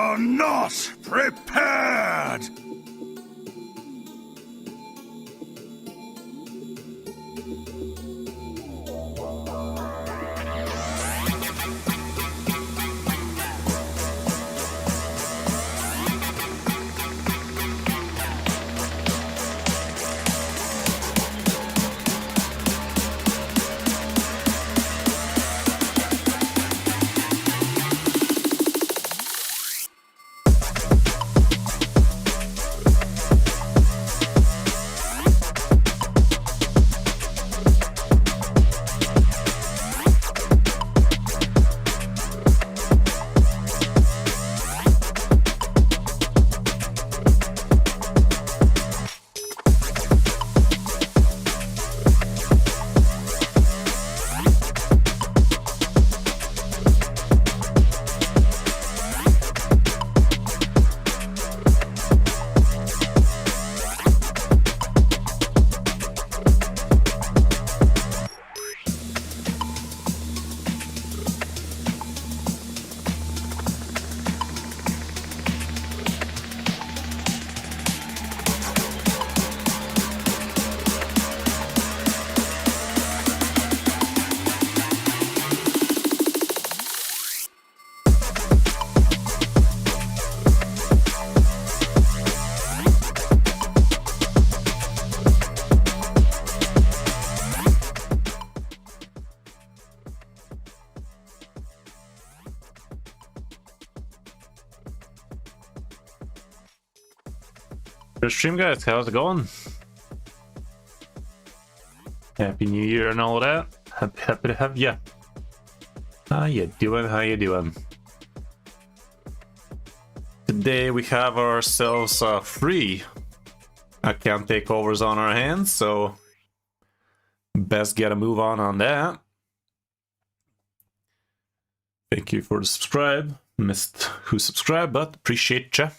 are not prepared! Good stream, guys. How's it going? Happy New Year and all that. Happy to have ya. How you doing? How you doing? Today we have ourselves free account takeovers on our hands, so best get a move on that. Thank you for the subscribe. Missed who subscribed, but appreciate ya.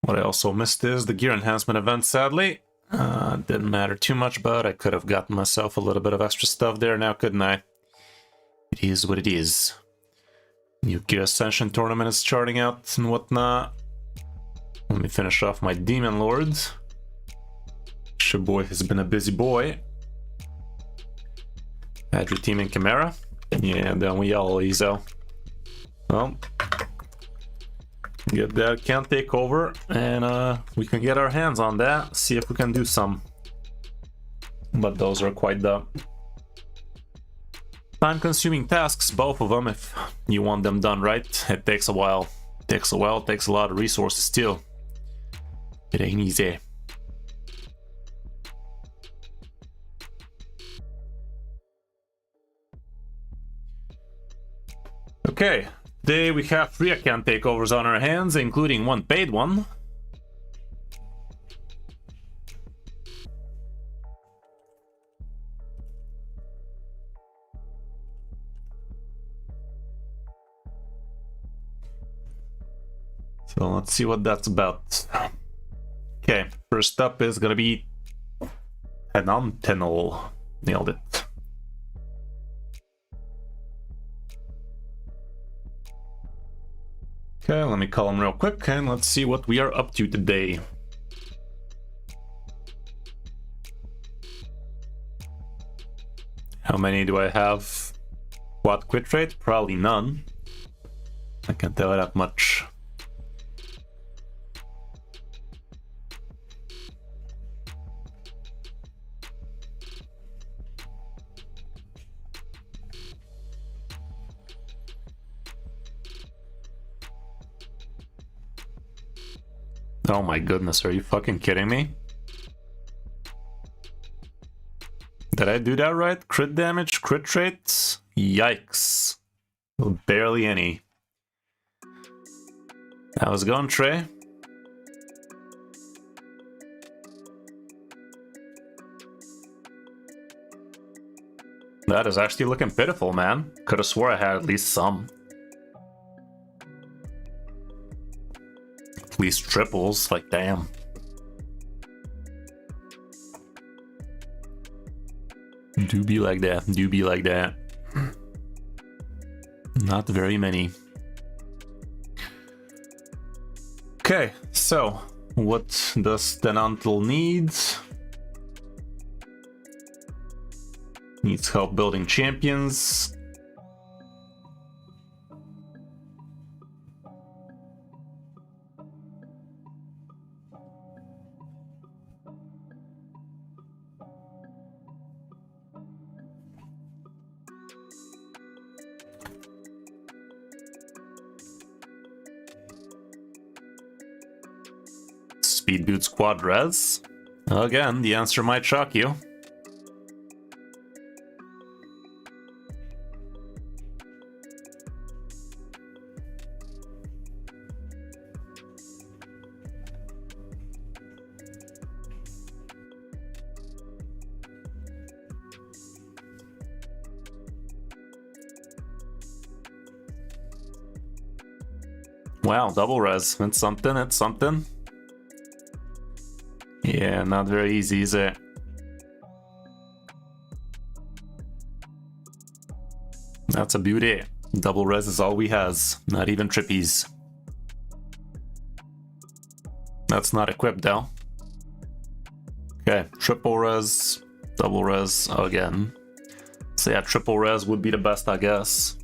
What I also missed is the gear enhancement event, sadly. Didn't matter too much, but I could have gotten myself a little bit of extra stuff there now, couldn't I? It is what it is. New Gear Ascension tournament is charting out and whatnot. Let me finish off my Demon Lords. Your boy has been a busy boy. Add your team in Chimera. Yeah, then we all ease-o. Well, get that account takeover, and we can get our hands on that, see if we can do some. But those are quite the time-consuming tasks, both of them, if you want them done right. It takes a while. It takes a lot of resources too. It ain't easy. Okay. Today we have 3 account takeovers on our hands, including 1 paid one. So let's see what that's about. Okay, first up is gonna be Annabelle. Nailed it. Okay, let me call him real quick and let's see what we are up to today. How many do I have? What quit rate? Probably none. I can't tell you that much. Oh my goodness, are you fucking kidding me? Did I do that right? Crit damage, crit rates? Yikes. Well, barely any. How's it going, Trey? That is actually looking pitiful, man. Could have swore I had at least some. At least triples, like damn. Do be like that, do be like that. Not very many. Okay, so what does Tenantal need? Needs help building champions. Speed boots quad res. Again, the answer might shock you. Wow, double res. It's something, it's something. Yeah, not very easy, is it? That's a beauty. Double res is all we has. Not even trippies. That's not equipped though. Okay, triple res, double res again. So yeah, triple res would be the best, I guess.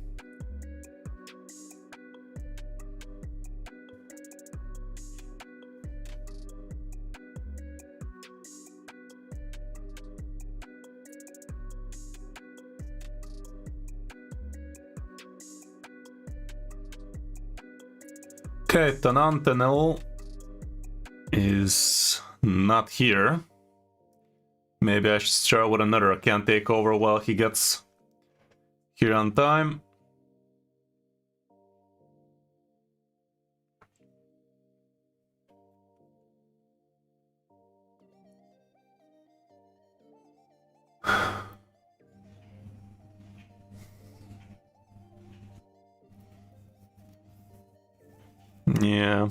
Okay, Tanantanil is not here. Maybe I should start with another account takeover while he gets here on time. Yeah.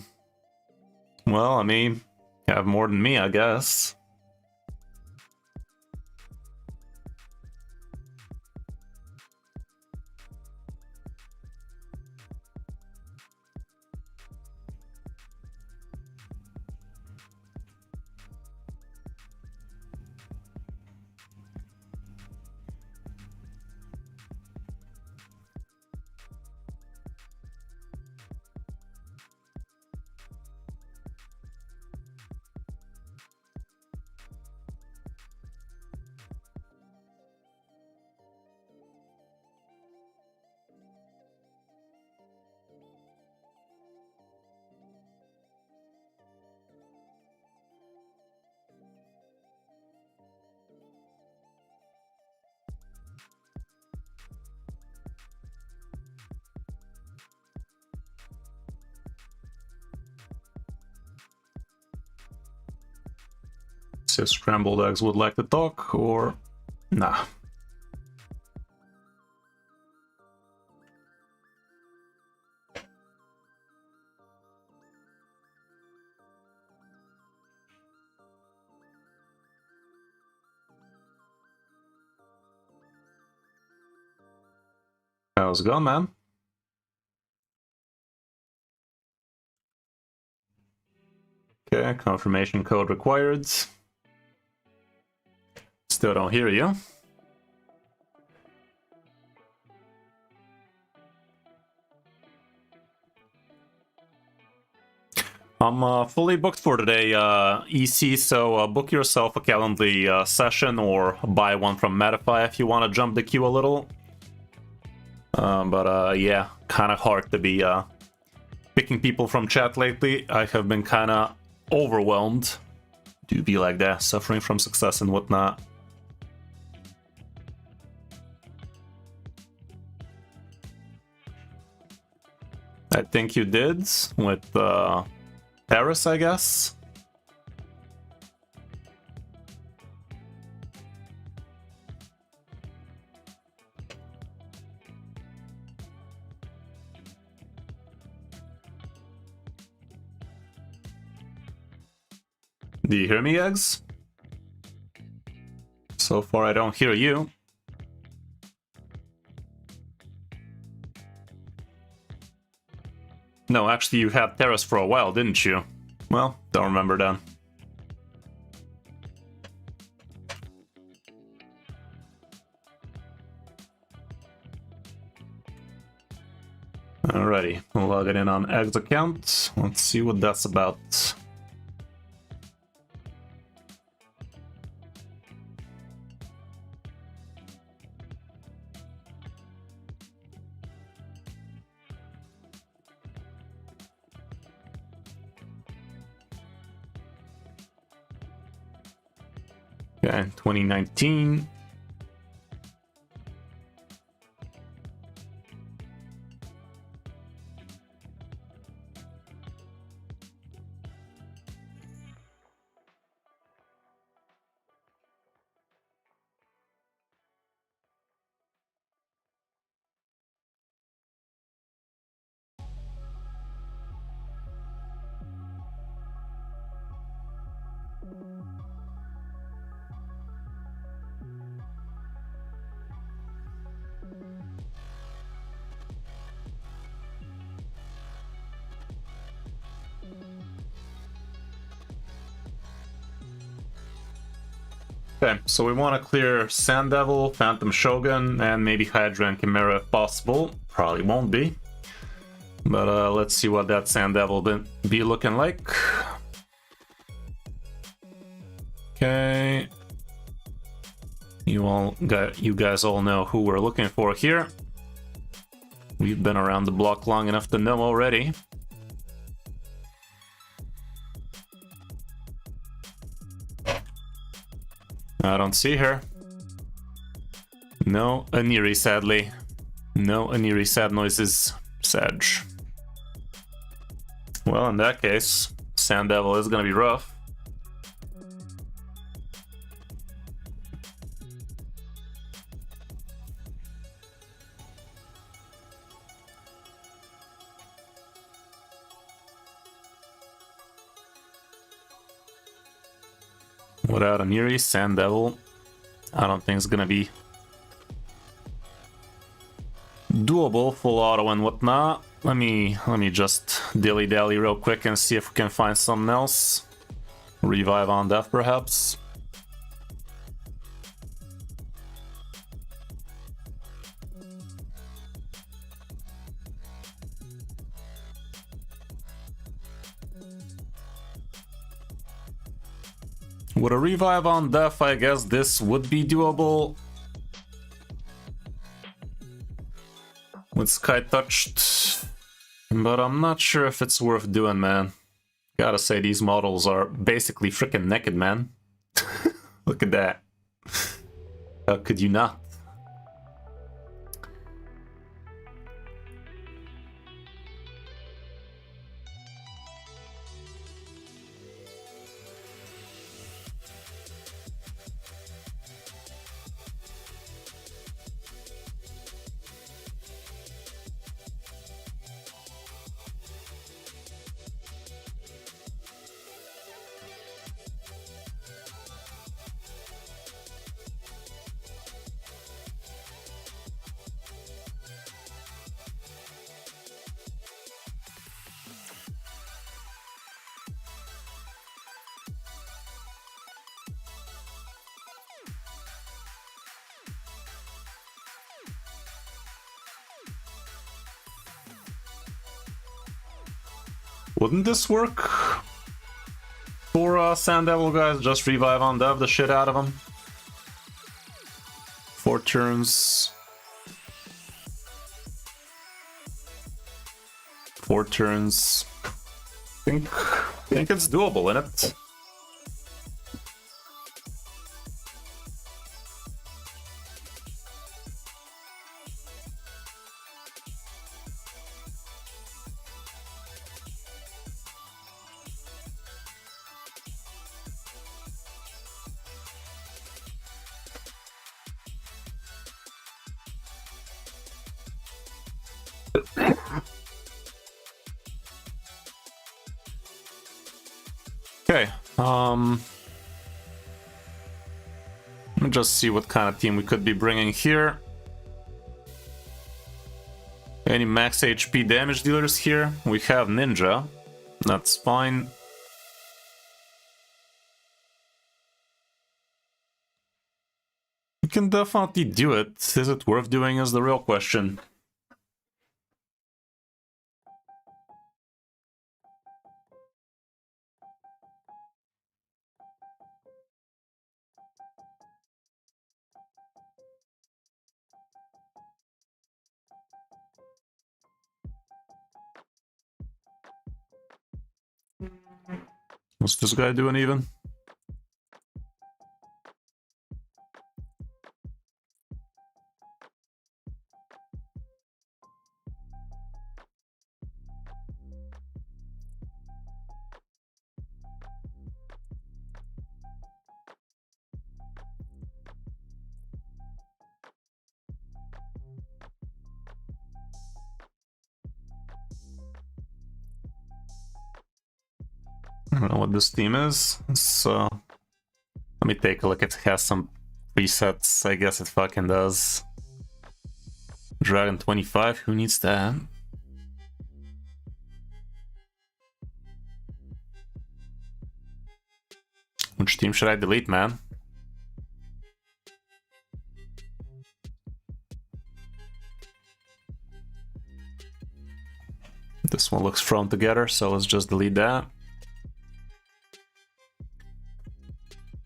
Well, I mean, you have more than me, I guess. So scrambled eggs would like to talk, or nah. How's it going, man? Okay, confirmation code required. Still don't hear you. I'm fully booked for today, EC, so book yourself a Calendly session or buy one from Medify if you want to jump the queue a little. But yeah, kind of hard to be picking people from chat lately. I have been kind of overwhelmed. Do be like that, suffering from success and whatnot. I think you did with Paris, I guess. Do you hear me, Eggs? So far, I don't hear you. No, actually you had Terrace for a while, didn't you? Well, don't remember then. Alrighty, we'll log it in on Egg's account. Let's see what that's about. Okay, 2019. Okay, so we want to clear Sand Devil, Phantom Shogun, and maybe Hydra and Chimera if possible. Probably won't be. But let's see what that Sand Devil be looking like. Okay. You guys all know who we're looking for here. We've been around the block long enough to know already. I don't see her. No Aniri, sadly. No Aniri sad noises. Sag. Well, in that case, Sand Devil is gonna be rough. Without Aniri, Sand Devil, I don't think it's gonna be doable, full auto and whatnot. Let me just dilly-dally real quick and see if we can find something else. Revive on death, perhaps. With a revive on death, I guess this would be doable. With Sky Touched, but I'm not sure if it's worth doing, man. Gotta say, these models are basically freaking naked, man. Look at that. How could you not? Wouldn't this work for Sand Devil, guys? Just revive on dev the shit out of him. 4 turns. 4 turns. Think it's doable, innit? Okay, let me just see what kind of team we could be bringing here. Any max HP damage dealers here? We have Ninja. That's fine. We can definitely do it. Is it worth doing is the real question. What's this guy doing even? I don't know what this team is. So let me take a look. It has some presets. I guess it fucking does. Dragon 25, who needs that? Which team should I delete, man? This one looks thrown together, so let's just delete that.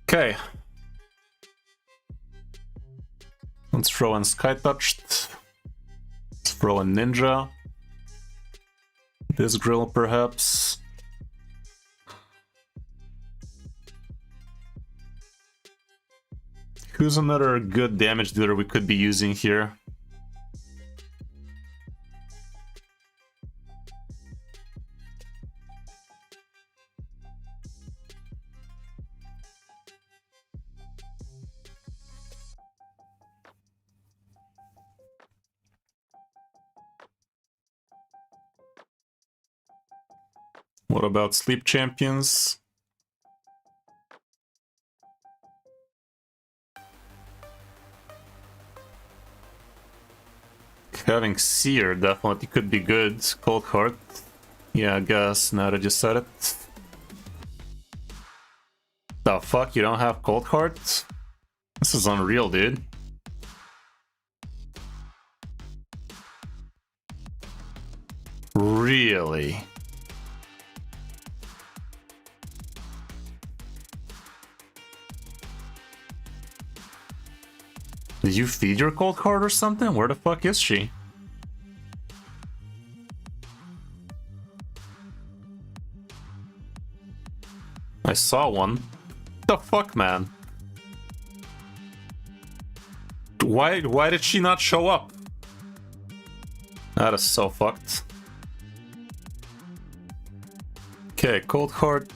Okay. Let's throw in Sky Touched. Let's throw in Ninja. This grill, perhaps. Who's another good damage dealer we could be using here? What about Sleep Champions? Having Seer definitely could be good. Cold Heart. Yeah, I guess now that you said it. The fuck, you don't have Cold Heart? This is unreal, dude. Really? Did you feed your Cold Heart or something? Where the fuck is she? I saw one. The fuck, man? Why did she not show up? That is so fucked. Okay, Cold Heart.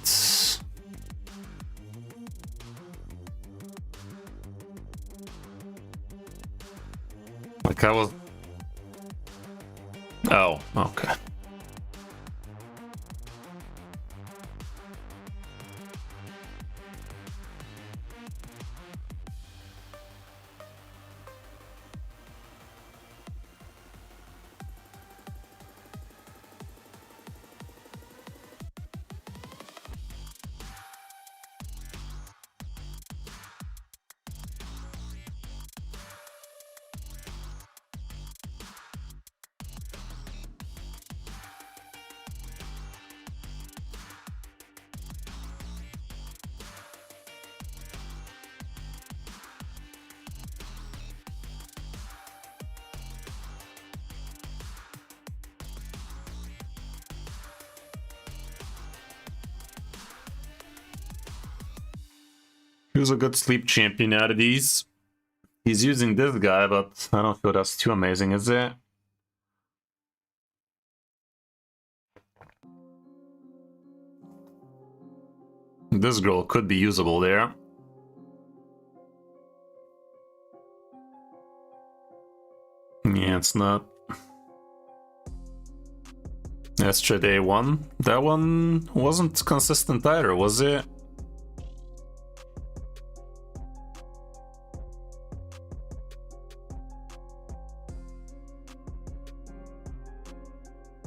Like I was... Oh, okay. Who's a good sleep champion out of these? He's using this guy, but I don't feel that's too amazing, is it? This girl could be usable there. Yeah, it's not. Yesterday one. That one wasn't consistent either, was it?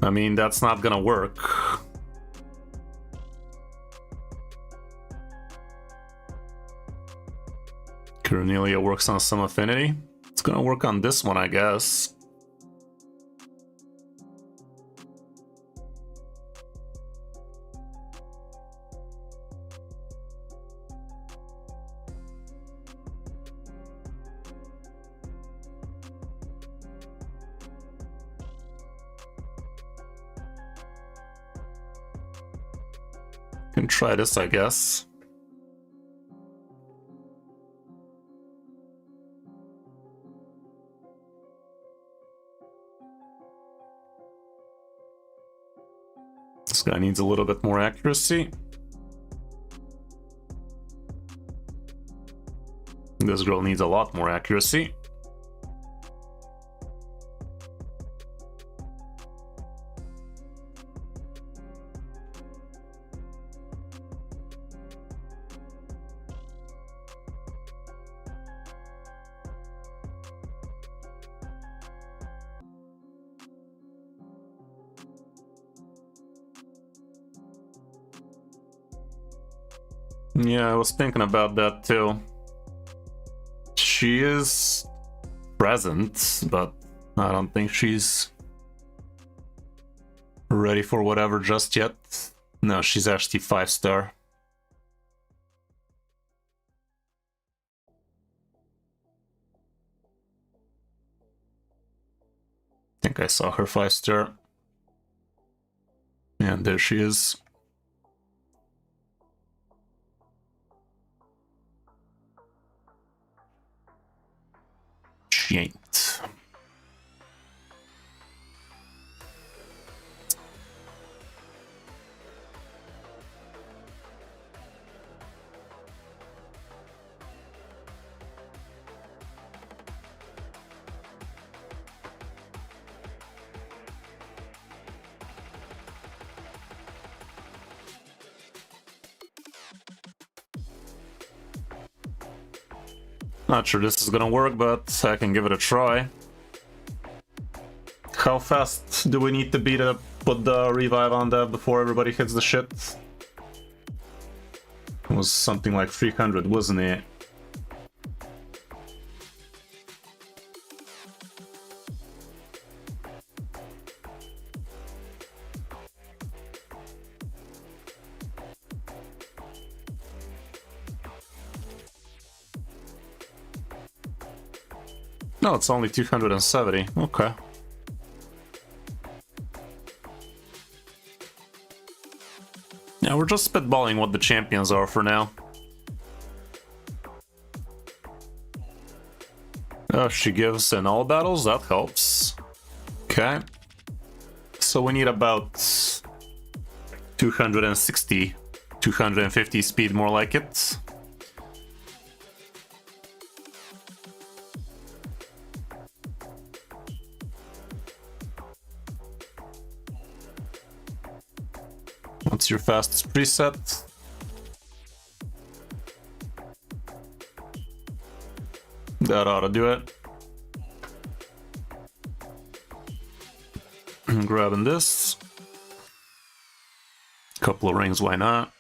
I mean, that's not gonna work. Cornelia works on some affinity. It's gonna work on this one, I guess. Can try this, I guess. This guy needs a little bit more accuracy. This girl needs a lot more accuracy. Yeah, I was thinking about that too. She is present, but I don't think she's ready for whatever just yet. No, she's actually 5-star. I think I saw her 5-star. And there she is. She ain't. Not sure this is gonna work, but I can give it a try. How fast do we need to be to put the revive on that before everybody hits the shit? It was something like 300, wasn't it? No, it's only 270. Okay. Yeah, we're just spitballing what the champions are for now. Oh, she gives in all battles, that helps. Okay. So we need about 260, 250 speed, more like it. What's your fastest preset? That ought to do it. Grabbing this. Couple of rings, why not?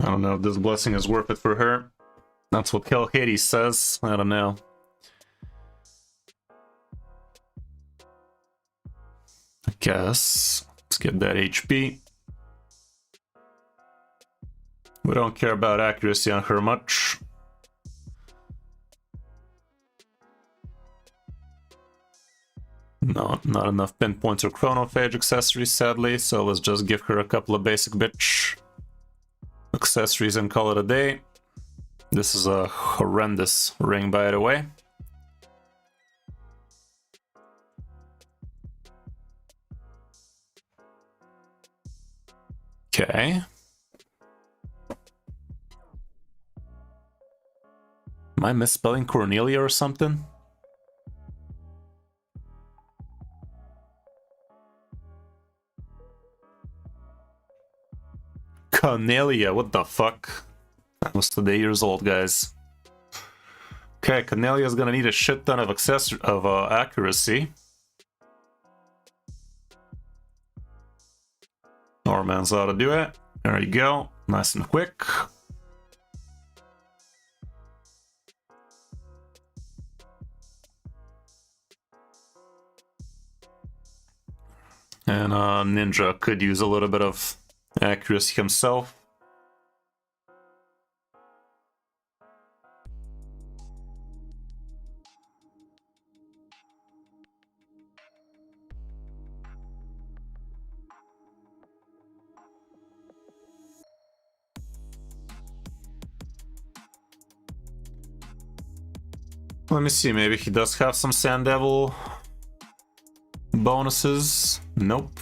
I don't know if this blessing is worth it for her. That's what Kel Hades says. I don't know. I guess. Let's get that HP. We don't care about accuracy on her much. No, not enough pinpoints or chronophage accessories, sadly, so let's just give her a couple of basic bitch accessories and call it a day. This is a horrendous ring, by the way. Okay. Am I misspelling Cornelia or something? Cornelia, what the fuck? I was today years old, guys. Okay, Cornelia's gonna need a shit ton of accuracy. Norman's ought to do it. There you go. Nice and quick. And Ninja could use a little bit of accuracy himself. Let me see, maybe he does have some Sand Devil bonuses. Nope.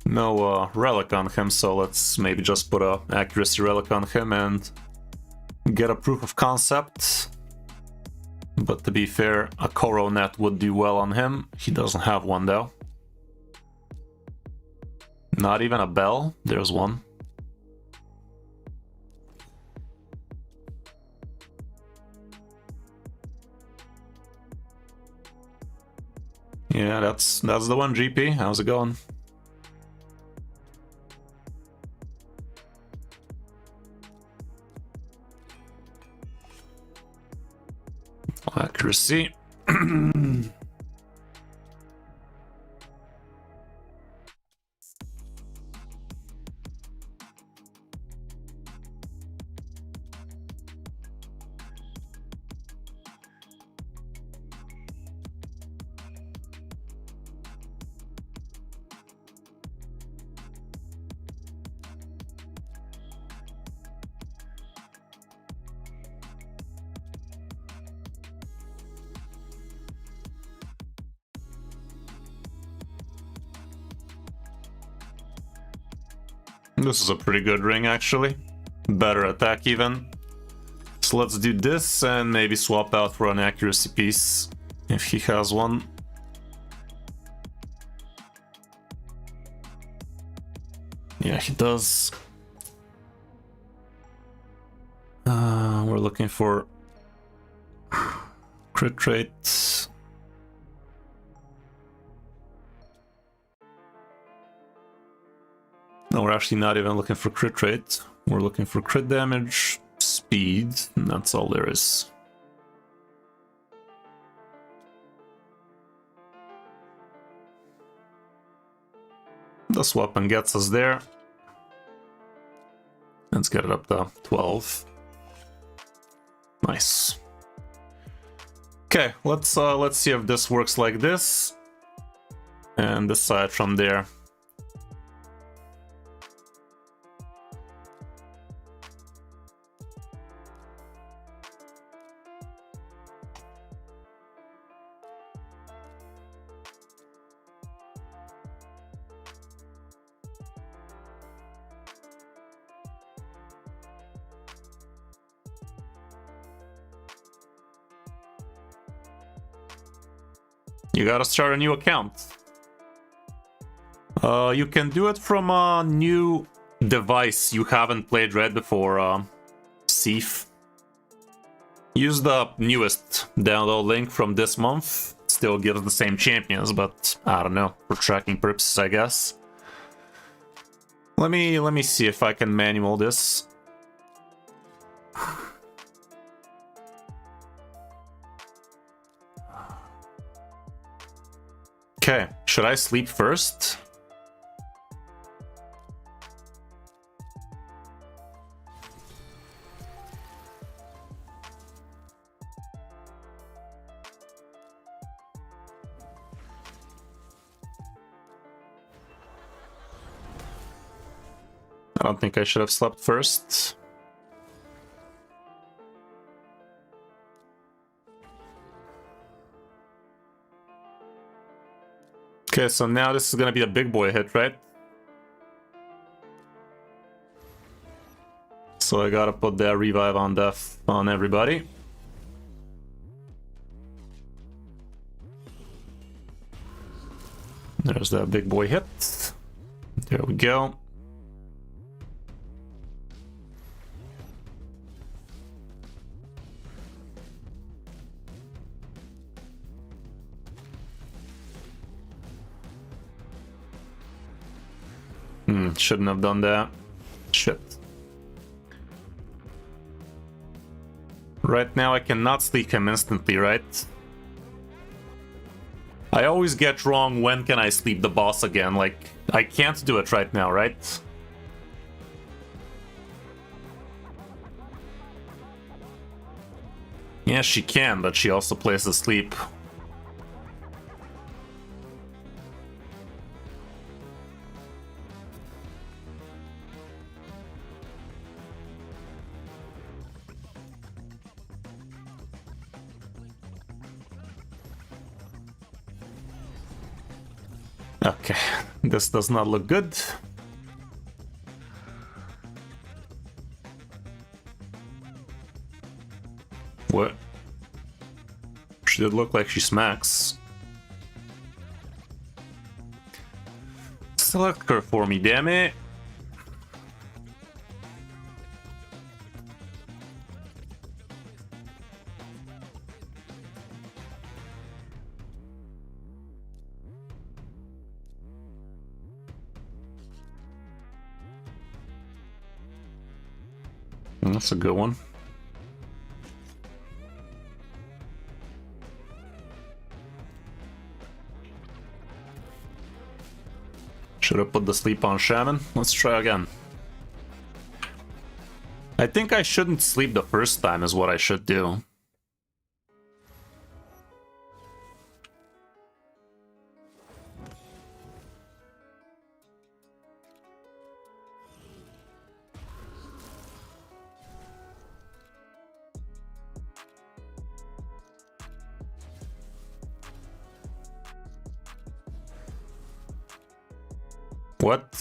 No relic on him, so let's maybe just put a accuracy relic on him and get a proof of concept. But to be fair, a coronet would do well on him. He doesn't have one though. Not even a bell. There's one. Yeah, that's the one, GP. How's it going? Accuracy. This is a pretty good ring, actually. Better attack, even. So let's do this and maybe swap out for an accuracy piece, if he has one. Yeah, he does. We're looking for crit rate. No, we're actually not even looking for crit rate. We're looking for crit damage, speed, and that's all there is. This weapon gets us there. Let's get it up to 12. Nice. Okay, let's see if this works like this, and decide from there. You gotta start a new account. You can do it from a new device you haven't played Red before, Seif. Use the newest download link from this month. Still gives the same champions, but I don't know, for tracking purposes, I guess. Let me see if I can manual this. Okay, should I sleep first? I don't think I should have slept first. Okay, so now this is gonna be a big boy hit, right? So I gotta put that revive on death on everybody. There's that big boy hit. There we go. Shouldn't have done that. Shit. Right now I cannot sleep him instantly, right? I always get wrong when can I sleep the boss again, like, I can't do it right now, right? Yeah, she can, but she also plays asleep. Okay, this does not look good. What? She did look like she smacks. Select her for me, damn it. That's a good one. Should have put the sleep on Shaman. Let's try again. I think I shouldn't sleep the first time is what I should do. What?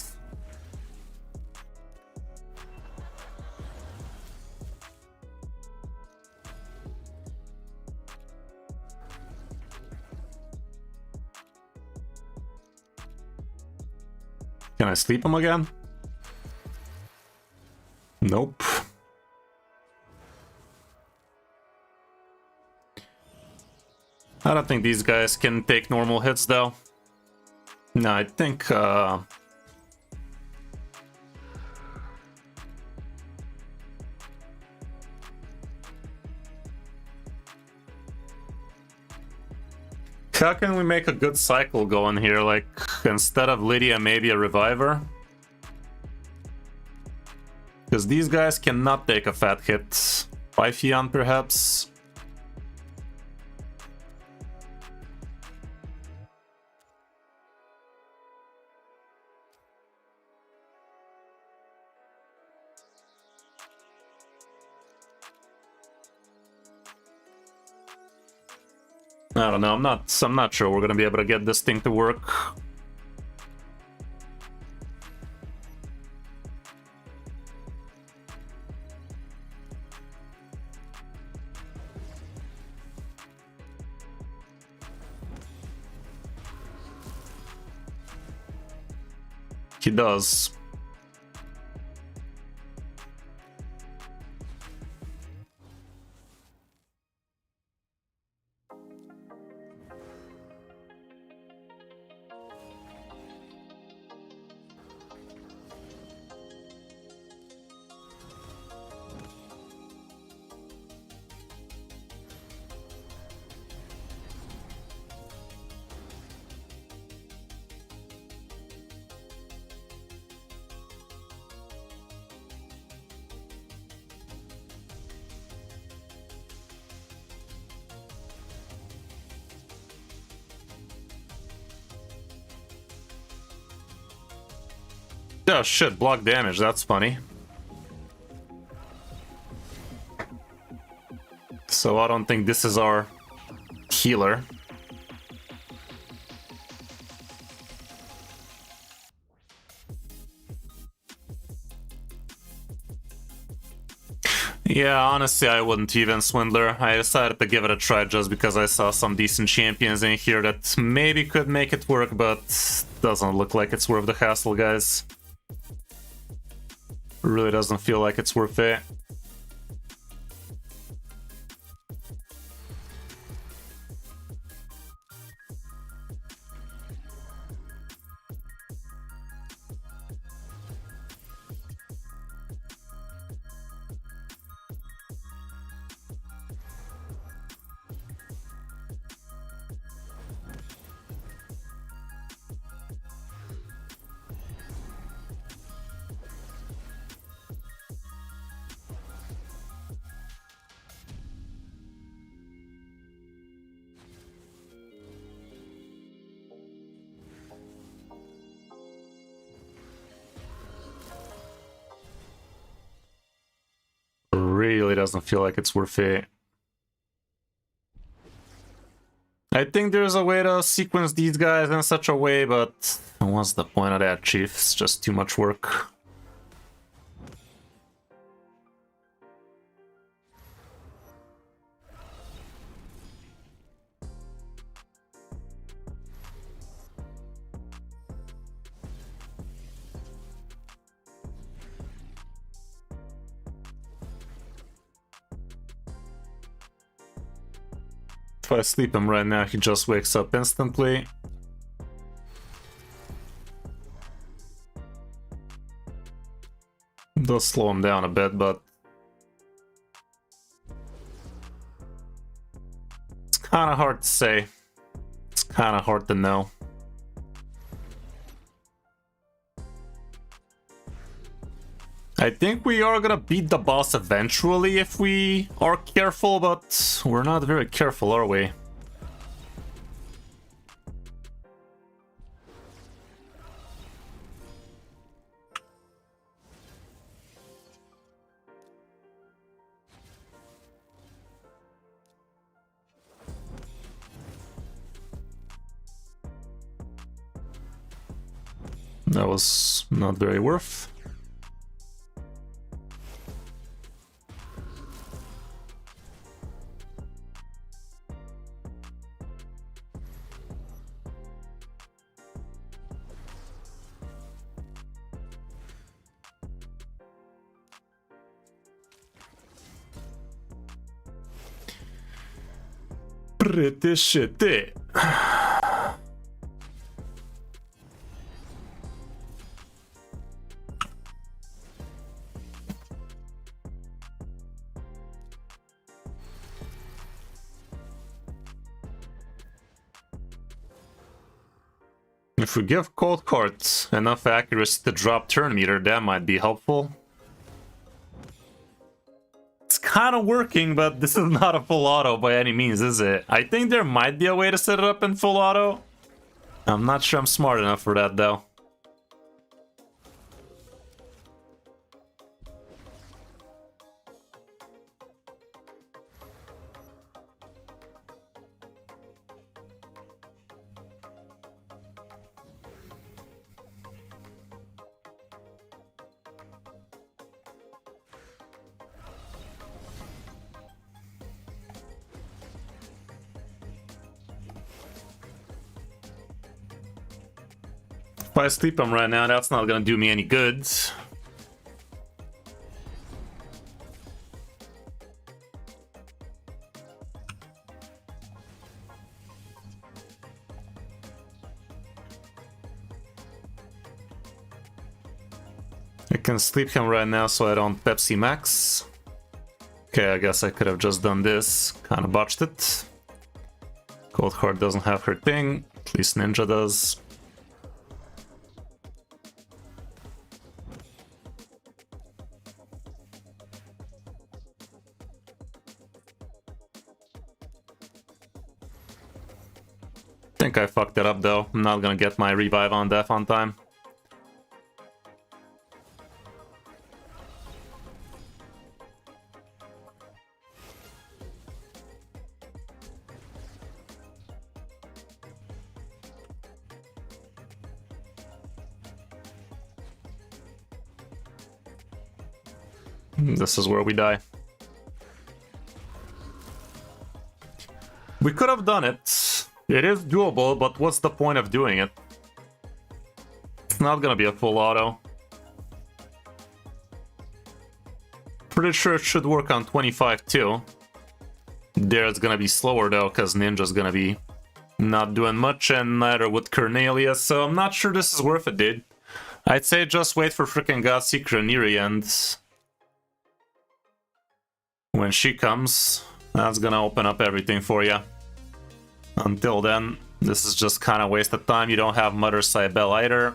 Can I sleep him again? Nope. I don't think these guys can take normal hits though. No, I think how can we make a good cycle going here? Like, instead of Lydia, maybe a Reviver? Because these guys cannot take a fat hit. Pythian, perhaps? I don't know, I'm not sure we're gonna be able to get this thing to work. He does. Oh shit, block damage, that's funny. So I don't think this is our healer. Yeah, honestly, I wouldn't even Swindler. I decided to give it a try just because I saw some decent champions in here that maybe could make it work, but doesn't look like it's worth the hassle, guys. Really doesn't feel like it's worth it. Really doesn't feel like it's worth it. I think there's a way to sequence these guys in such a way, but what's the point of that, Chief? It's just too much work. If I sleep him right now, he just wakes up instantly. Does slow him down a bit, but it's kind of hard to say. It's kind of hard to know. I think we are gonna beat the boss eventually if we are careful, but we're not very careful, are we? That was not very worth. Pretty shitty. If we give Cold Cards enough accuracy to drop turn meter, that might be helpful. It's kind of working, but this is not a full auto by any means, is it? I think there might be a way to set it up in full auto. I'm not sure I'm smart enough for that, though. If I sleep him right now, that's not gonna do me any good. I can sleep him right now so I don't Pepsi Max. Okay, I guess I could have just done this. Kinda botched it. Cold Heart doesn't have her thing. At least Ninja does. I think I fucked it up though. I'm not gonna get my revive on death on time. This is where we die. We could have done it. It is doable, but what's the point of doing it? It's not gonna be a full auto. Pretty sure it should work on 25 too. There it's gonna be slower though, because Ninja's gonna be not doing much, and neither would Cornelia, so I'm not sure this is worth it, dude. I'd say just wait for freaking Godseeker and Neri, and when she comes, that's gonna open up everything for you. Until then, this is just kind of wasted time. You don't have Mother Cybele either.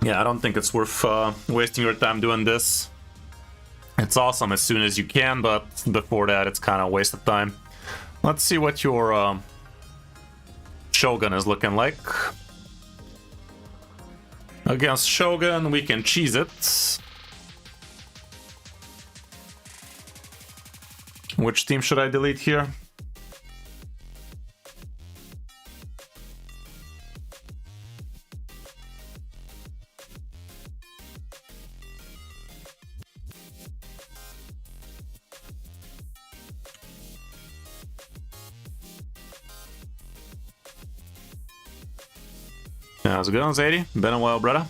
Yeah, I don't think it's worth wasting your time doing this. It's awesome as soon as you can, but before that, it's kind of wasted time. Let's see what your Shogun is looking like. Against Shogun, we can cheese it. Which team should I delete here? How's it going, Zadie? Been a while, brother.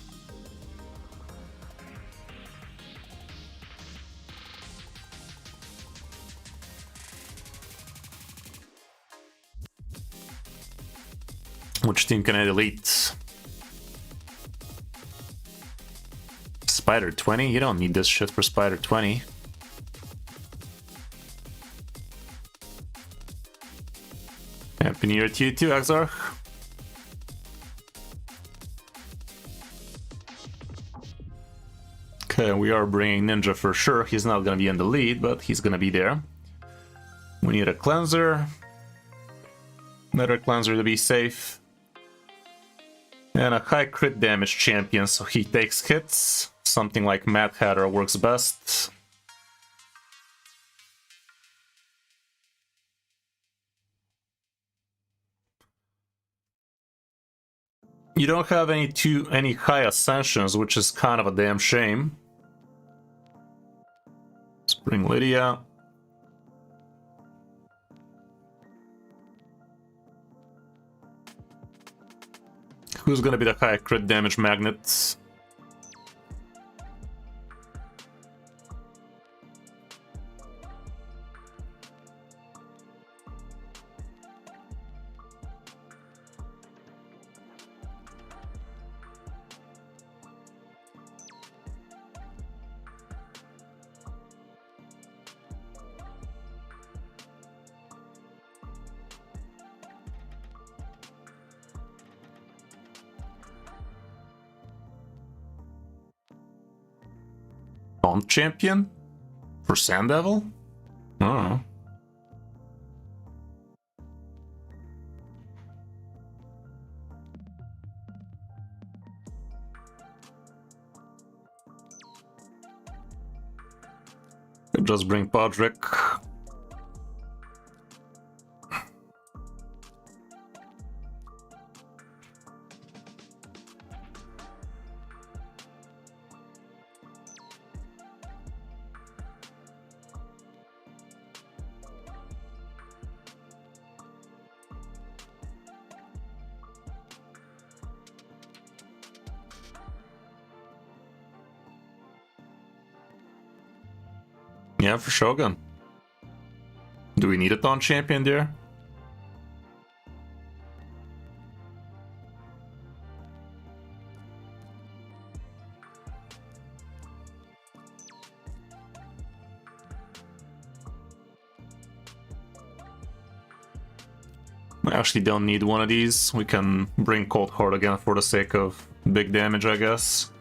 Which team can I delete? Spider 20? You don't need this shit for Spider 20. Happy New Year to you too, Exarch. Okay, we are bringing Ninja for sure. He's not gonna be in the lead, but he's gonna be there. We need a cleanser. Another cleanser to be safe. And a high crit damage champion, so he takes hits. Something like Mad Hatter works best. You don't have any high ascensions, which is kind of a damn shame. Let's bring Lydia. Who's gonna be the high crit damage magnet? Taunt champion? For Sand Devil? I don't know. Could just bring Podrick. Yeah, for Shogun. Do we need a taunt champion there? I actually don't need one of these. We can bring Cold Heart again for the sake of big damage, I guess.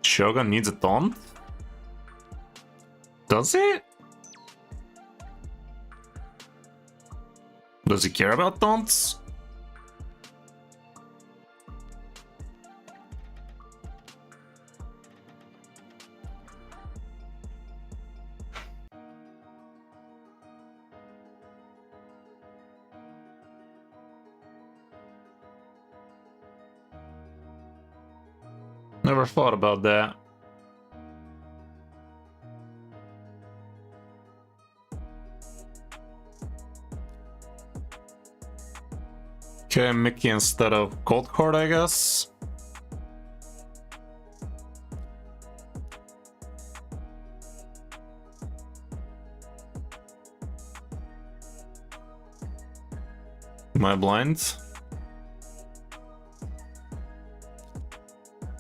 Shogun needs a taunt? Does he? Does he care about taunts? Never thought about that. Okay, Mickey instead of Gold Card, I guess. Am I blind?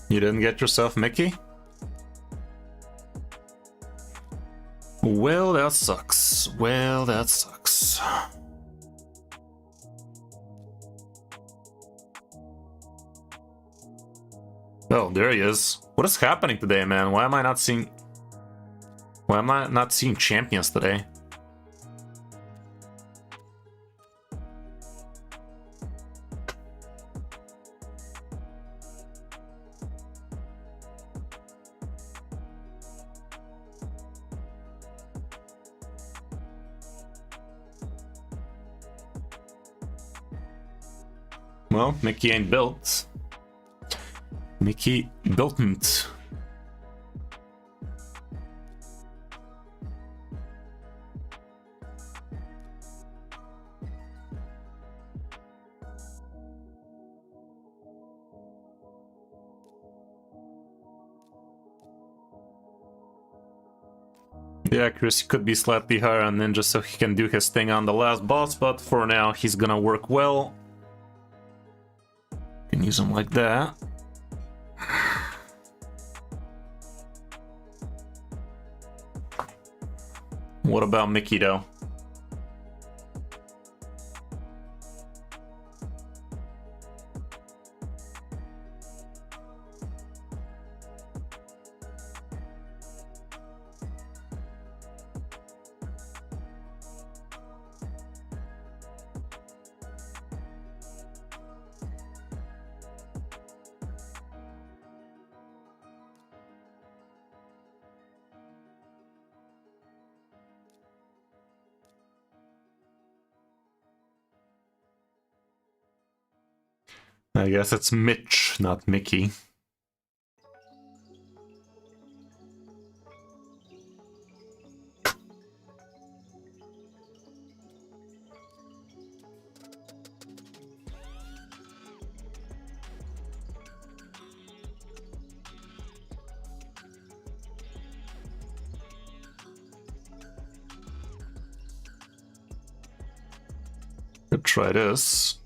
You didn't get yourself Mickey? Well, that sucks. Well, that sucks. Oh, there he is. What is happening today, man? Why am I not seeing champions today? Well, Mickey ain't built. Mickey builtn't. The accuracy could be slightly higher on Ninja so he can do his thing on the last boss, but for now he's gonna work well. Can use him like that. What about Mickey though? I guess it's Mitch, not Mickey. Could try this.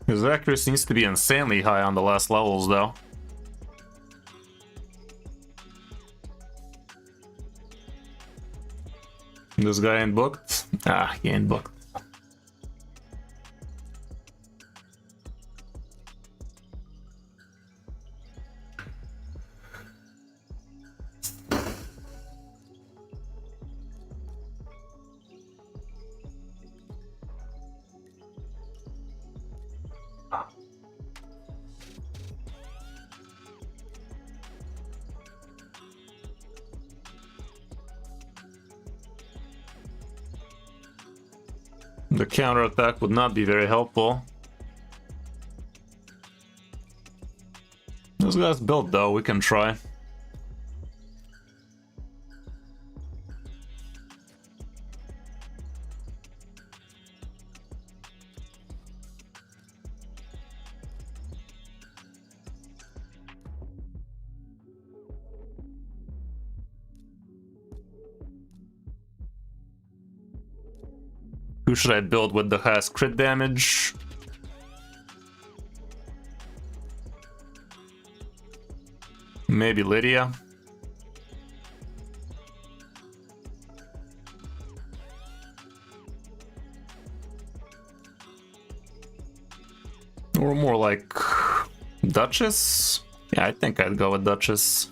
His accuracy needs to be insanely high on the last levels, though. This guy ain't booked? Ah, he ain't booked. The counterattack would not be very helpful. This guy's built though, we can try. Who should I build with the highest crit damage? Maybe Lydia. Or more like Duchess? Yeah, I think I'd go with Duchess.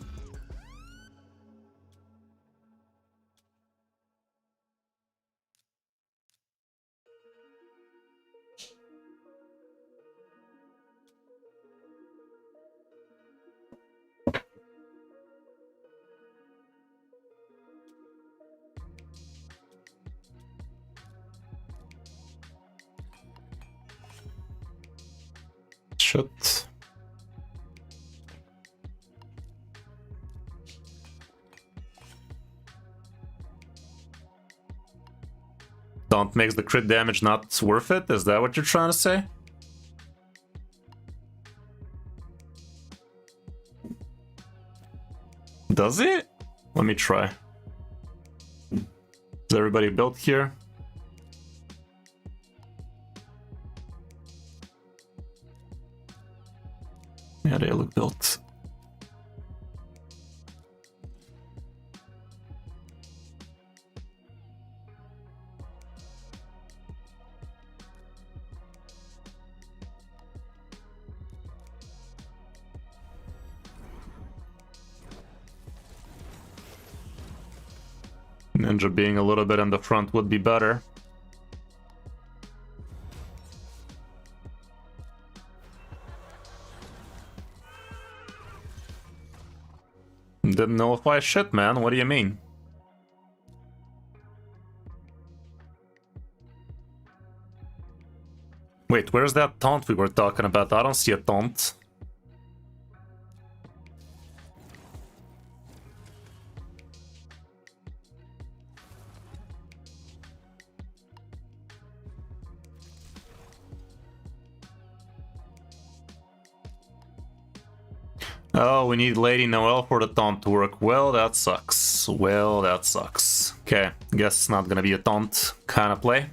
Shit. Don't makes the crit damage not worth it? Is that what you're trying to say? Does it? Let me try. Is everybody built here? Yeah, they look built. Ninja being a little bit in the front would be better. Didn't nullify shit, man. What do you mean? Wait, where's that taunt we were talking about? I don't see a taunt. Oh, we need Lady Noelle for the taunt to work. Well, that sucks. Well, that sucks. Okay, guess it's not gonna be a taunt kind of play.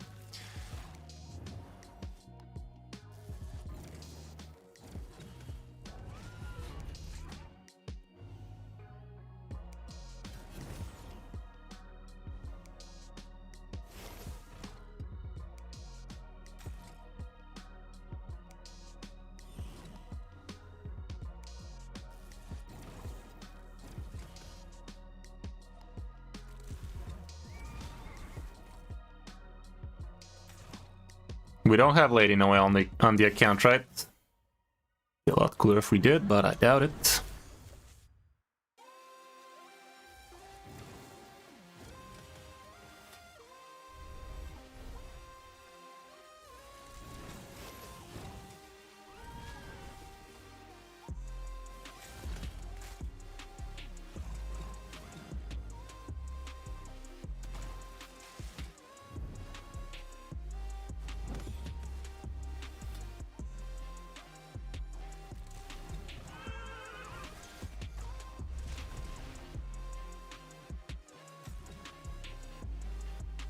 We don't have Lady Noelle on the account, right? Be a lot cooler if we did, but I doubt it.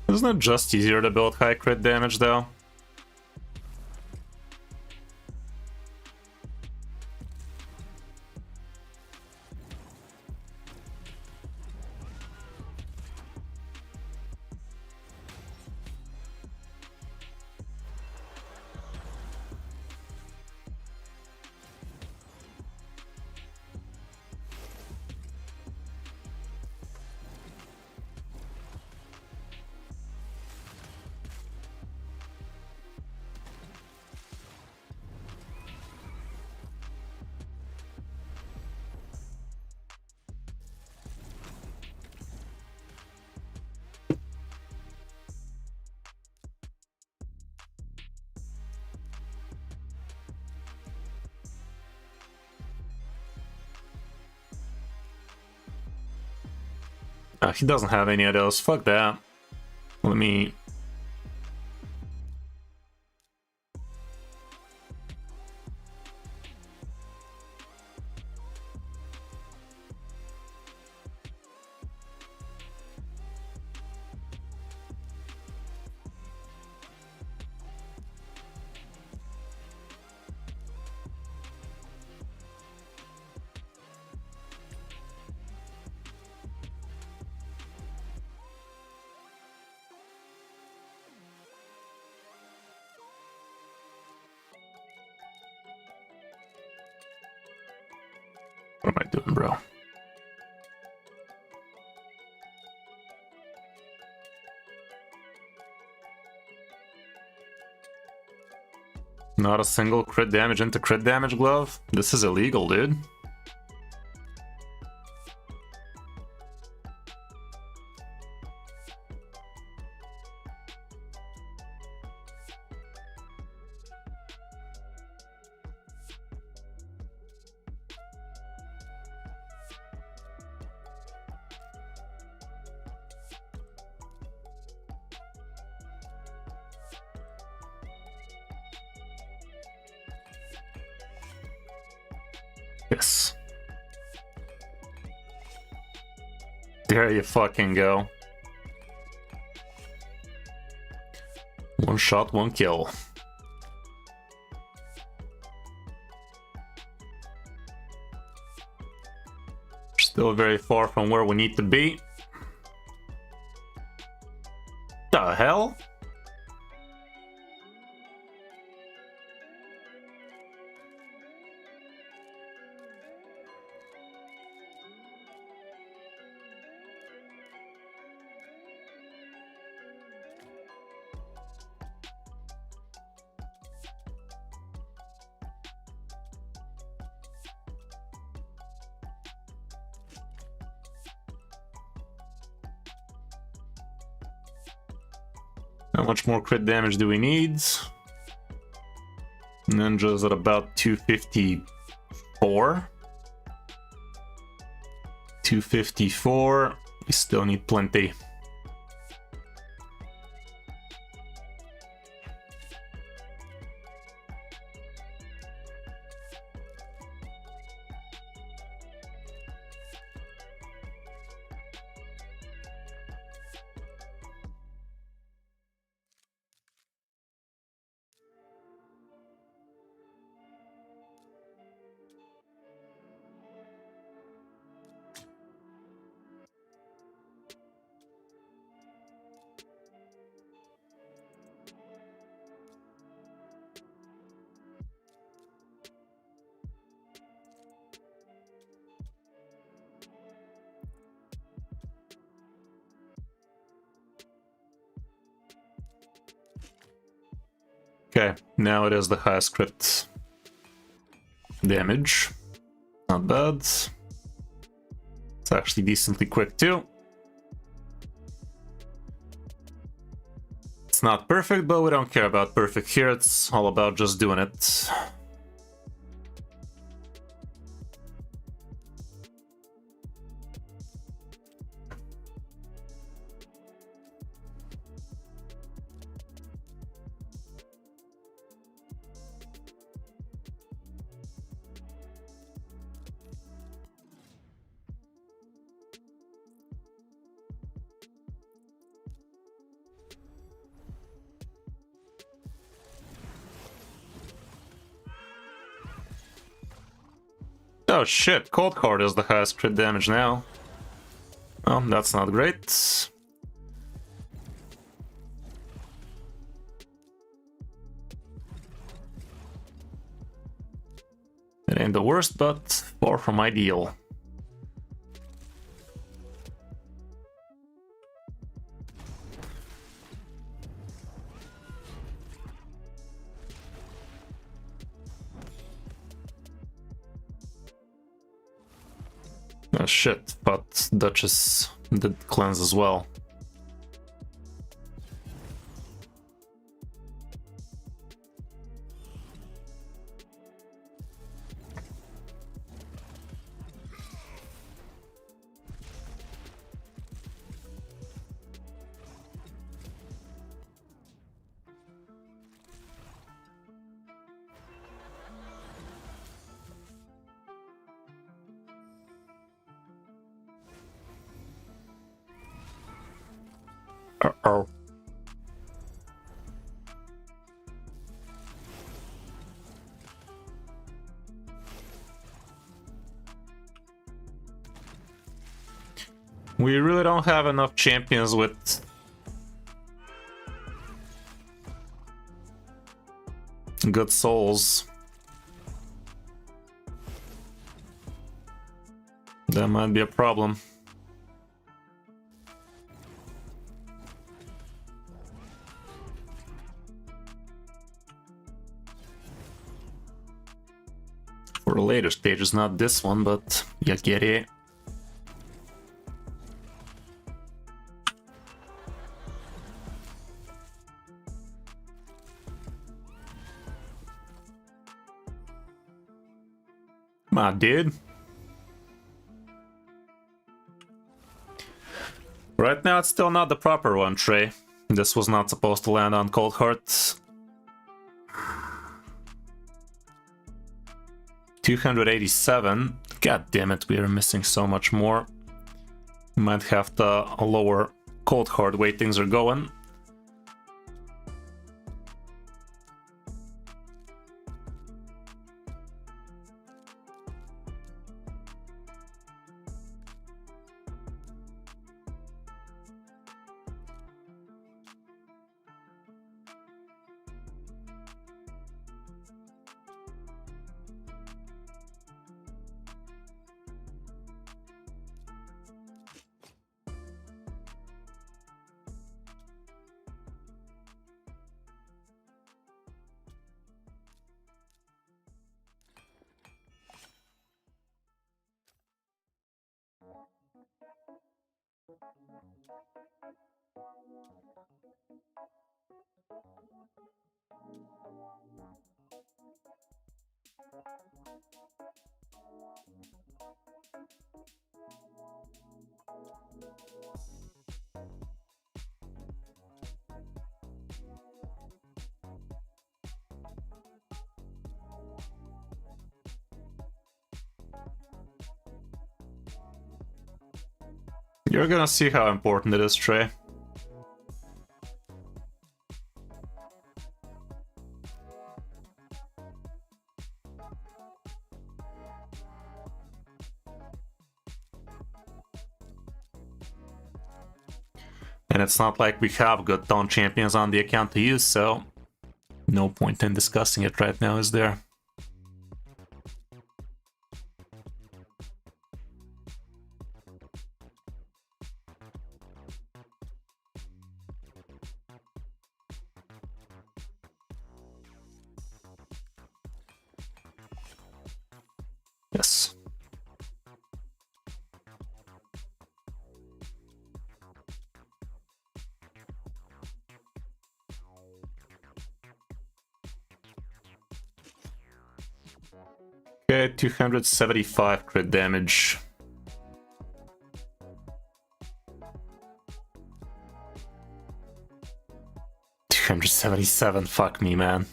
Isn't it just easier to build high crit damage though? He doesn't have any of those. Fuck that. Let me... What am I doing, bro? Not a single crit damage into crit damage glove? This is illegal, dude. Yes. There you fucking go. One shot, one kill. Still very far from where we need to be. The hell? How much more crit damage do we need? Ninja's at about 254. 254. We still need plenty. Okay, now it is the highest crit damage. Not bad. It's actually decently quick too. It's not perfect, but we don't care about perfect here. It's all about just doing it. Oh shit, Cold Heart is the highest crit damage now. Well, that's not great. It ain't the worst, but far from ideal. Oh shit, but Duchess did cleanse as well. Uh-oh. We really don't have enough champions with good souls. That might be a problem. For a later stages, not this one, but you get it. Come on, dude. Right now, it's still not the proper one, Trey. This was not supposed to land on Cold Heart. 287. God damn it, we are missing so much more. Might have to lower cold hard way things are going. You're gonna see how important it is, Trey. And it's not like we have good taunt champions on the account to use, so no point in discussing it right now, is there? Yes. Okay, 275 crit damage. $277, fuck me, man.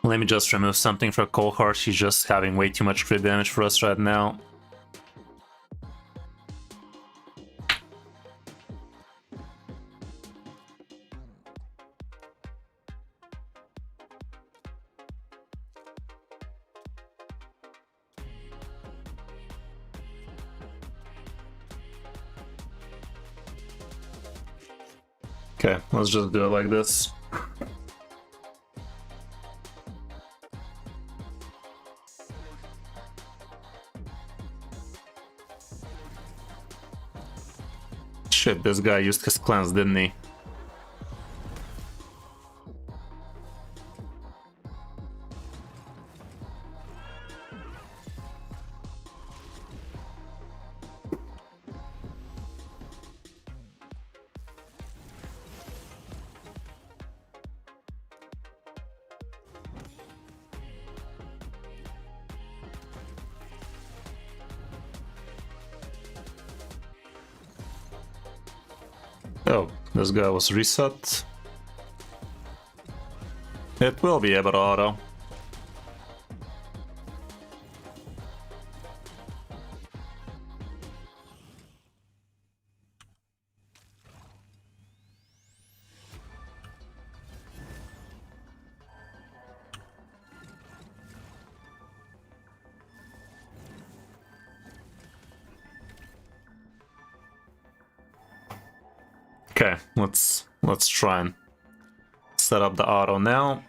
Let me just remove something for Coldheart. She's just having way too much crit damage for us right now. Okay, let's just do it like this. Shit, this guy used his cleanse, didn't he? Oh, this guy was reset. It will be able to auto. Okay, let's try and set up the auto now.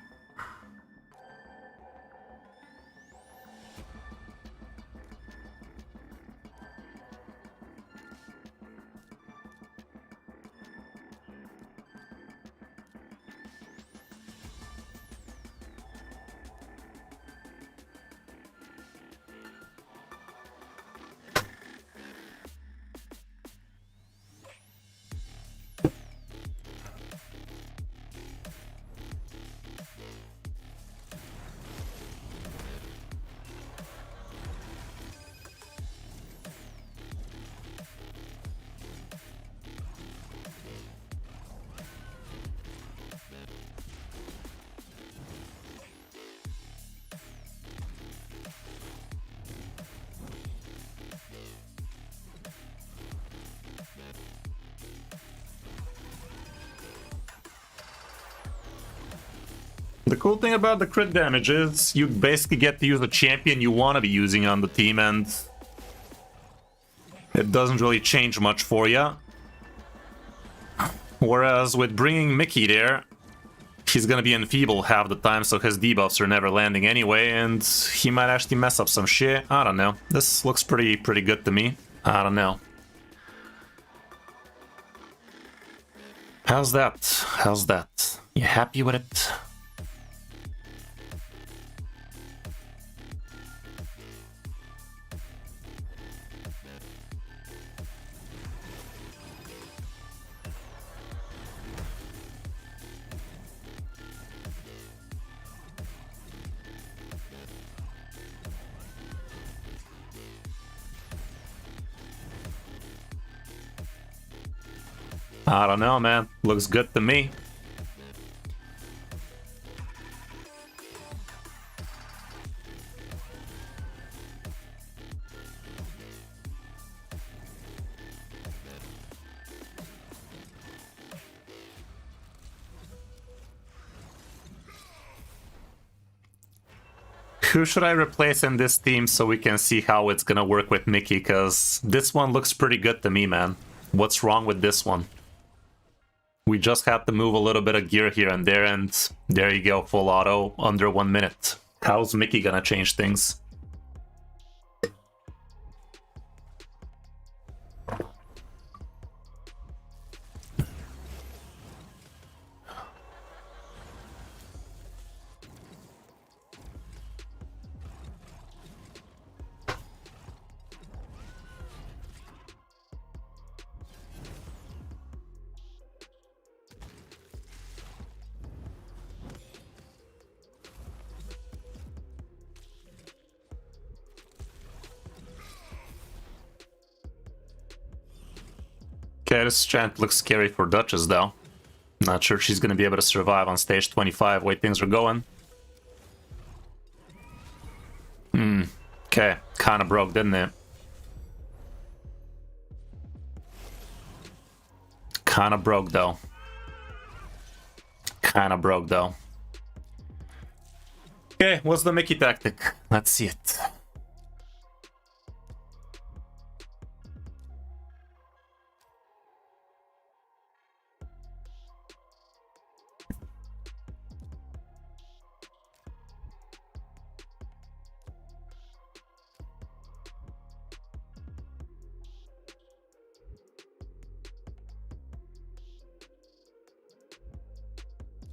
The cool thing about the crit damage is you basically get to use a champion you want to be using on the team, and it doesn't really change much for you. Whereas with bringing Mickey there, he's gonna be enfeebled half the time, so his debuffs are never landing anyway, and he might actually mess up some shit. I don't know. This looks pretty good to me. I don't know. How's that? How's that? You happy with it? I don't know, man. Looks good to me. Who should I replace in this team so we can see how it's gonna work with Mickey? Because this one looks pretty good to me, man. What's wrong with this one? We just have to move a little bit of gear here and there you go, full auto, under 1 minute. How's Mickey gonna change things? Okay, this chant looks scary for Duchess, though. Not sure she's gonna be able to survive on stage 25, way things are going. Okay, kinda broke, didn't it? Kinda broke, though. Kinda broke, though. Okay, what's the Mickey tactic? Let's see it.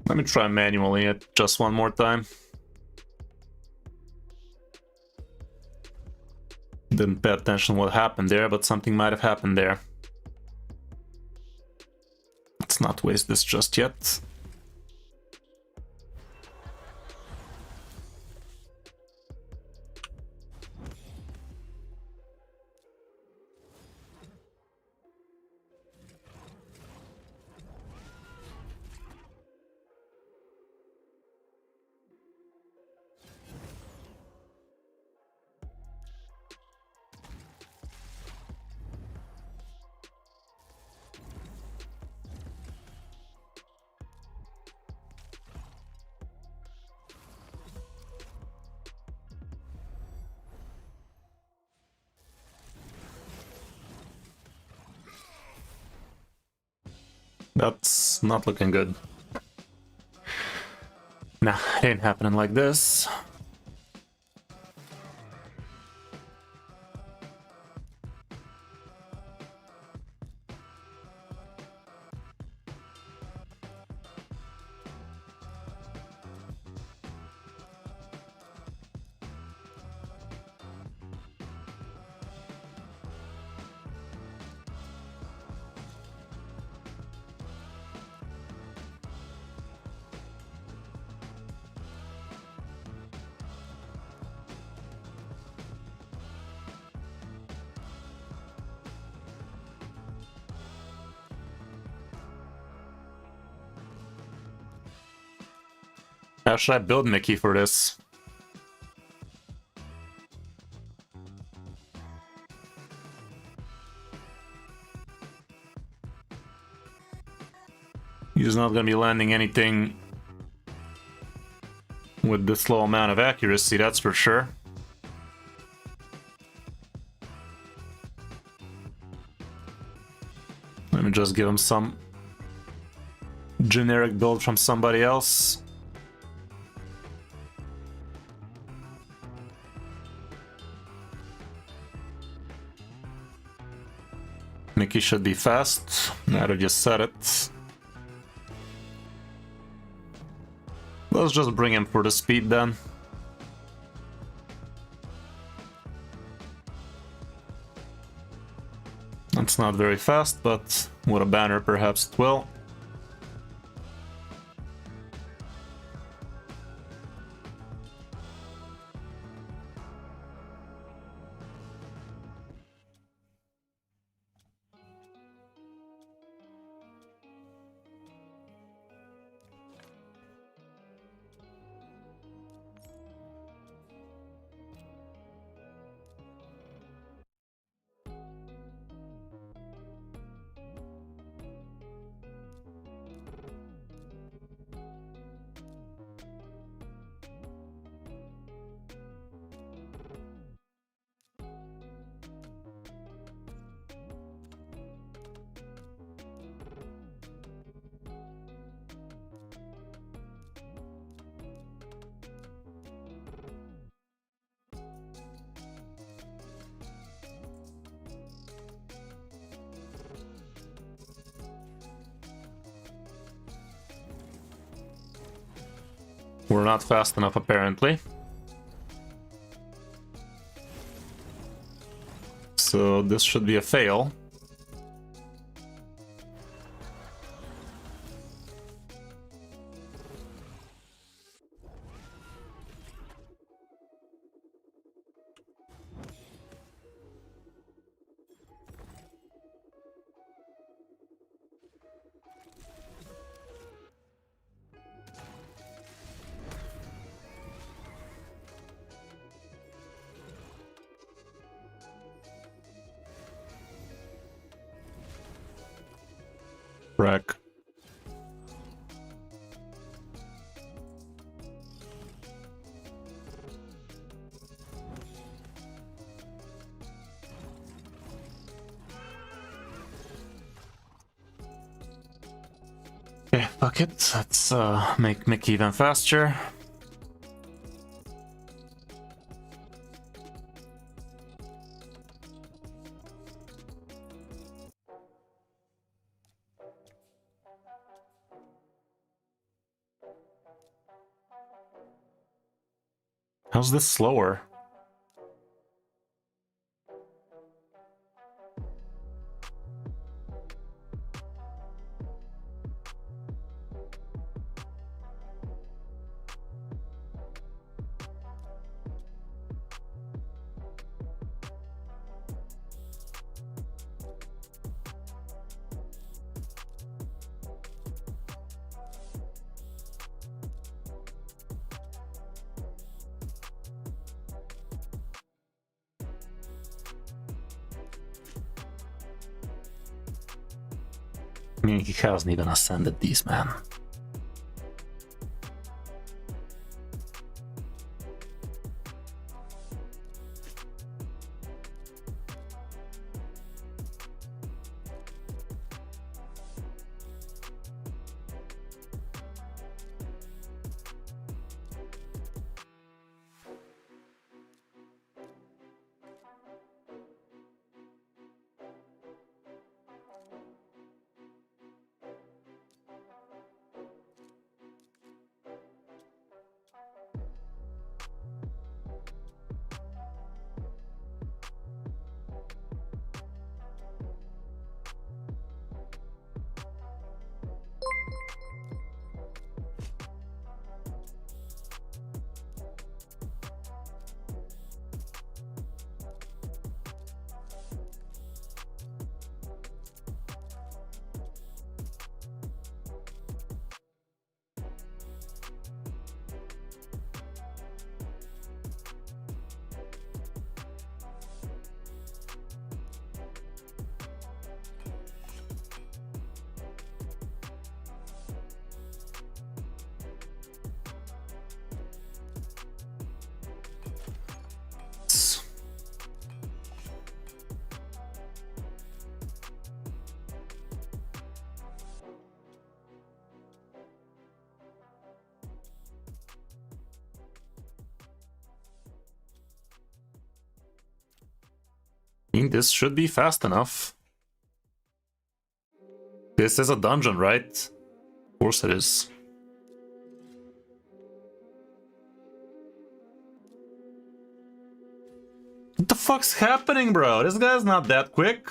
Let me try manually it just one more time. Didn't pay attention what happened there, but something might have happened there. Let's not waste this just yet. That's not looking good. Nah, it ain't happening like this. How should I build Mickey for this? He's not gonna be landing anything with this low amount of accuracy, that's for sure. Let me just give him some generic build from somebody else. Mickey should be fast. Now I just said it. Let's just bring him for the speed then. That's not very fast, but with a banner perhaps it will. We're not fast enough, apparently. So this should be a fail. Wreck. Okay, fuck it. Let's make Mickey even faster. How's this slower? I mean, he hasn't even ascended these, man. I mean, this should be fast enough. This is a dungeon, right? Of course it is. What the fuck's happening, bro? This guy's not that quick.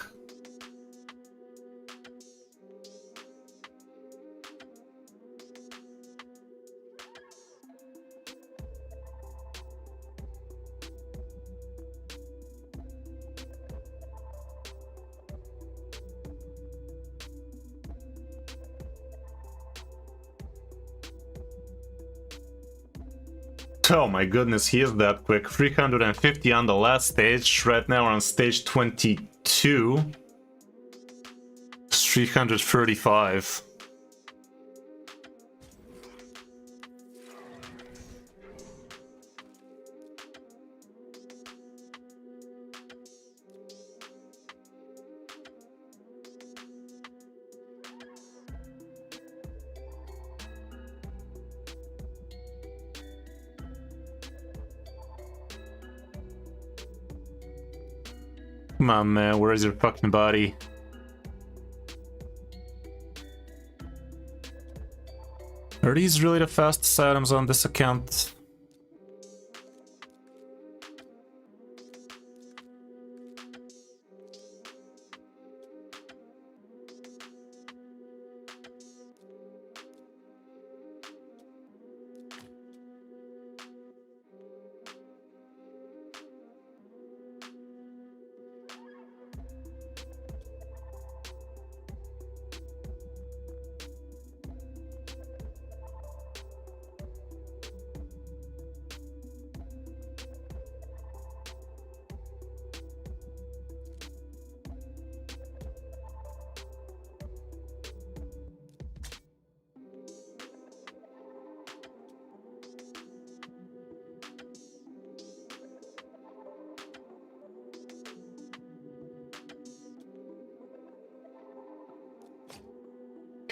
Oh my goodness, he is that quick. 350 on the last stage. Right now we're on stage 22. 335. Come on, man, where is your fucking body? Are these really the fastest items on this account?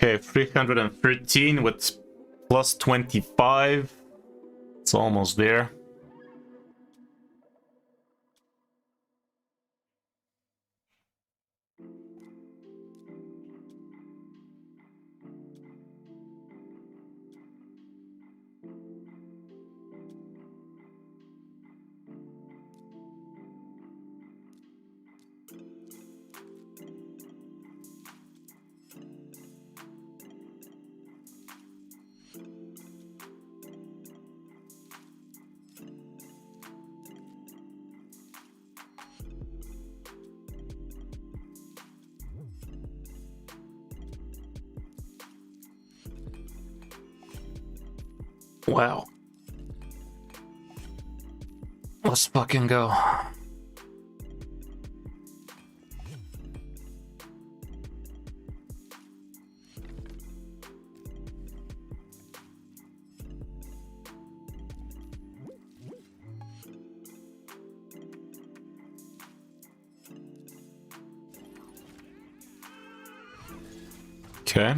Okay, 313 with plus 25. It's almost there. Wow. Let's fucking go. Okay.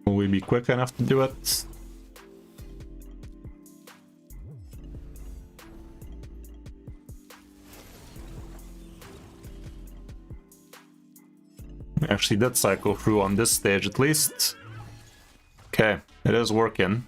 Will we be quick enough to do it? Yeah, actually did cycle through on this stage at least. Okay, it is working.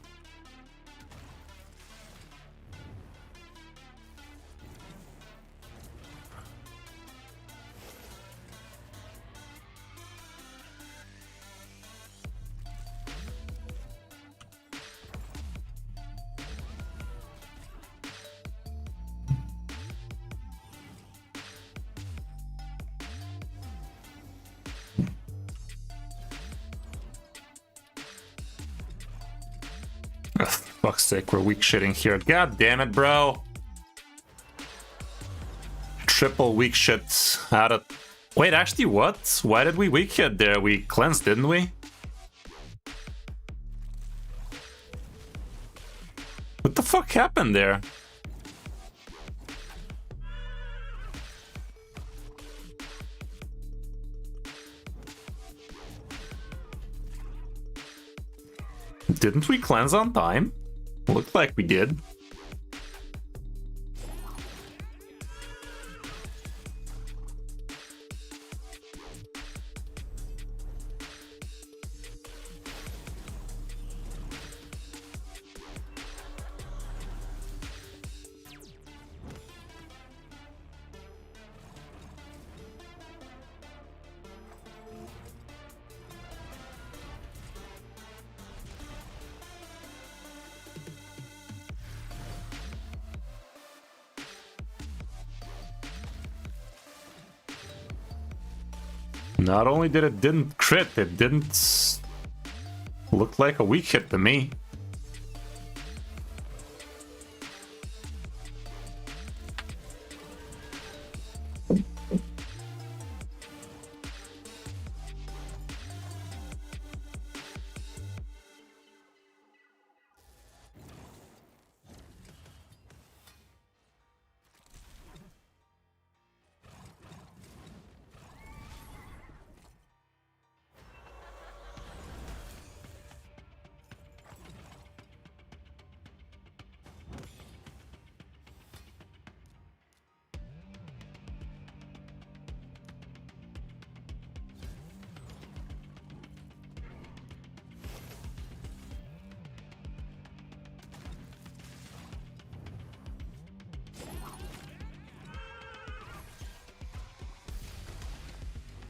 Ugh, fuck's sake, we're weak shitting here. God damn it, bro. Triple weak shit out of... Wait, actually, what? Why did we weak hit there? We cleansed, didn't we? What the fuck happened there? Didn't we cleanse on time? Looked like we did. Not only did it didn't crit, it didn't look like a weak hit to me.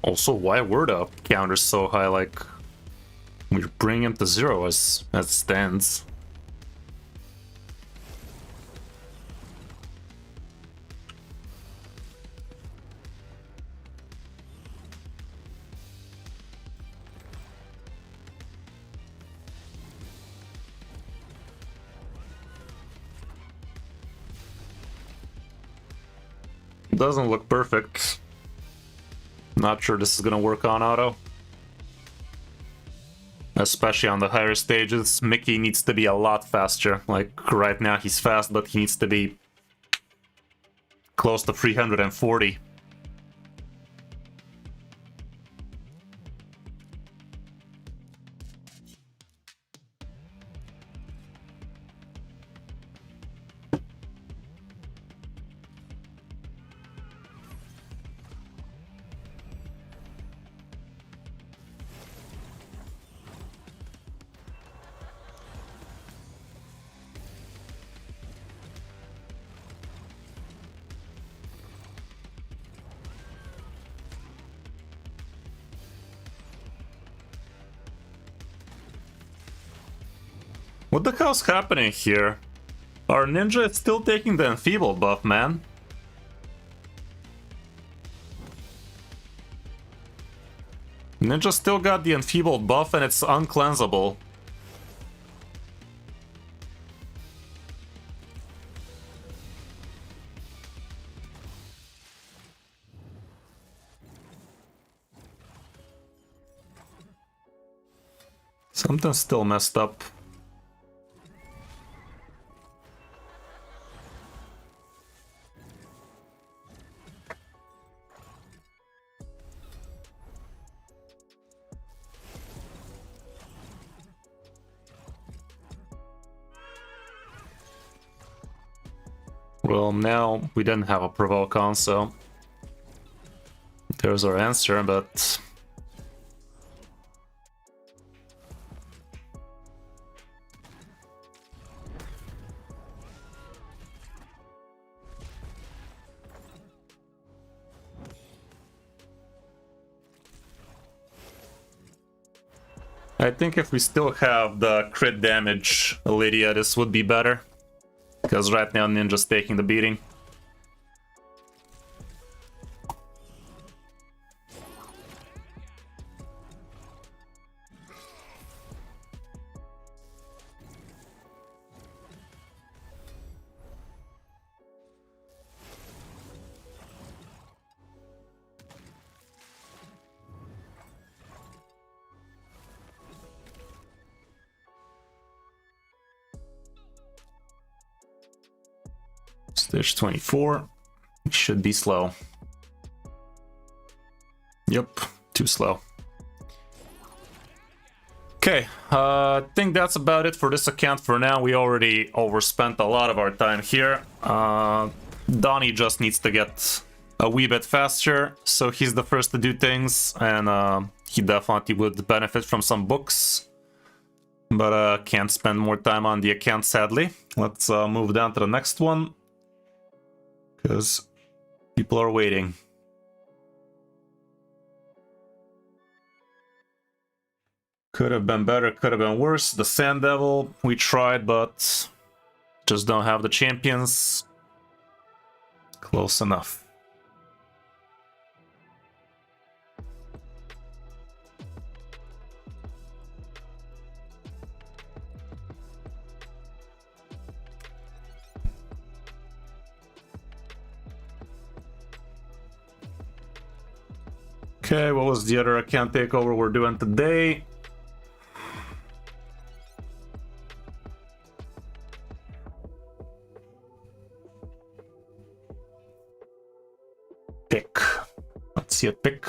Also, why were the counters so high? Like, we're bringing him to 0 as it stands. Doesn't look perfect. Not sure this is gonna work on auto. Especially on the higher stages. Mickey needs to be a lot faster. Like, right now he's fast, but he needs to be close to 340. What the hell's happening here? Our ninja is still taking the enfeeble buff, man. Ninja still got the enfeebled buff and it's uncleansable. Something's still messed up. Well, now we didn't have a provoke on, so there's our answer, but I think if we still have the crit damage Lydia, this would be better. Because right now Ninja's taking the beating. Stage 24. Should be slow. Yep, too slow. Okay, I think that's about it for this account for now. We already overspent a lot of our time here. Donnie just needs to get a wee bit faster, so he's the first to do things, and he definitely would benefit from some books. But can't spend more time on the account, sadly. Let's move down to the next one, because people are waiting. Could have been better, could have been worse. The Sand Devil, we tried, but just don't have the champions. Close enough. Okay, what was the other account takeover we're doing today? Pick. Let's see a pick.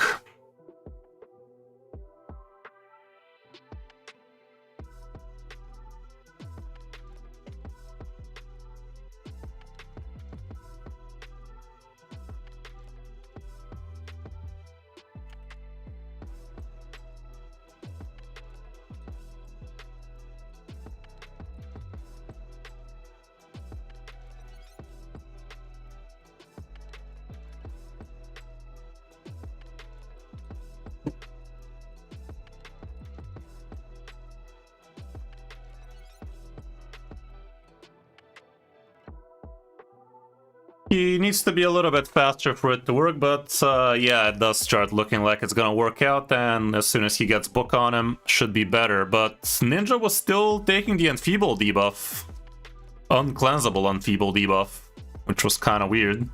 He needs to be a little bit faster for it to work, but yeah, it does start looking like it's gonna work out, and as soon as he gets book on him, should be better. But Ninja was still taking the Enfeeble debuff. Uncleansable Enfeeble debuff, which was kind of weird.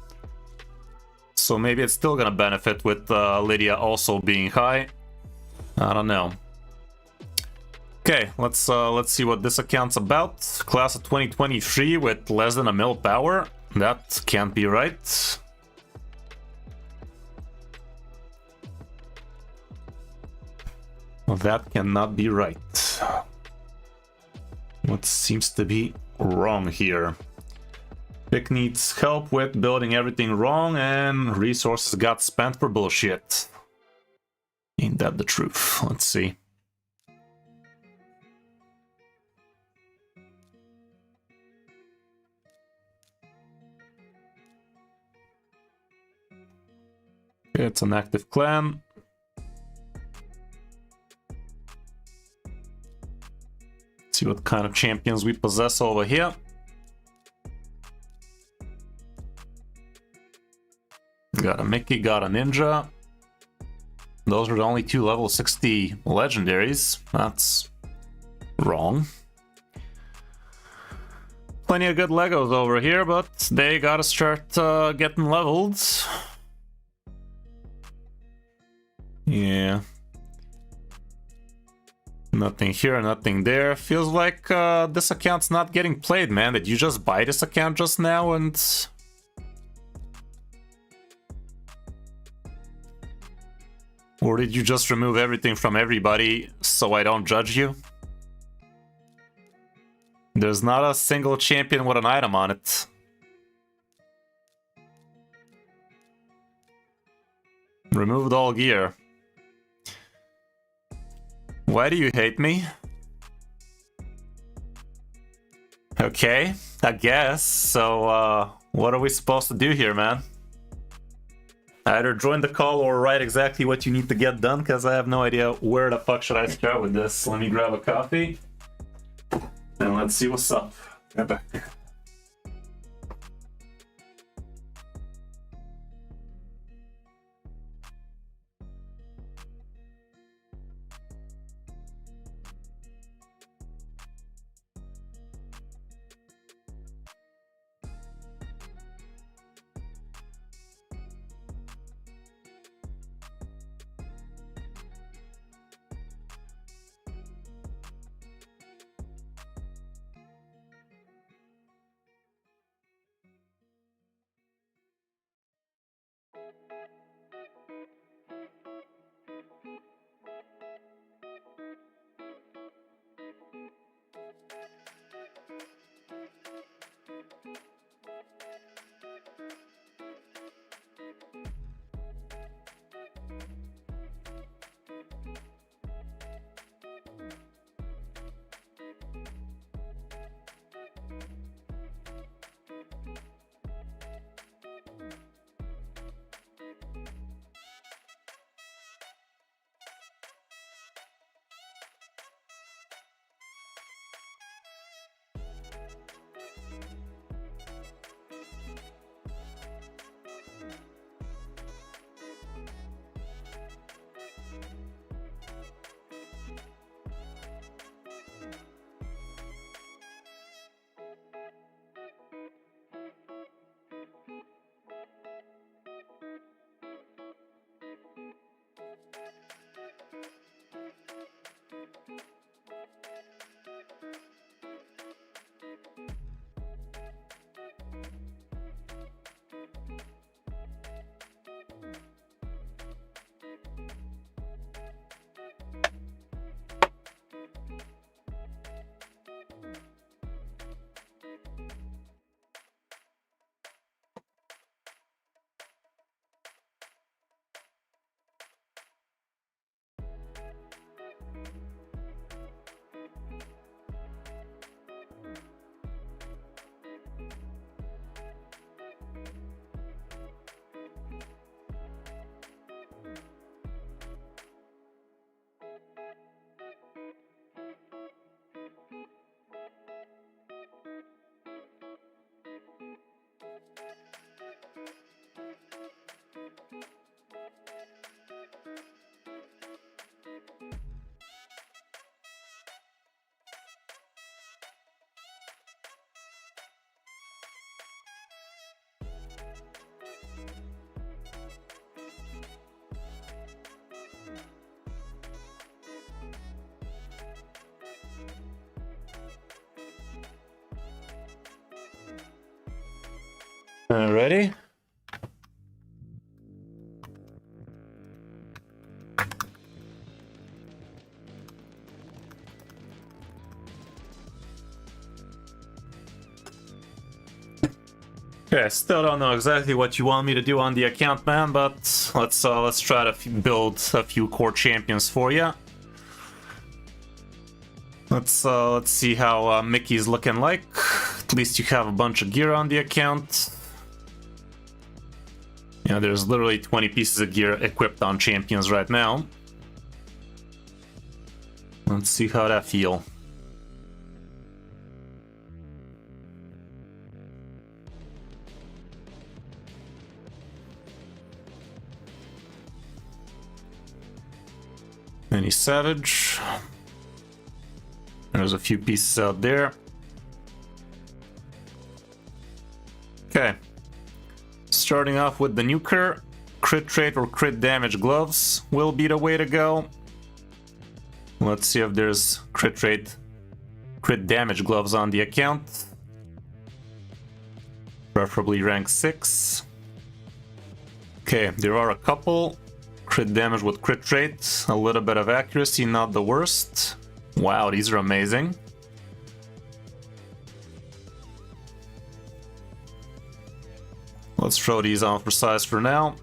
So maybe it's still gonna benefit with Lydia also being high. I don't know. Okay, let's see what this account's about. Class of 2023 with less than a mil power. That can't be right. Well, that cannot be right. What seems to be wrong here? Vic needs help with building everything wrong, and resources got spent for bullshit. Ain't that the truth? Let's see. It's an active clan. See what kind of champions we possess over here. Got a Mickey, got a Ninja. Those are the only two level 60 legendaries. That's wrong. Plenty of good Legos over here, but they gotta start getting leveled. Yeah. Nothing here, nothing there. Feels like this account's not getting played, man. Did you just buy this account just now and... Or did you just remove everything from everybody so I don't judge you? There's not a single champion with an item on it. Removed all gear. Why do you hate me? Okay, I guess. So, what are we supposed to do here, man? Either join the call or write exactly what you need to get done, because I have no idea where the fuck should I start with this. Let me grab a coffee, and let's see what's up. Right back. Ready? Okay, I still don't know exactly what you want me to do on the account, man, but let's try to build a few core champions for you. Let's see how Mickey's looking like. At least you have a bunch of gear on the account. Yeah, there's literally 20 pieces of gear equipped on champions right now. Let's see how that feel. Any Savage. There's a few pieces out there. Okay. Starting off with the nuker. Crit rate or crit damage gloves will be the way to go. Let's see if there's crit rate, crit damage gloves on the account. Preferably rank 6. Okay, there are a couple. Crit damage with crit rate, a little bit of accuracy, not the worst. Wow, these are amazing. Let's throw these on for size for now.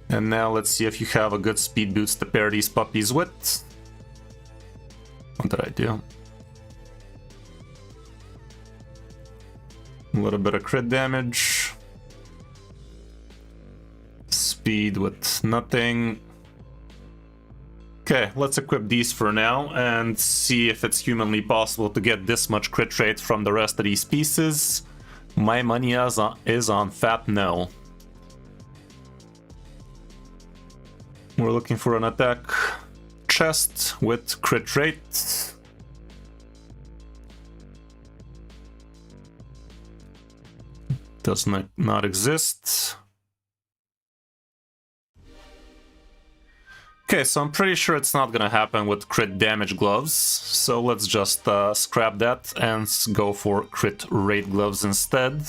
And now let's see if you have a good speed boots to pair these puppies with. What did I do? A little bit of crit damage. speed with nothing. Okay, let's equip these for now and see if it's humanly possible to get this much crit rate from the rest of these pieces. My money is on fat no. We're looking for an attack chest with crit rate. Does not exist. Okay, so I'm pretty sure it's not gonna happen with crit damage gloves, so let's just scrap that and go for crit rate gloves instead.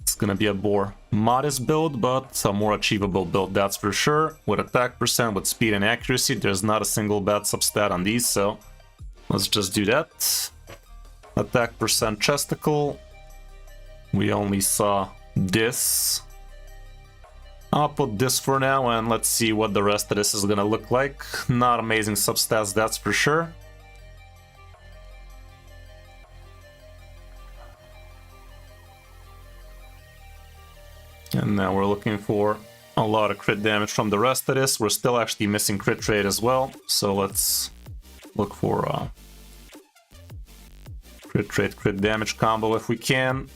It's gonna be a more modest build, but a more achievable build, that's for sure. With attack percent, with speed and accuracy, there's not a single bad substat on these, so let's just do that. Attack percent chesticle. We only saw this. I'll put this for now and let's see what the rest of this is gonna look like. Not amazing substats, that's for sure. And now we're looking for a lot of crit damage from the rest of this. We're still actually missing crit rate as well, so let's look for crit rate, crit damage combo if we can.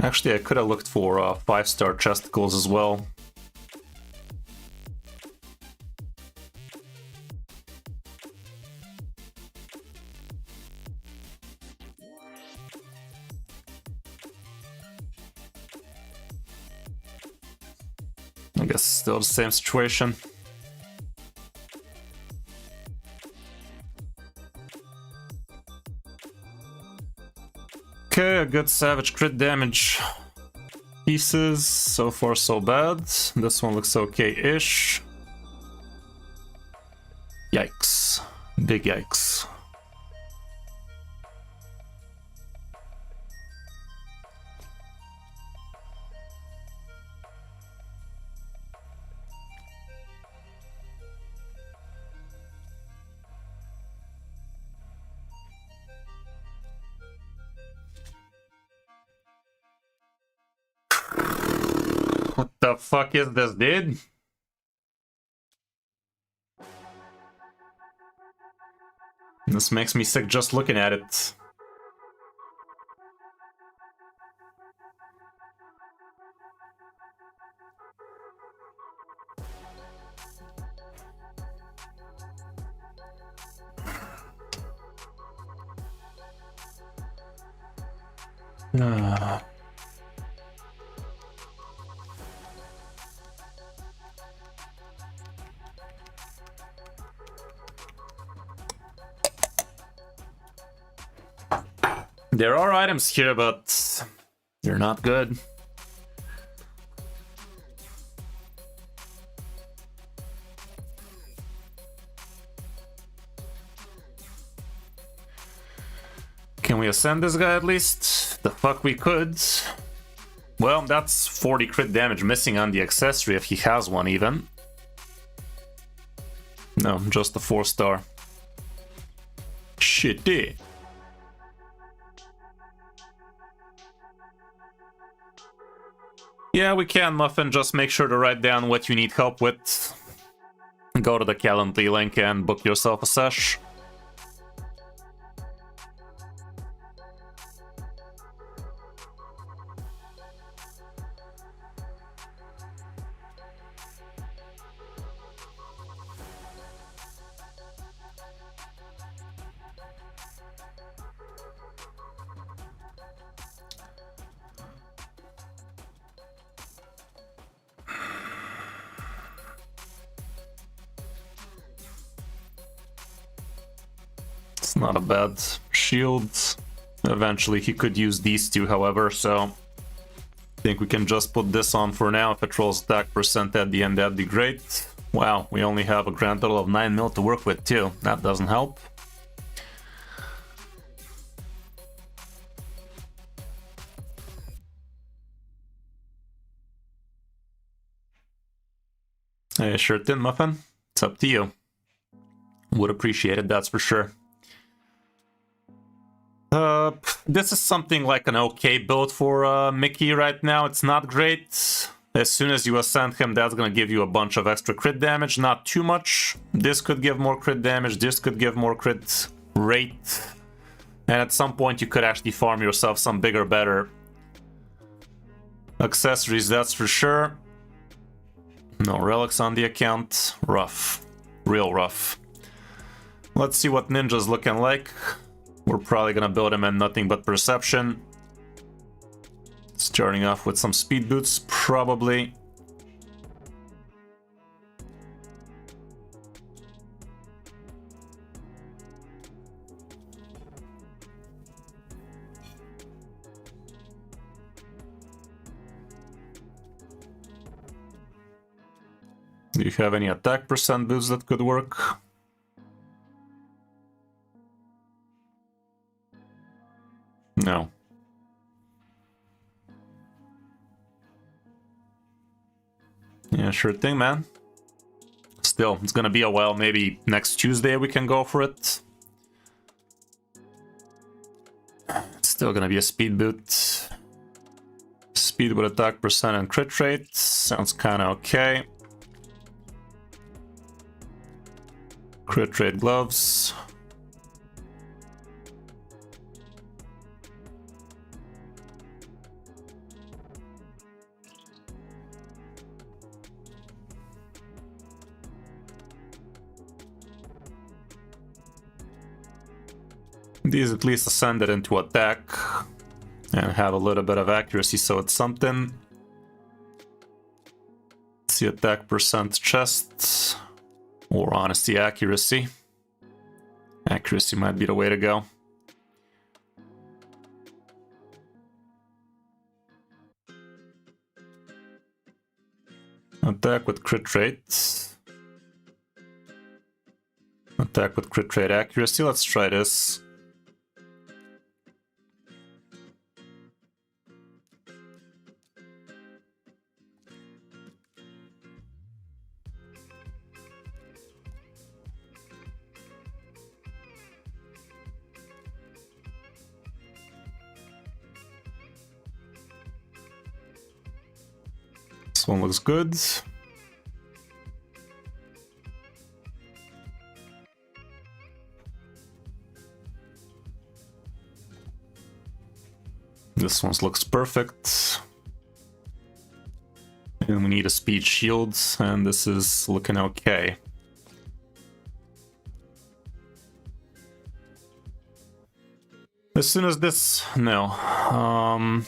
Actually, I could have looked for 5-star chesticles as well. I guess still the same situation. Okay, a good savage crit damage pieces. So far, so bad. This one looks okay-ish. Yikes. Big yikes. What the fuck is this, dude? This makes me sick just looking at it. There are items here, but they're not good. Can we ascend this guy at least? The fuck we could. Well, that's 40 crit damage missing on the accessory if he has one even. No, just a 4-star. Shitty. Yeah, we can, Muffin. Just make sure to write down what you need help with. Go to the Calendly link and book yourself a sesh. It's not a bad shield. Eventually he could use these two, however, so I think we can just put this on for now. If it rolls attack percent at the end, that'd be great. Wow, we only have a grand total of 9 mil to work with too. That doesn't help. Hey, sure did, Muffin. It's up to you. Would appreciate it, that's for sure. This is something like an okay build for Mickey right now. It's not great. As soon as you ascend him, that's gonna give you a bunch of extra crit damage. Not too much. This could give more crit damage. This could give more crit rate. And at some point you could actually farm yourself some bigger, better accessories, that's for sure. No relics on the account. Rough. Real rough. Let's see what Ninja's looking like. We're probably gonna build him in nothing but perception. Starting off with some speed boots, probably. Do you have any attack percent boosts that could work? No. Yeah, sure thing, man. Still, it's gonna be a while. Maybe next Tuesday we can go for it. It's still gonna be a speed boot. Speed with attack percent and crit rate. Sounds kinda okay. Crit rate gloves. These at least ascend it into attack and have a little bit of accuracy, so it's something. Let's see, attack percent chest, or honesty accuracy. Accuracy might be the way to go. Attack with crit rate. Attack with crit rate accuracy. Let's try this. This one looks good. This one looks perfect. And we need a speed shield, and this is looking okay. As soon as this... no.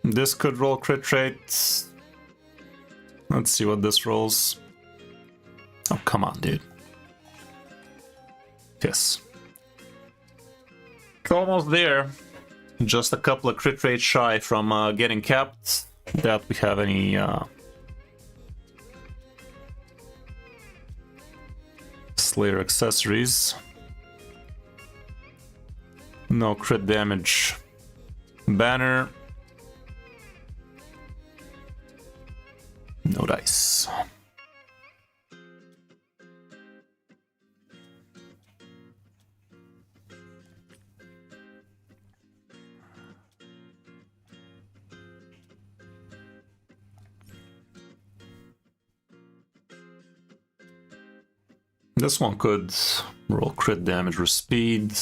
This could roll crit rate. Let's see what this rolls. Oh, come on, dude. Yes. It's almost there. Just a couple of crit rate shy from getting capped. That we have any Slayer accessories. No crit damage. Banner. No dice. This one could roll crit damage or speed.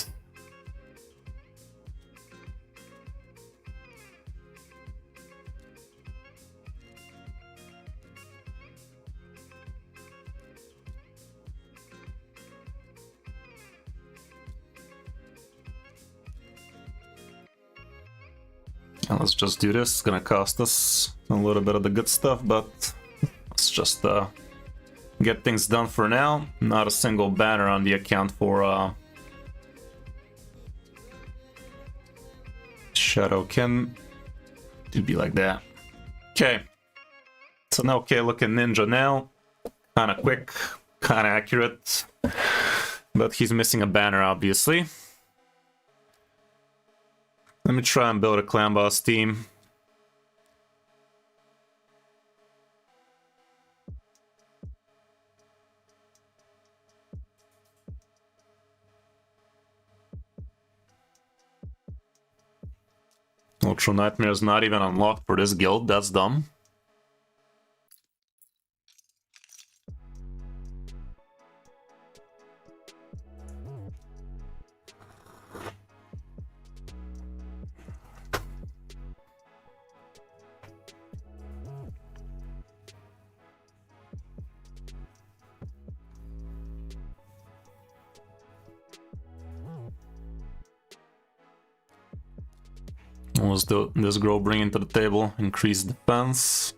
And let's just do this. It's gonna cost us a little bit of the good stuff, but let's just get things done for now. Not a single banner on the account for Shadowkin. It'd be like that. Okay. It's an okay looking ninja now. Kinda quick, kinda accurate. But he's missing a banner, obviously. Let me try and build a clan boss team. Ultra Nightmare is not even unlocked for this guild, that's dumb. What was this girl bringing to the table? Increased defense.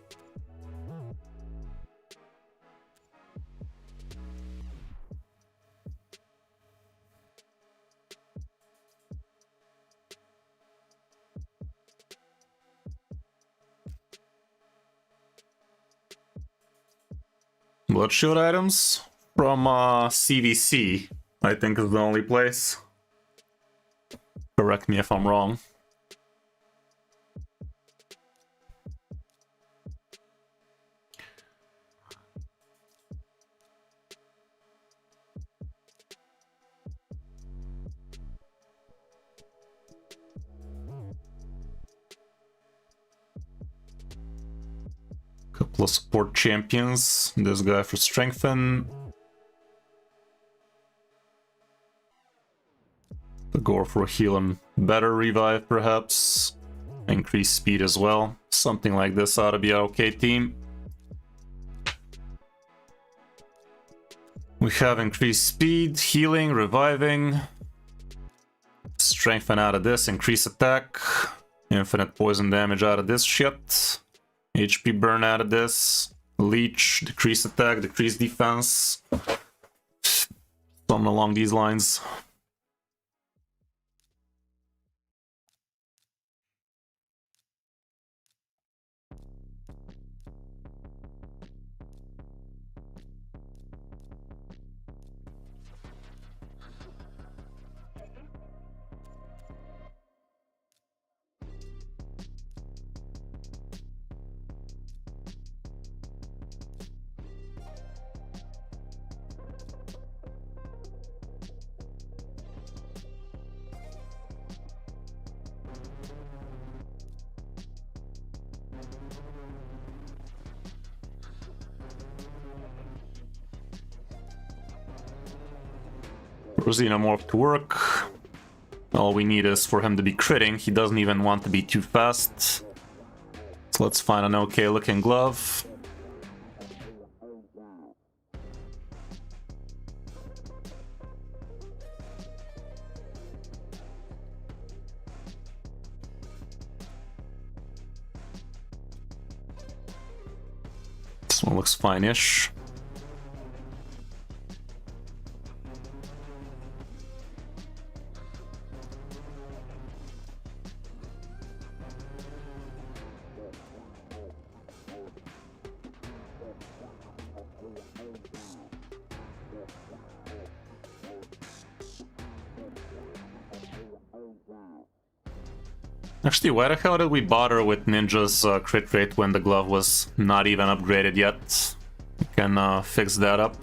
Bloodshot items from CVC, I think is the only place. Correct me if I'm wrong. Couple of support champions. This guy for strengthen. The gore for heal and better revive, perhaps. Increase speed as well. Something like this ought to be an okay team. We have increased speed, healing, reviving. Strengthen out of this, increase attack. Infinite poison damage out of this shit. HP burn out of this. Leech, decrease attack, decrease defense. Something along these lines. Xenomorph to work. All we need is for him to be critting. He doesn't even want to be too fast. So let's find an okay looking glove. This one looks fine-ish. Actually, why the hell did we bother with Ninja's crit rate when the glove was not even upgraded yet? We can fix that up.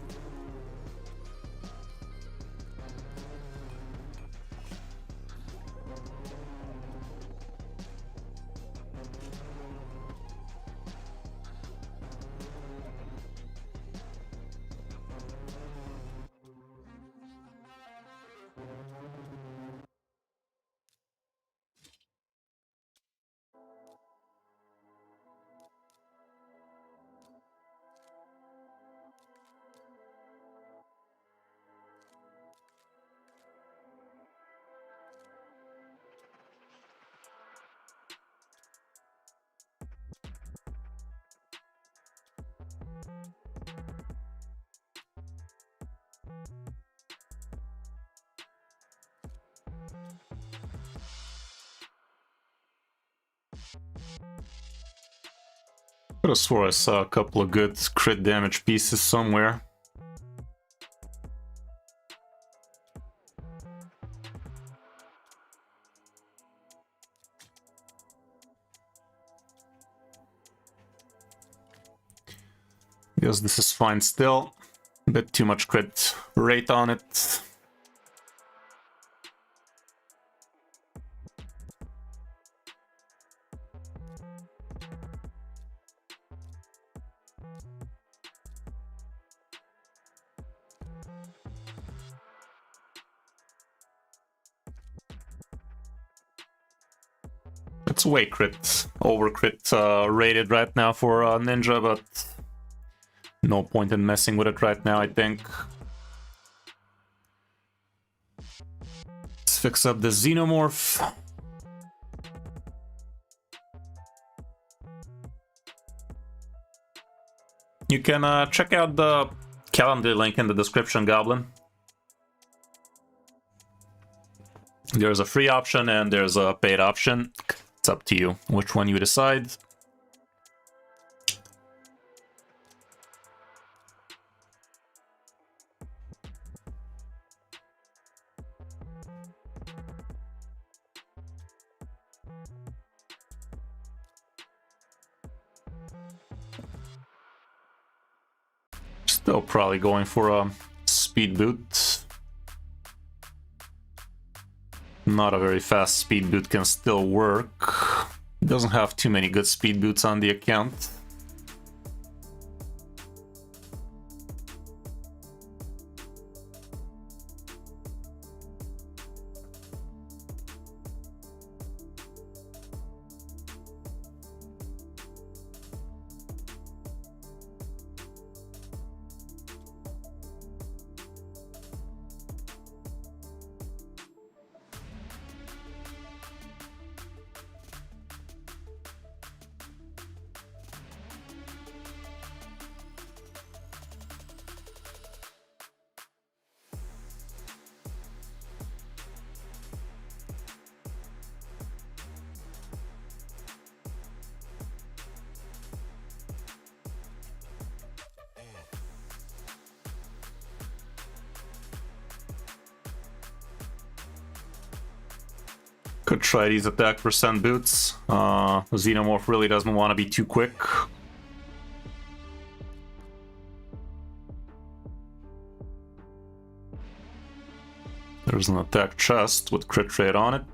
Could have swore I saw a couple of good crit damage pieces somewhere. Guess this is fine still. A bit too much crit rate on it. It's way crit, over crit rated right now for Ninja, but no point in messing with it right now, I think. Let's fix up the Xenomorph. You can check out the calendar link in the description, Goblin. There's a free option and there's a paid option. It's up to you which one you decide. Still probably going for a speed boot. Not a very fast speed boot can still work. Doesn't have too many good speed boots on the account. Could try these attack percent boots. Xenomorph really doesn't want to be too quick. There's an attack chest with crit rate on it.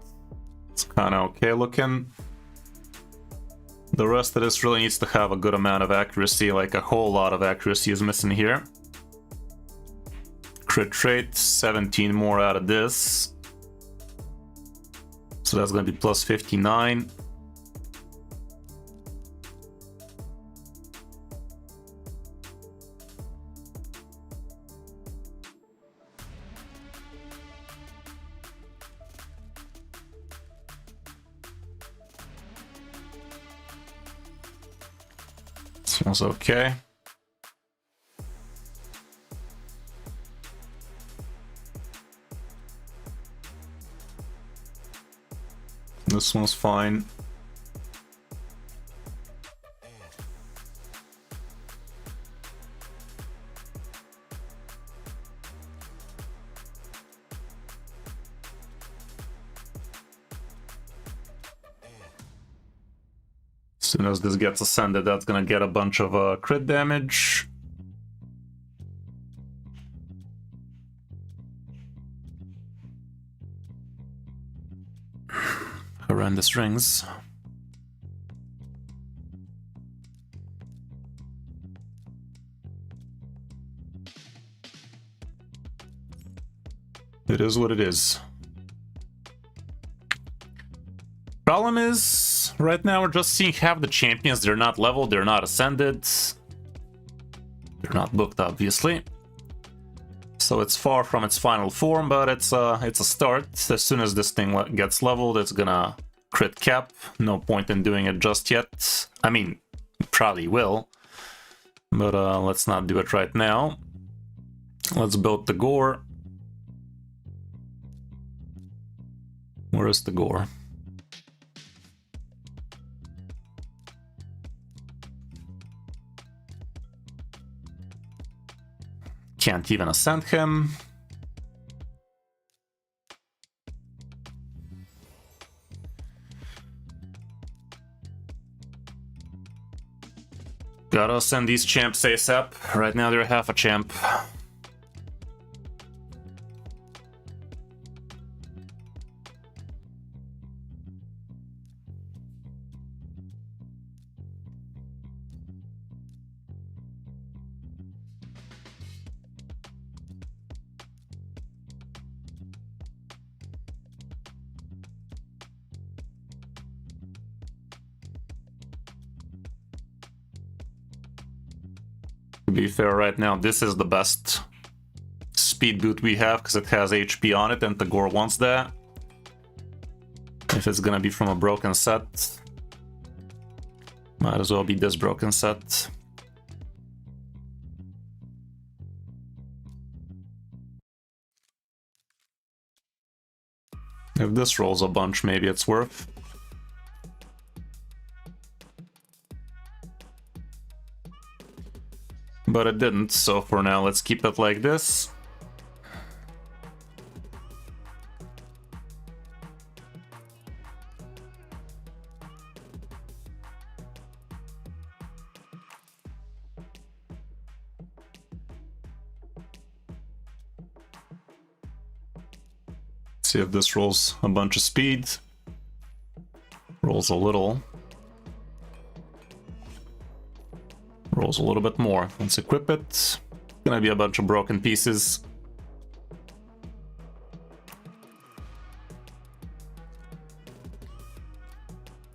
It's kind of okay looking. The rest of this really needs to have a good amount of accuracy, like a whole lot of accuracy is missing here. Crit rate, 17 more out of this. So that's going to be plus 59. This one's okay. This one's fine. As soon as this gets ascended, that's gonna get a bunch of crit damage. Horrendous rings. It is what it is. Problem is, right now we're just seeing half the champions. They're not leveled, they're not ascended. They're not booked, obviously. So it's far from its final form, but it's a start. As soon as this thing gets leveled, it's gonna crit cap. No point in doing it just yet. I mean, probably will. But let's not do it right now. Let's build the gore. Where is the gore? Can't even ascend him. Gotta ascend these champs ASAP. Right now they're half a champ. To be fair, right now, this is the best speed boot we have because it has HP on it and Tagore wants that. If it's gonna be from a broken set, might as well be this broken set. If this rolls a bunch, maybe it's worth. But it didn't, so for now let's keep it like this. See if this rolls a bunch of speed. Rolls a little. Rolls a little bit more. Let's equip it. Gonna be a bunch of broken pieces.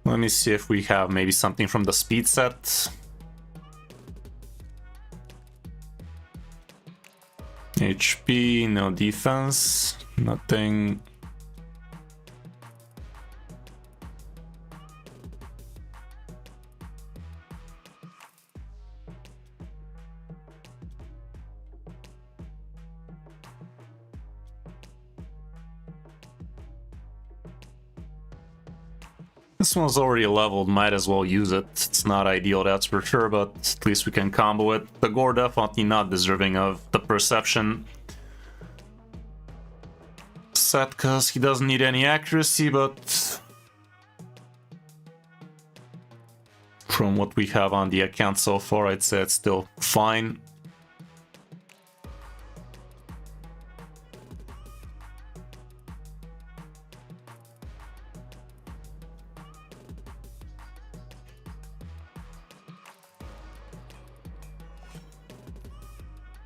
Let me see if we have maybe something from the speed set. HP, no defense, nothing. This one's already leveled, might as well use it. It's not ideal, that's for sure, but at least we can combo it. The Gore definitely not deserving of the perception set, because he doesn't need any accuracy, but from what we have on the account so far, I'd say it's still fine.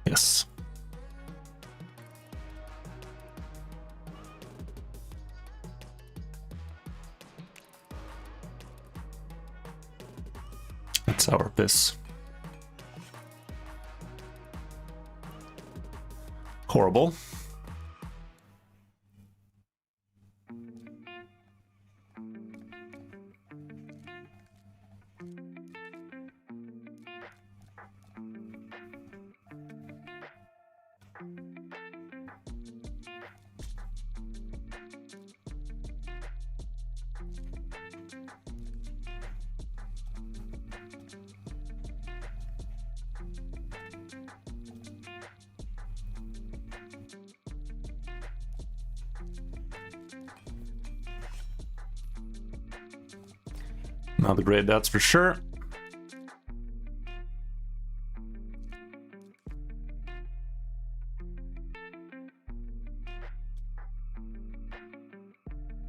Yes. That's our piss. Horrible. Not great, that's for sure.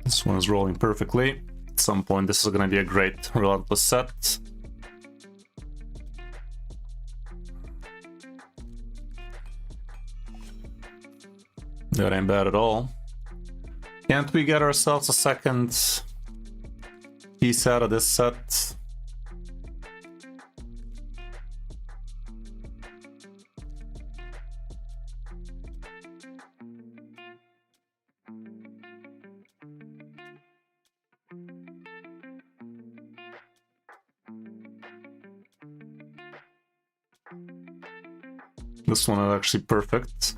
This one is rolling perfectly. At some point this is going to be a great relentless set. That ain't bad at all. Can't we get ourselves a second piece out of this set? This one is actually perfect.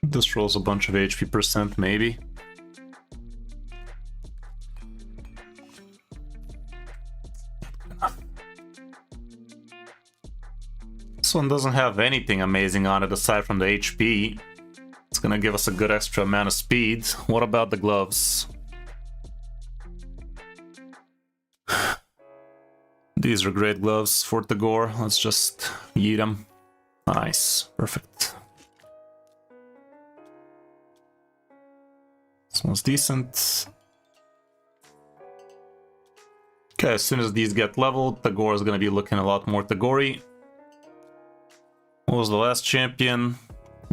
This rolls a bunch of HP percent, maybe. This one doesn't have anything amazing on it aside from the HP. It's gonna give us a good extra amount of speed. What about the gloves? These are great gloves for Tagore. Let's just yeet them. Nice. Perfect. This one's decent. Okay, as soon as these get leveled, Tagore is going to be looking a lot more Tagore-y. What was the last champion?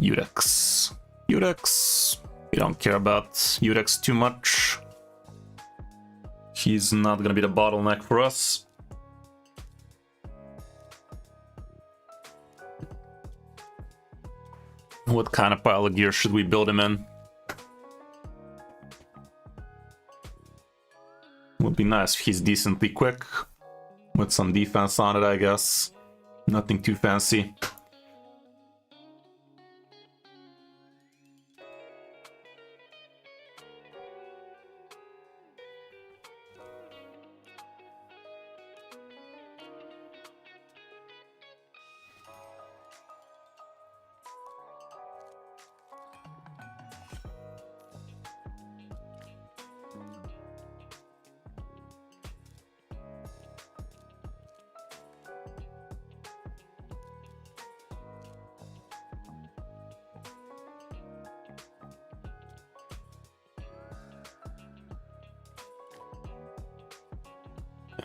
Udex. Udex. We don't care about Udex too much. He's not going to be the bottleneck for us. What kind of pile of gear should we build him in? Would be nice if he's decently quick, with some defense on it, I guess. Nothing too fancy.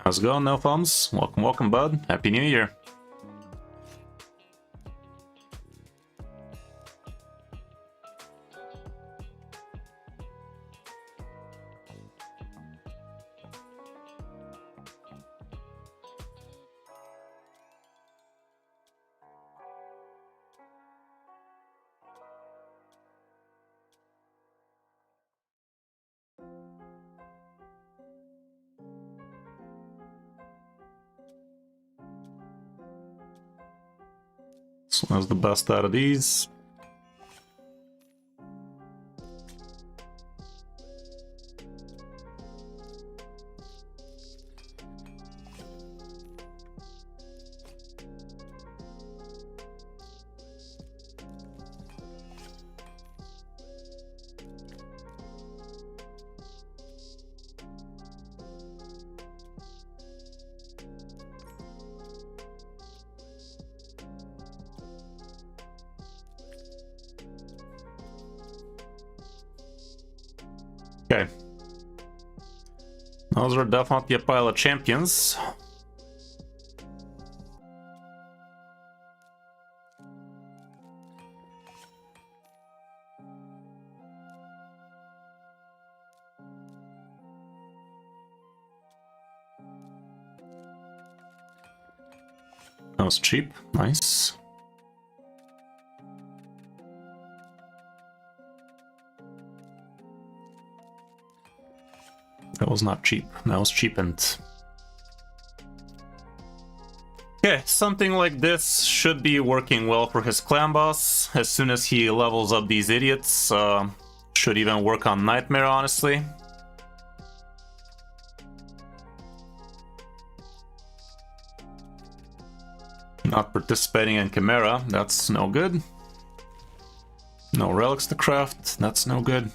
How's it going, No Thumbs? Welcome, welcome, bud. Happy New Year. So that's the best out of these. Okay. Those are definitely a pile of champions. That was cheap. Nice. That was not cheap. That was cheapened. Okay, something like this should be working well for his clan boss. As soon as he levels up these idiots, should even work on Nightmare, honestly. Not participating in Chimera, that's no good. No relics to craft, that's no good.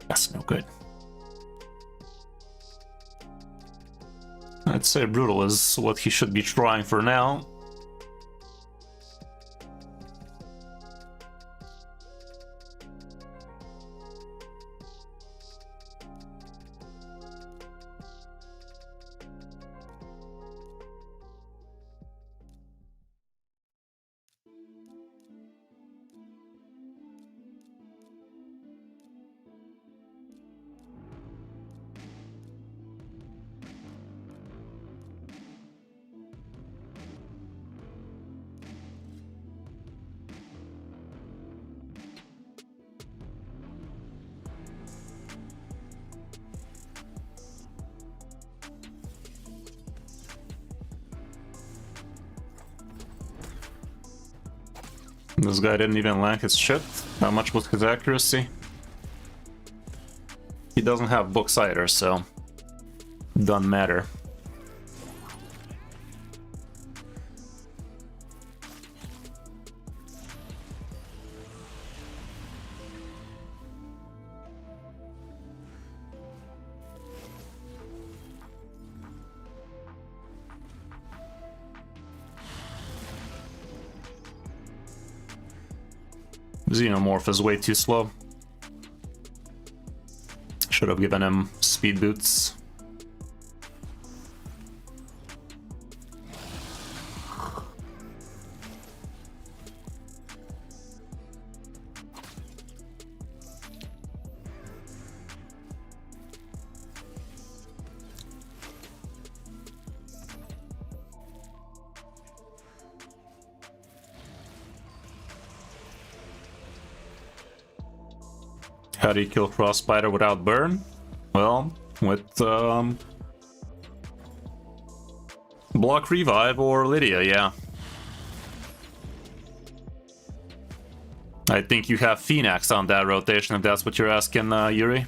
That's no good. I'd say Brutal is what he should be trying for now. This guy didn't even land his shit. How much was his accuracy? He doesn't have books either, so doesn't matter. Xenomorph is way too slow. Should have given him speed boots. How do you kill Crossbiter without burn? Well, with block revive or Lydia, yeah. I think you have Phoenix on that rotation if that's what you're asking, Yuri.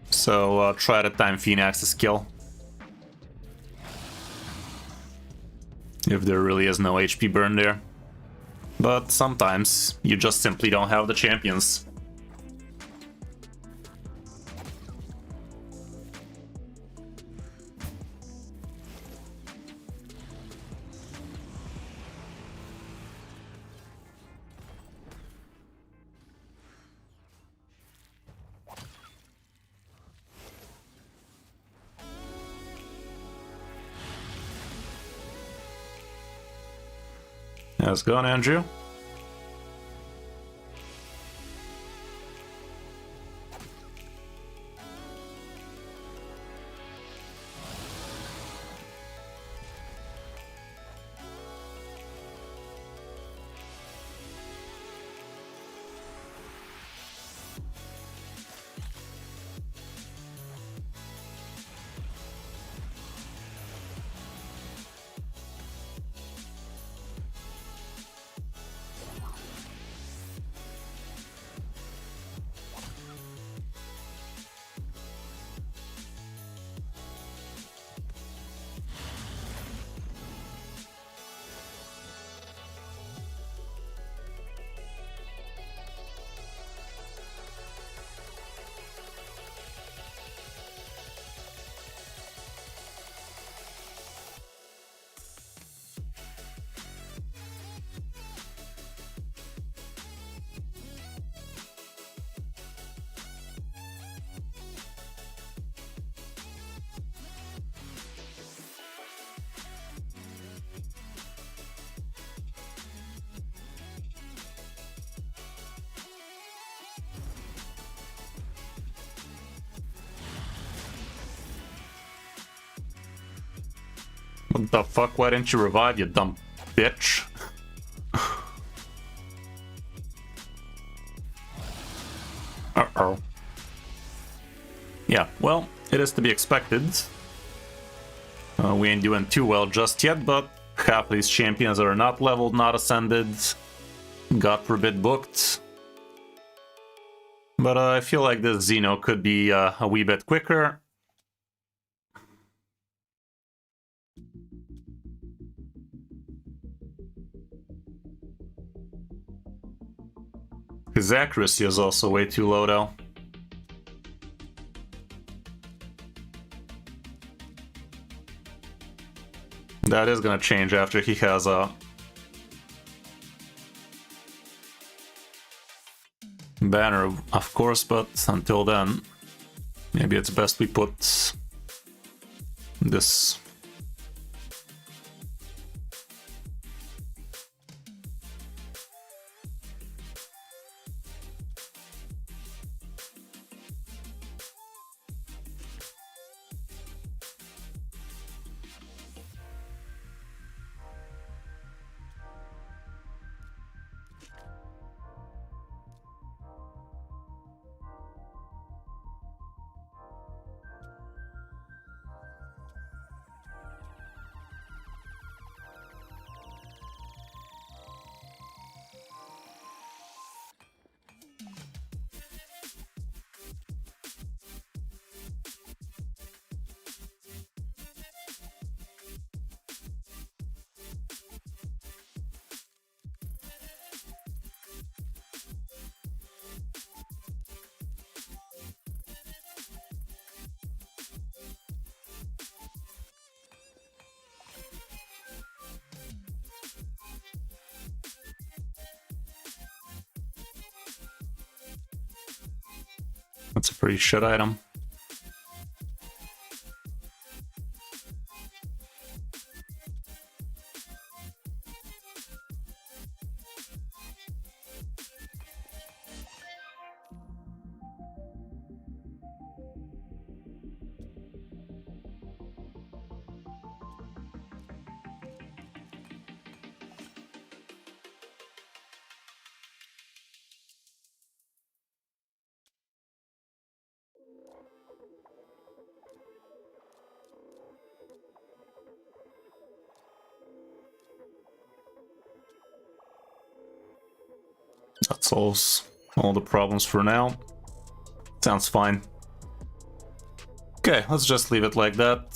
So try to time Phoenix's kill. If there really is no HP burn there. But sometimes you just simply don't have the champions. How's it going, Andrew? What the fuck? Why didn't you revive, you dumb bitch? Uh-oh. Yeah, well, it is to be expected. We ain't doing too well just yet, but half of these champions are not leveled, not ascended. God forbid booked. But I feel like this Xeno could be a wee bit quicker. His accuracy is also way too low though. That is gonna change after he has a banner, of course, but until then, maybe it's best we put this. That's a pretty shit item. That solves all the problems for now. Sounds fine. Okay, let's just leave it like that.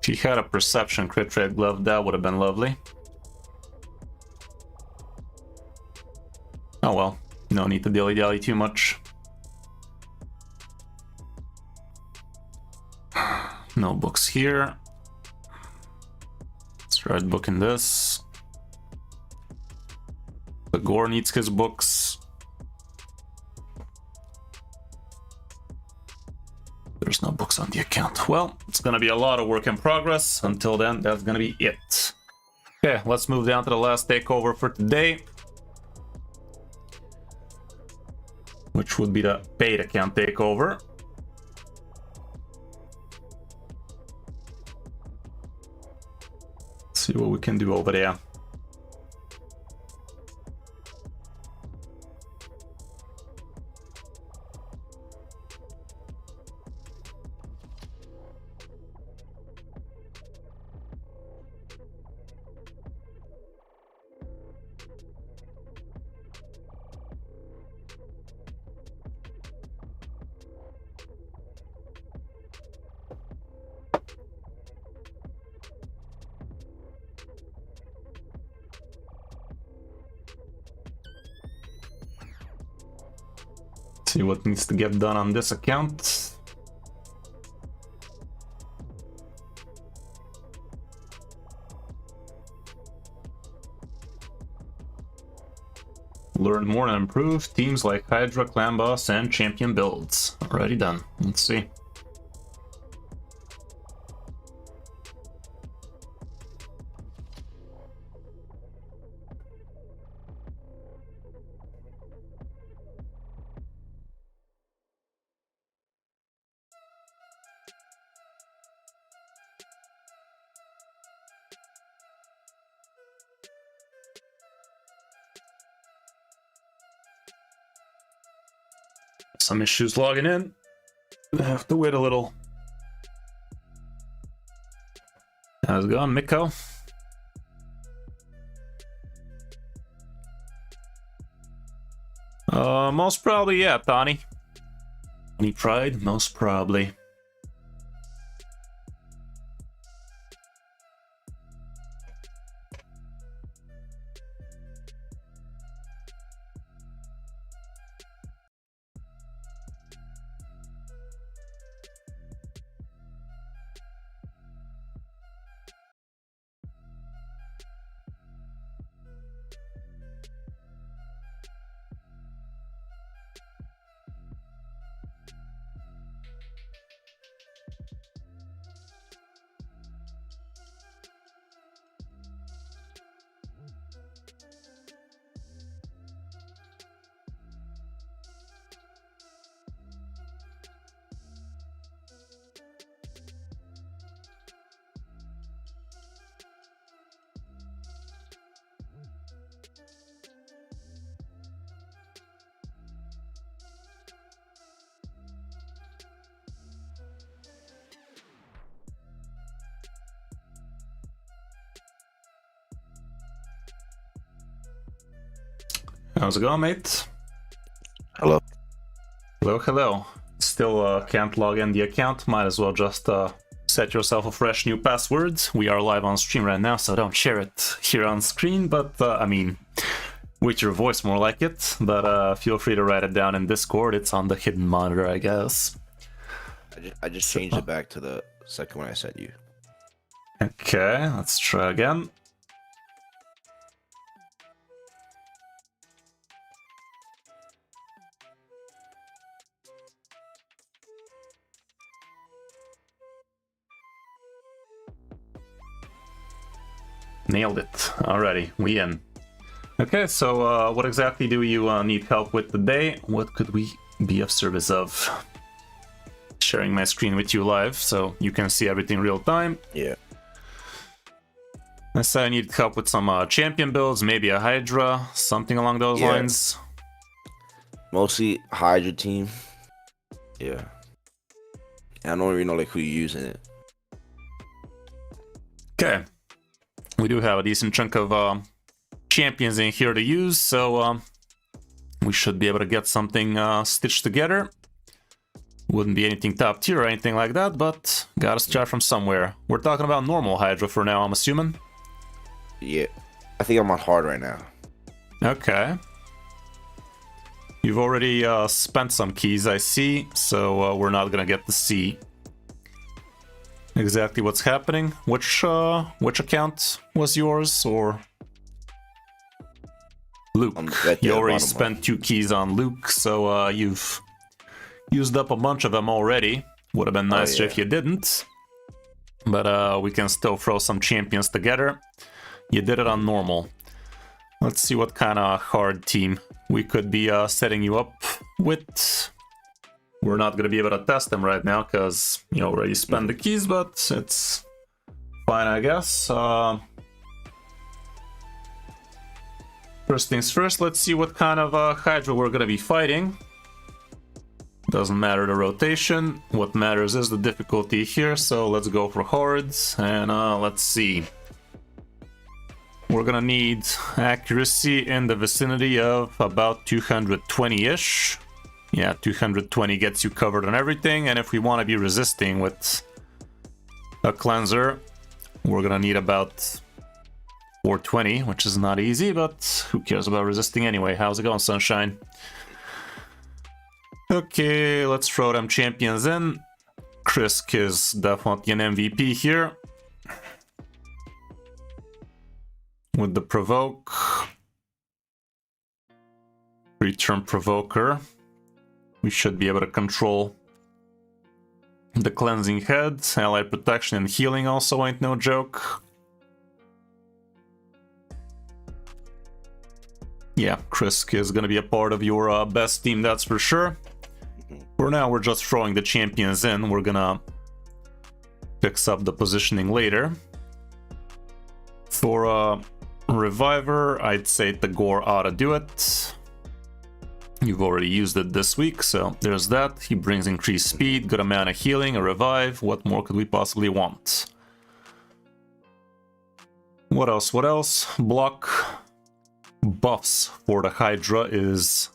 If he had a perception crit rate glove, that would have been lovely. Oh well, no need to dilly-dally too much. No books here. Start booking this. The Gore needs his books. There's no books on the account. Well, it's gonna be a lot of work in progress. Until then, that's gonna be it. Okay, let's move down to the last takeover for today, which would be the paid account takeover. See what we can do over there. See what needs to get done on this account. Learn more and improve teams like Hydra, Clan Boss, and Champion builds. Already done. Let's see. Some issues logging in. I have to wait a little. How's it going, Miko? Most probably, yeah, Tawny. Any pride? Most probably. How's it going, mate? Hello. Hello, hello. Still can't log in the account. Might as well just set yourself a fresh new password. We are live on stream right now, so don't share it here on screen, but I mean, with your voice more like it. But feel free to write it down in Discord. It's on the hidden monitor, I guess. I just changed it back to the second one I sent you. Okay, let's try again. Nailed it. Alrighty, we in. Okay, so what exactly do you need help with today? What could we be of service of? Sharing my screen with you live, so you can see everything real time. Yeah. I say I need help with some champion builds, maybe a Hydra, something along those lines. Mostly Hydra team. Yeah. I don't really know like who you're using it. Okay. We do have a decent chunk of champions in here to use, so we should be able to get something stitched together. Wouldn't be anything top tier or anything like that, but gotta start from somewhere. We're talking about normal Hydra for now, I'm assuming? Yeah. I think I'm on hard right now. Okay. You've already spent some keys, I see, so we're not gonna get to see exactly what's happening. Which account was yours, or Luke? Right You already spent 2 keys on Luke, so you've used up a bunch of them already. Would have been nicer if you didn't, but we can still throw some champions together. You did it on normal. Let's see what kind of hard team we could be setting you up with. We're not going to be able to test them right now because you already spent the keys, but it's fine, I guess. First things first, let's see what kind of Hydra we're going to be fighting. Doesn't matter the rotation. What matters is the difficulty here, so let's go for hordes, and let's see. We're gonna need accuracy in the vicinity of about 220-ish. Yeah, 220 gets you covered on everything, and if we want to be resisting with a cleanser, we're gonna need about 420, which is not easy, but who cares about resisting anyway? How's it going, Sunshine? Okay, let's throw them champions in. Krisk is definitely an MVP here. With the provoke. Return provoker. We should be able to control the cleansing head. Ally protection and healing also ain't no joke. Yeah, Krisk is gonna be a part of your best team, that's for sure. For now, we're just throwing the champions in. We're gonna fix up the positioning later. For Reviver, I'd say Tagore ought to do it. You've already used it this week, so there's that. He brings increased speed, good amount of healing, a revive. What more could we possibly want? What else? What else? Block buffs for the Hydra is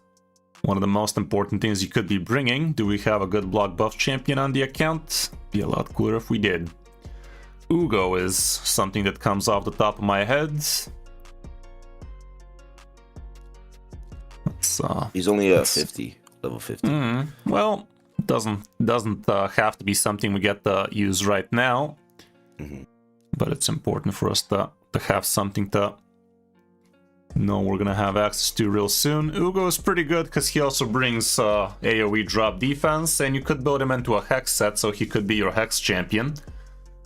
one of the most important things you could be bringing. Do we have a good block buff champion on the account? Be a lot cooler if we did. Ugo is something that comes off the top of my head. He's only a 50, level 50. Well, doesn't have to be something we get to use right now, but it's important for us to have something to know we're gonna have access to real soon. Ugo is pretty good because he also brings AoE drop defense, and you could build him into a Hex set, so he could be your Hex champion.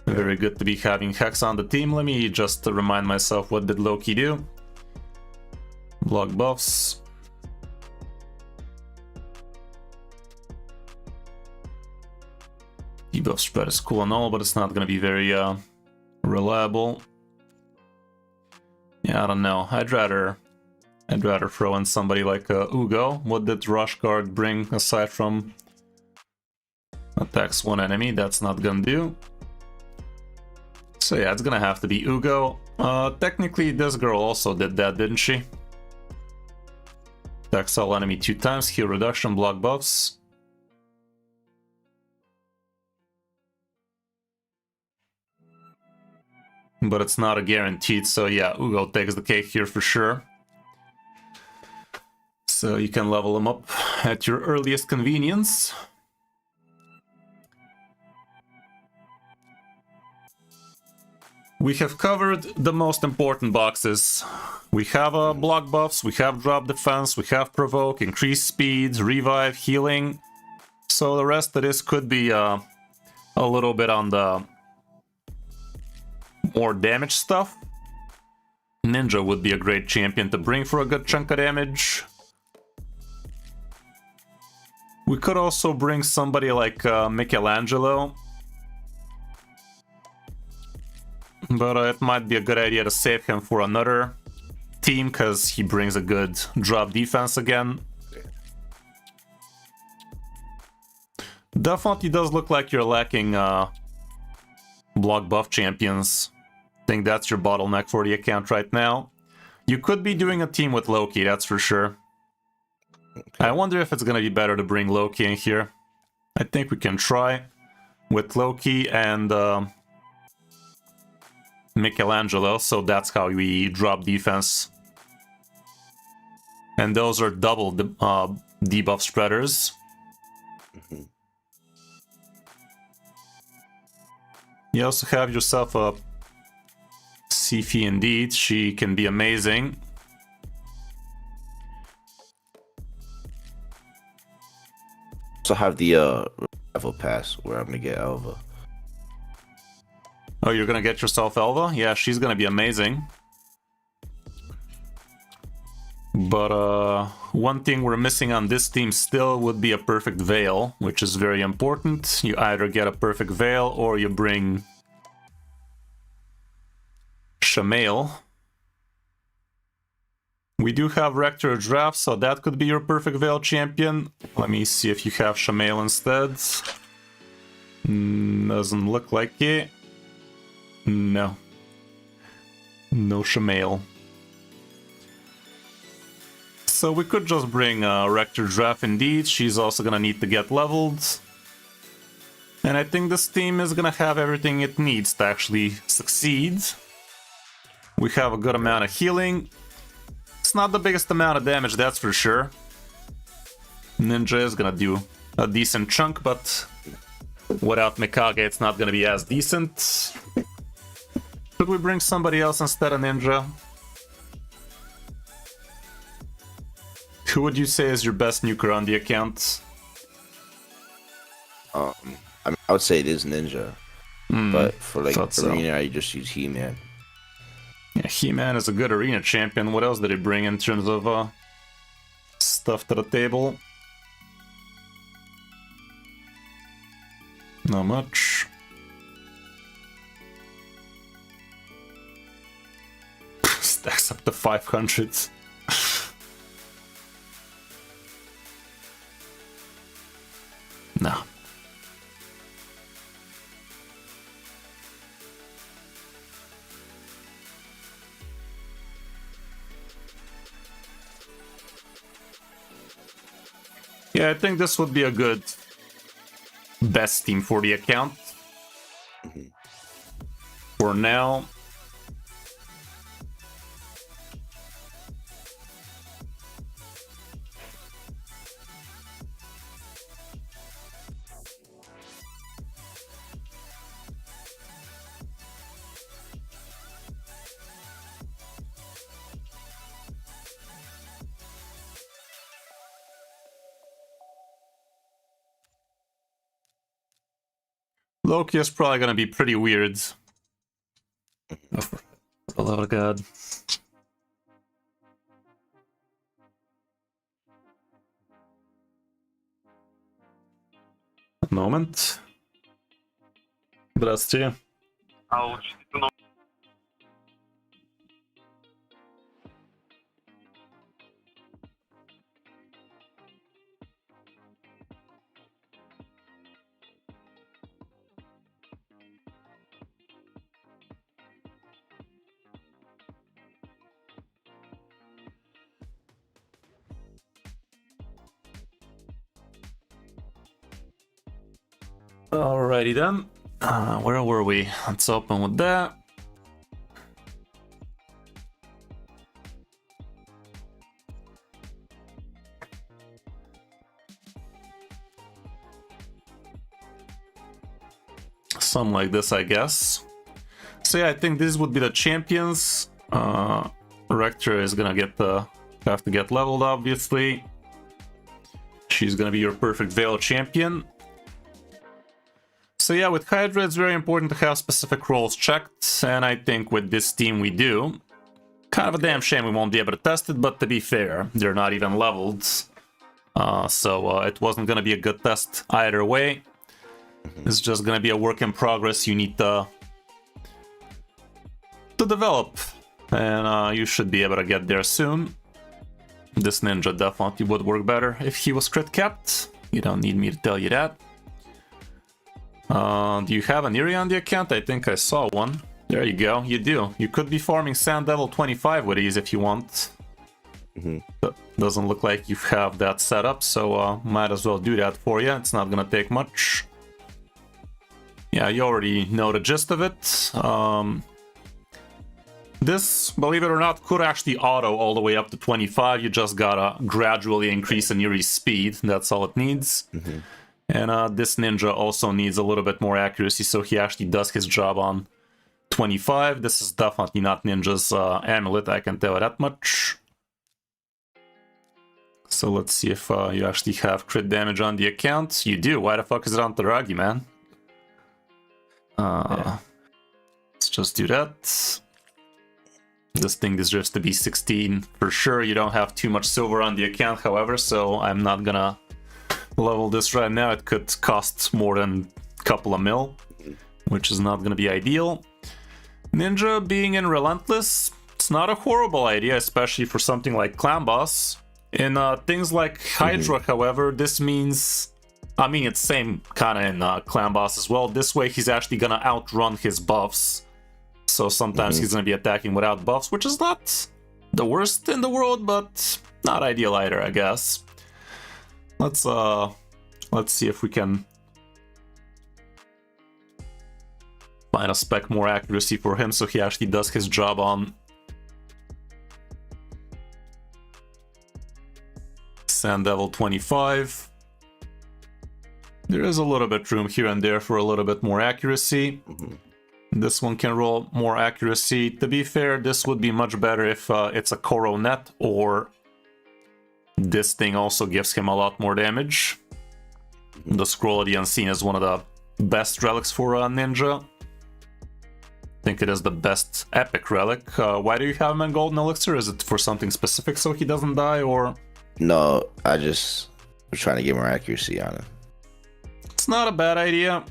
Very good to be having Hex on the team. Let me just remind myself, what did Loki do? Block buffs. Debuff spread is cool and all, but it's not going to be very reliable. Yeah, I don't know. I'd rather throw in somebody like Ugo. What did Rush Guard bring aside from attacks one enemy? That's not gonna do. So yeah, it's gonna have to be Ugo. Technically, this girl also did that, didn't she? Attacks all enemy 2 times, heal reduction, block buffs. But it's not a guaranteed, so yeah, Ugo takes the cake here for sure. So you can level him up at your earliest convenience. we have covered the most important boxes. We have block buffs, we have drop defense, we have provoke, increased speed, revive, healing. So the rest of this could be a little bit on the more damage stuff. Ninja would be a great champion to bring for a good chunk of damage. We could also bring somebody like Michelangelo. But it might be a good idea to save him for another team, because he brings a good drop defense again. Definitely does look like you're lacking block buff champions. I think that's your bottleneck for the account right now. You could be doing a team with Loki, that's for sure. I wonder if it's gonna be better to bring Loki in here. I think we can try with Loki and Michelangelo, so that's how we drop defense. And those are double debuff spreaders. You also have yourself a Sifi indeed, she can be amazing. Also have the level pass where I'm gonna get Elva. Oh, you're gonna get yourself Elva? Yeah, she's gonna be amazing. But one thing we're missing on this team still would be a perfect veil, which is very important. You either get a perfect veil or you bring Shamail. We do have Rector Drath, so that could be your perfect veil champion. Let me see if you have Shamail instead. Doesn't look like it. No. No Shamail. So we could just bring Rector Drath indeed. She's also gonna need to get leveled. And I think this team is gonna have everything it needs to actually succeed. We have a good amount of healing. It's not the biggest amount of damage, that's for sure. Ninja is gonna do a decent chunk, but without Mikage it's not gonna be as decent. Should we bring somebody else instead of Ninja? Who would you say is your best nuker on the account? I would say it is Ninja. But for like arena, I just use He-Man. Yeah, He-Man is a good arena champion. What else did he bring in terms of stuff to the table? Not much. Stacks up to 500. No. Yeah, I think this would be a good best team for the account. For now. Loki is probably gonna be pretty weird. Oh, for the love of God. A moment. Здравствуйте. Alrighty then. Where were we? Let's open with that. Something like this, I guess. So yeah, I think these would be the champions. Rector is gonna have to get leveled, obviously. She's gonna be your perfect Veil champion. So yeah, with Hydra, it's very important to have specific roles checked, and I think with this team we do. Kind of a damn shame we won't be able to test it, but to be fair, they're not even leveled. So it wasn't gonna be a good test either way. It's just gonna be a work in progress you need to develop. And you should be able to get there soon. This ninja definitely would work better if he was crit capped. You don't need me to tell you that. Do you have an Eerie on the account? I think I saw one. There you go, you do. You could be farming Sand Devil 25 with these if you want. But doesn't look like you have that set up, so might as well do that for you. It's not gonna take much. Yeah, you already know the gist of it. This, believe it or not, could actually auto all the way up to 25. You just gotta gradually increase an Eerie's speed. That's all it needs. And this ninja also needs a little bit more accuracy, so he actually does his job on 25. This is definitely not Ninja's amulet, I can tell you that much. So let's see if you actually have crit damage on the account. You do. Why the fuck is it on Taragi, man? Let's just do that. This thing deserves to be 16 for sure. You don't have too much silver on the account, however, so I'm not gonna level this right now. It could cost more than a couple of mil, which is not gonna be ideal. Ninja being in Relentless, it's not a horrible idea, especially for something like Clan Boss. In things like Hydra, however, this means... I mean, it's same kind of in Clan Boss as well. This way, he's actually gonna outrun his buffs. So sometimes he's gonna be attacking without buffs, which is not the worst in the world, but not ideal either, I guess. Let's see if we can find a spec more accuracy for him, so he actually does his job on Sand Devil 25. There is a little bit room here and there for a little bit more accuracy. This one can roll more accuracy. To be fair, this would be much better if it's a Coronet, or this thing also gives him a lot more damage. The Scroll of the Unseen is one of the best relics for a ninja. I think it is the best epic relic. Why do you have him in Golden Elixir? Is it for something specific so he doesn't die, or...? No, I just was trying to get more accuracy on it. It's not a bad idea.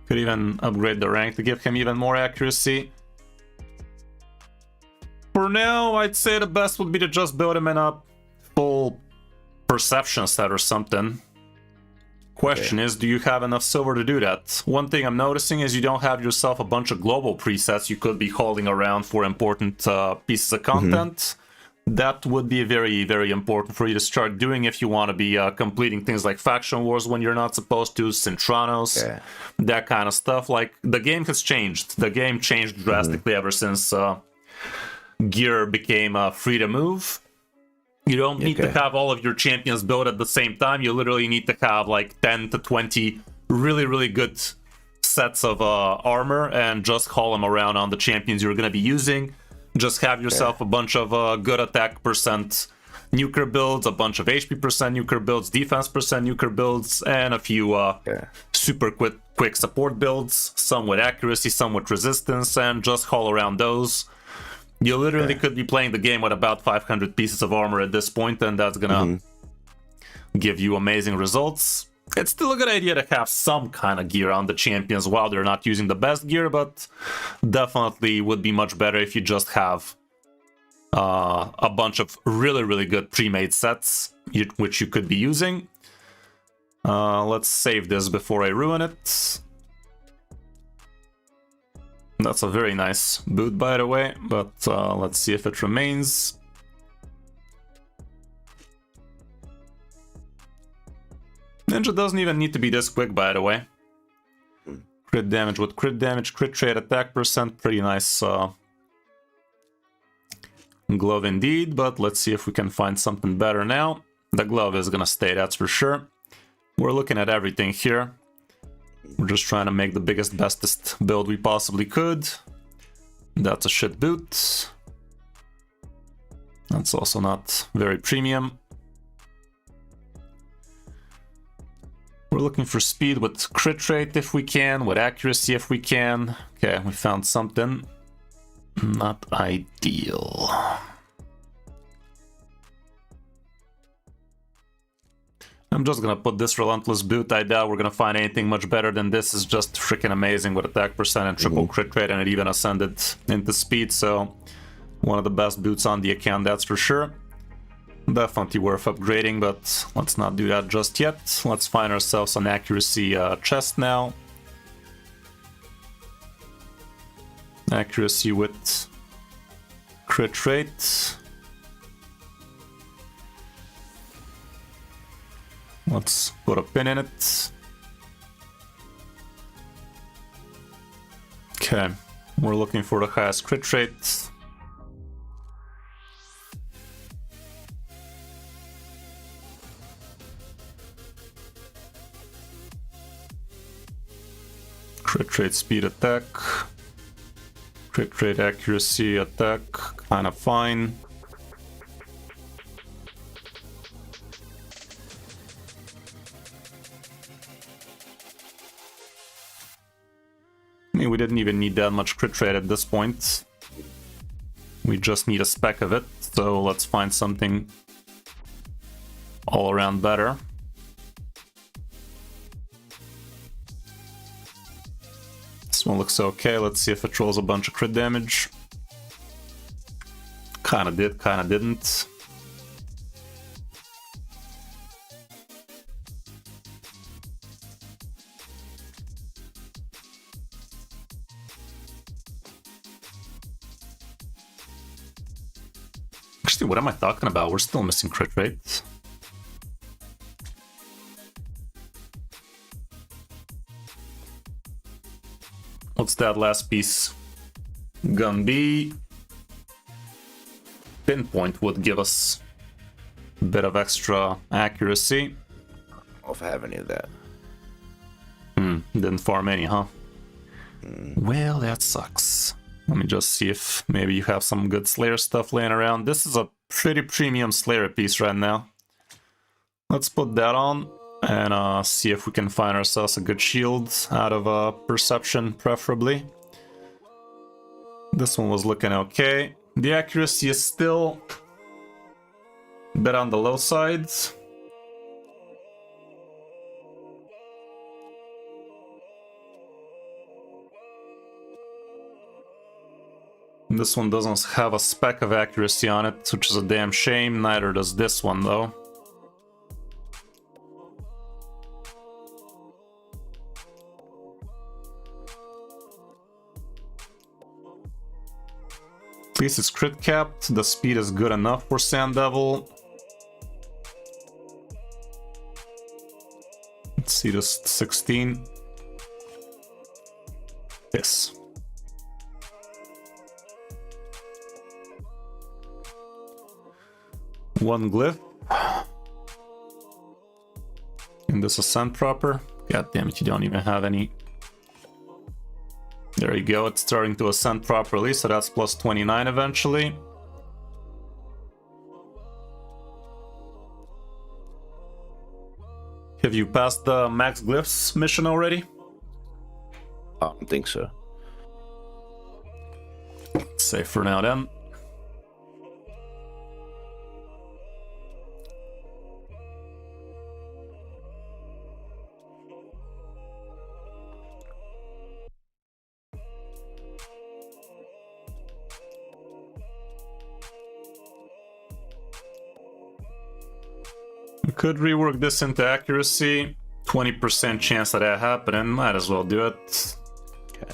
Could even upgrade the rank to give him even more accuracy. For now, I'd say the best would be to just build him in a full perception set or something. Question is, do you have enough silver to do that? One thing I'm noticing is you don't have yourself a bunch of global presets you could be holding around for important pieces of content. That would be very, very important for you to start doing if you want to be completing things like Faction Wars when you're not supposed to, Cintranos, that kind of stuff. Like, the game has changed. The game changed drastically ever since gear became free to move. You don't need to have all of your champions built at the same time. You literally need to have like 10 to 20 really, really good sets of armor and just haul them around on the champions you're going to be using. Just have yourself a bunch of good attack percent nuker builds, a bunch of HP percent nuker builds, defense percent nuker builds, and a few super quick support builds, some with accuracy, some with resistance, and just haul around those. You literally could be playing the game with about 500 pieces of armor at this point, and that's gonna give you amazing results. It's still a good idea to have some kind of gear on the champions while they're not using the best gear, but definitely would be much better if you just have a bunch of really, really good pre-made sets, which you could be using. Let's save this before I ruin it. That's a very nice boot, by the way, but let's see if it remains. Ninja doesn't even need to be this quick, by the way. Crit damage with crit damage, crit rate, attack percent, pretty nice glove indeed, but let's see if we can find something better now. The glove is gonna stay, that's for sure. We're looking at everything here. We're just trying to make the biggest, bestest build we possibly could. That's a shit boot. That's also not very premium. We're looking for speed with crit rate if we can, with accuracy if we can. Okay, we found something. Not ideal. I'm just gonna put this Relentless Boot. I doubt we're gonna find anything much better than this. It's just freaking amazing with attack percent and triple crit rate, and it even ascended into speed, so one of the best boots on the account, that's for sure. Definitely worth upgrading, but let's not do that just yet. Let's find ourselves an accuracy chest now. Accuracy with crit rate. Let's put a pin in it. Okay, we're looking for the highest crit rate. Crit rate, speed, attack. Crit rate, accuracy, attack, kind of fine. I mean, we didn't even need that much crit rate at this point. We just need a speck of it, so let's find something all around better. This one looks okay. Let's see if it rolls a bunch of crit damage. Kinda did, kinda didn't. Actually, what am I talking about? We're still missing crit rate. What's that last piece gonna be? Pinpoint would give us a bit of extra accuracy. I don't know if I have any of that. Didn't farm any, huh? Well, that sucks. Let me just see if maybe you have some good Slayer stuff laying around. This is a pretty premium Slayer piece right now. Let's put that on and see if we can find ourselves a good shield out of Perception, preferably. This one was looking okay. The accuracy is still a bit on the low side. This one doesn't have a speck of accuracy on it, which is a damn shame. Neither does this one, though. At least it's crit capped. The speed is good enough for Sand Devil. Let's see this 16. Yes. One glyph. And this ascent proper. God damn it, you don't even have any. There you go, it's starting to ascend properly, so that's plus 29 eventually. Have you passed the max glyphs mission already? I don't think so. Safe for now then. We could rework this into accuracy. 20% chance of that happening. Might as well do it. Okay.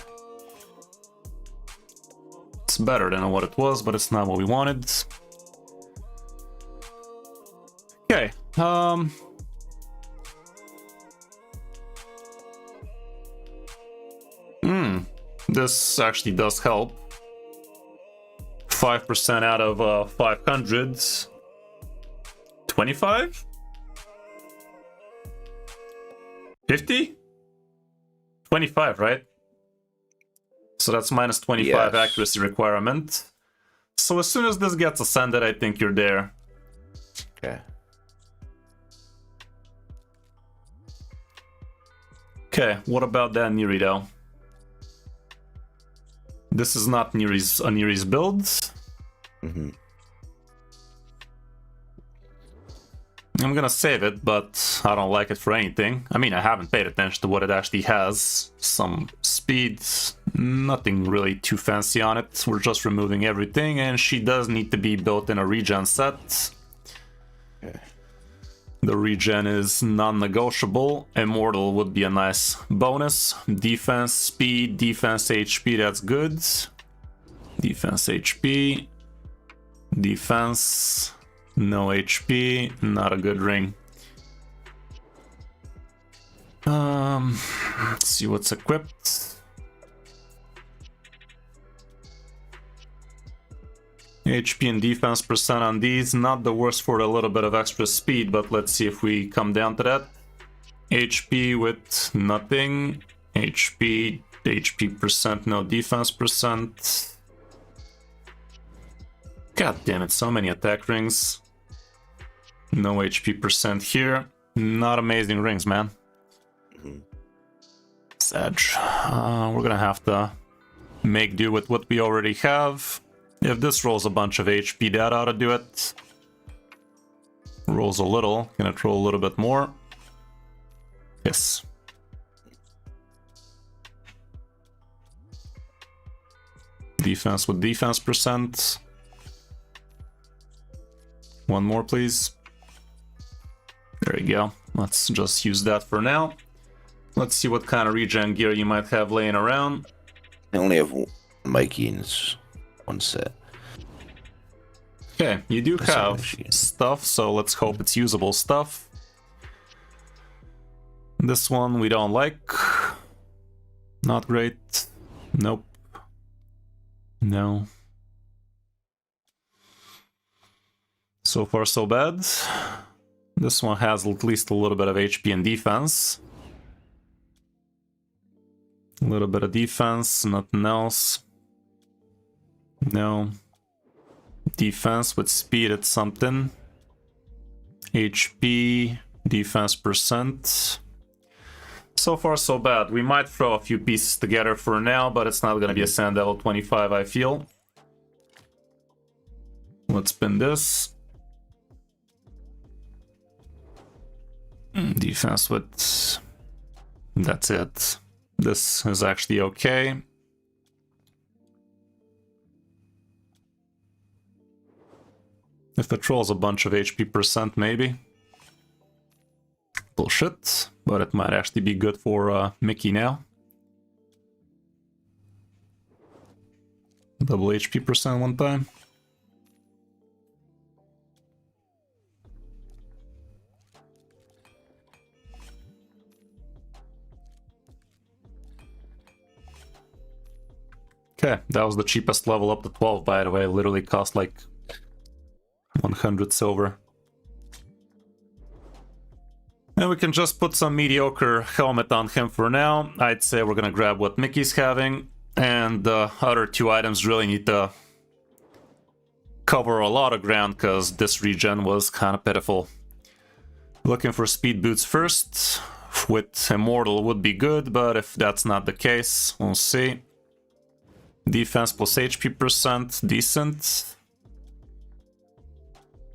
It's better than what it was, but it's not what we wanted. Okay. This actually does help. 5% out of 500. 25? 50? 25, right? So that's minus 25 Yes. accuracy requirement. So as soon as this gets ascended, I think you're there. Okay. Okay, what about that Neri though? This is not Neri's build. Mm-hmm. I'm gonna save it, but I don't like it for anything. I mean, I haven't paid attention to what it actually has. Some speed, nothing really too fancy on it. We're just removing everything, and she does need to be built in a regen set. Okay. The regen is non-negotiable. Immortal would be a nice bonus. Defense, speed, defense, HP, that's good. Defense, HP. Defense, no HP, not a good ring. Let's see what's equipped. HP and defense percent on these, not the worst for a little bit of extra speed, but let's see if we come down to that. HP with nothing. HP percent, no defense percent. God damn it, so many attack rings. No HP percent here. Not amazing rings, man. Sedge. We're gonna have to make do with what we already have. If this rolls a bunch of HP, that ought to do it. Rolls a little. Can it roll a little bit more? Yes. Defense with defense percent. One more, please. There you go. Let's just use that for now. Let's see what kind of regen gear you might have laying around. I only have Mikey in this one set. Okay, you do That's not have an issue. stuff, so let's hope it's usable stuff. This one we don't like. Not great. Nope. No. So far so bad. This one has at least a little bit of HP and defense. A little bit of defense, nothing else. No. Defense with speed at something. HP, defense percent. So far so bad. We might throw a few pieces together for now, but it's not gonna be a sand level 25, I feel. Let's spin this. Defense with... That's it. This is actually okay. If it rolls a bunch of HP percent, maybe. Bullshit, but it might actually be good for Mickey now. Double HP percent one time. Okay, that was the cheapest level up to 12, by the way. It literally cost like 100 silver. And we can just put some mediocre helmet on him for now. I'd say we're gonna grab what Mickey's having, and the other two items really need to cover a lot of ground because this regen was kind of pitiful. Looking for speed boots first. With Immortal would be good, but if that's not the case, we'll see. Defense plus HP percent, decent.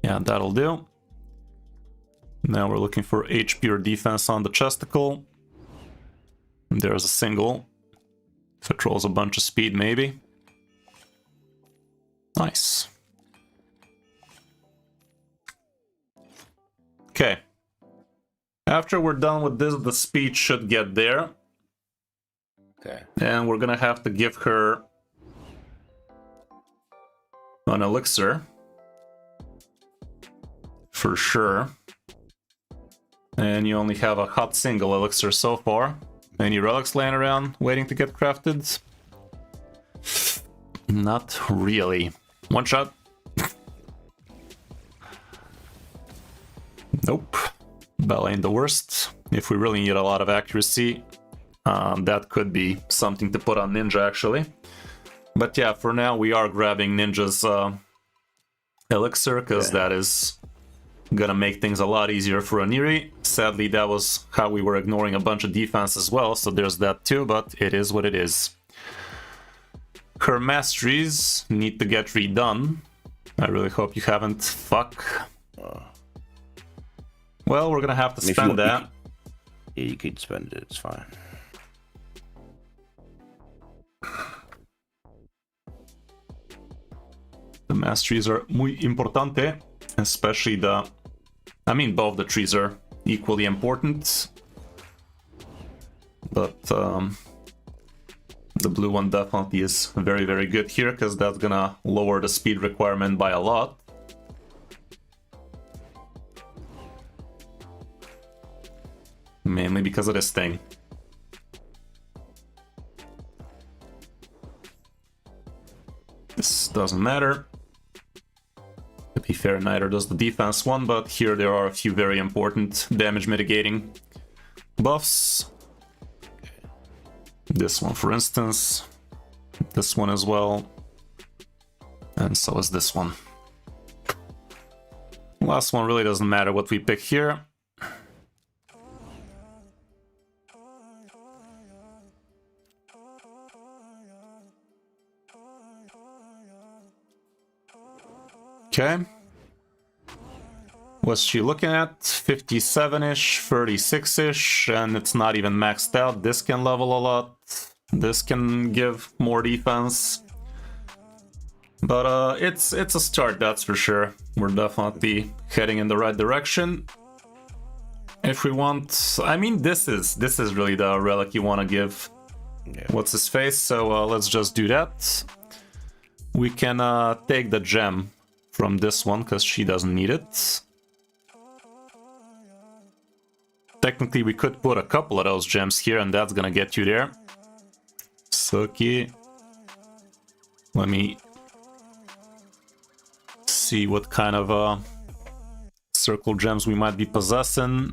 Yeah, that'll do. Now we're looking for HP or defense on the chesticle. There's a single. If it rolls a bunch of speed, maybe. Nice. Okay. After we're done with this, the speed should get there. Okay. And we're gonna have to give her an elixir. For sure. And you only have a hot single elixir so far. Any relics laying around waiting to get crafted? Not really. One shot. Nope. Bell ain't the worst. If we really need a lot of accuracy, That could be something to put on Ninja, actually. But yeah, for now we are grabbing Ninja's elixir, because that is gonna make things a lot easier for Aniri. Sadly, that was how we were ignoring a bunch of defense as well, so there's that too, but it is what it is. Her masteries need to get redone. I really hope you haven't. Fuck. Well, we're gonna have to spend that. Yeah, you could spend it, it's fine. The masteries are muy importante, especially the... I mean, both the trees are equally important. But the blue one definitely is very, very good here, because that's gonna lower the speed requirement by a lot. Mainly because of this thing. This doesn't matter. To be fair, neither does the defense one, but here there are a few very important damage mitigating buffs. This one, for instance. This one as well. And so is this one. Last one really doesn't matter what we pick here. Okay. What's she looking at? 57-ish, 36-ish, and it's not even maxed out. This can level a lot. This can give more defense. But it's a start, that's for sure. We're definitely heading in the right direction. If we want... I mean, this is really the relic you want to give. Yeah. What's his face? So let's just do that. We can take the gem from this one, because she doesn't need it. Technically, we could put a couple of those gems here, and that's gonna get you there. Suki. Let me see what kind of circle gems we might be possessing.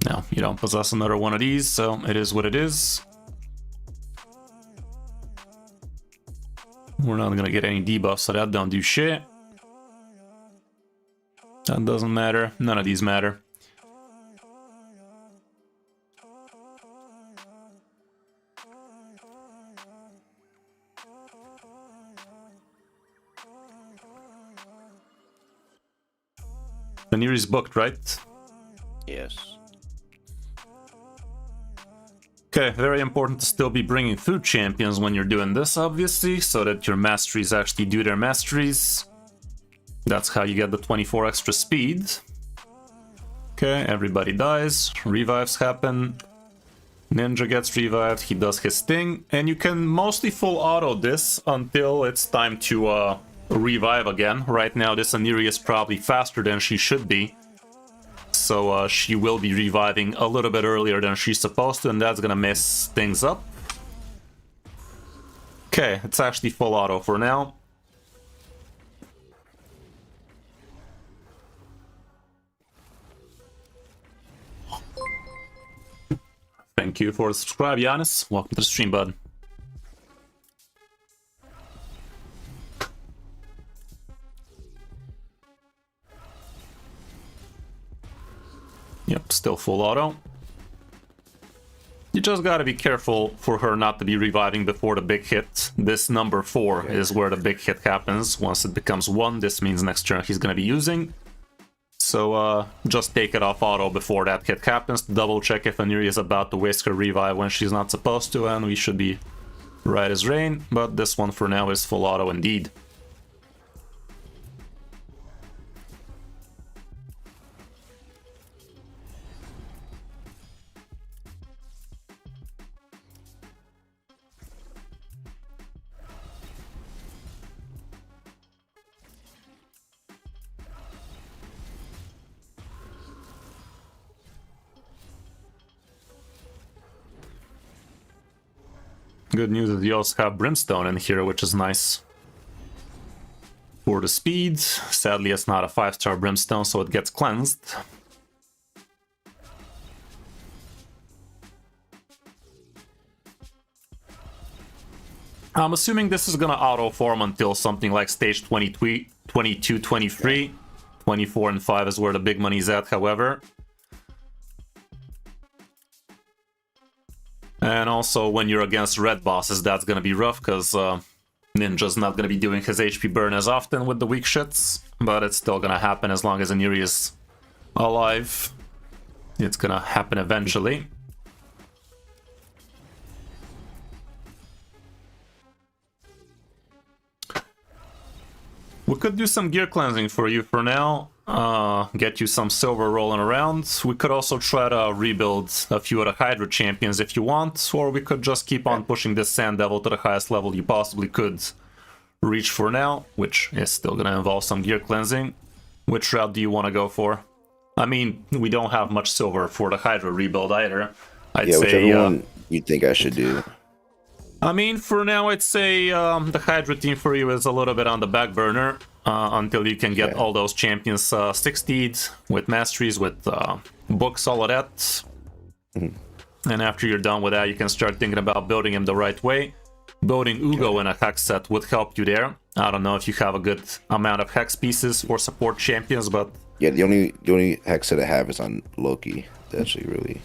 No, you don't possess another one of these, so it is what it is. We're not gonna get any debuffs, so that don't do shit. That doesn't matter. None of these matter. The nearest booked, right? Yes. Okay, very important to still be bringing food champions when you're doing this, obviously, so that your masteries actually do their masteries. That's how you get the 24 extra speed. Okay, everybody dies, revives happen. Ninja gets revived, he does his thing, and you can mostly full auto this until it's time to revive again. Right now this Aniri is probably faster than she should be. So she will be reviving a little bit earlier than she's supposed to, and that's gonna mess things up. Okay, it's actually full auto for now. Thank you for the subscribe, Giannis. Welcome to the stream, bud. Yep, still full auto. You just gotta be careful for her not to be reviving before the big hit. This number 4 is where the big hit happens. Once it becomes 1, this means next turn he's gonna be using. So just take it off auto before that hit happens. Double check if Aniri is about to waste her revive when she's not supposed to, and we should be right as rain. But this one for now is full auto indeed. Good news is you also have Brimstone in here, which is nice. For the speed, sadly it's not a 5-star Brimstone, so it gets cleansed. I'm assuming this is gonna auto-form until something like stage 22, 23. 24 and 5 is where the big money's at, however. And also, when you're against red bosses, that's gonna be rough, because Ninja's not gonna be doing his HP burn as often with the weak shits, but it's still gonna happen as long as Aniri is alive. It's gonna happen eventually. We could do some gear cleansing for you for now, get you some silver rolling around. We could also try to rebuild a few of the Hydra champions if you want, or we could just keep on pushing this Sand Devil to the highest level you possibly could reach for now, which is still gonna involve some gear cleansing. Which route do you want to go for? I mean, we don't have much silver for the Hydra rebuild either. I'd say whichever one you think I should do. I mean, for now, I'd say the Hydra team for you is a little bit on the back burner until you can get all those champions 60'd with masteries, with books, all of that. And after you're done with that, you can start thinking about building him the right way. Building Ugo in a hex set would help you there. I don't know if you have a good amount of hex pieces or support champions, but... Yeah, the only hex set I have is on Loki. It's actually really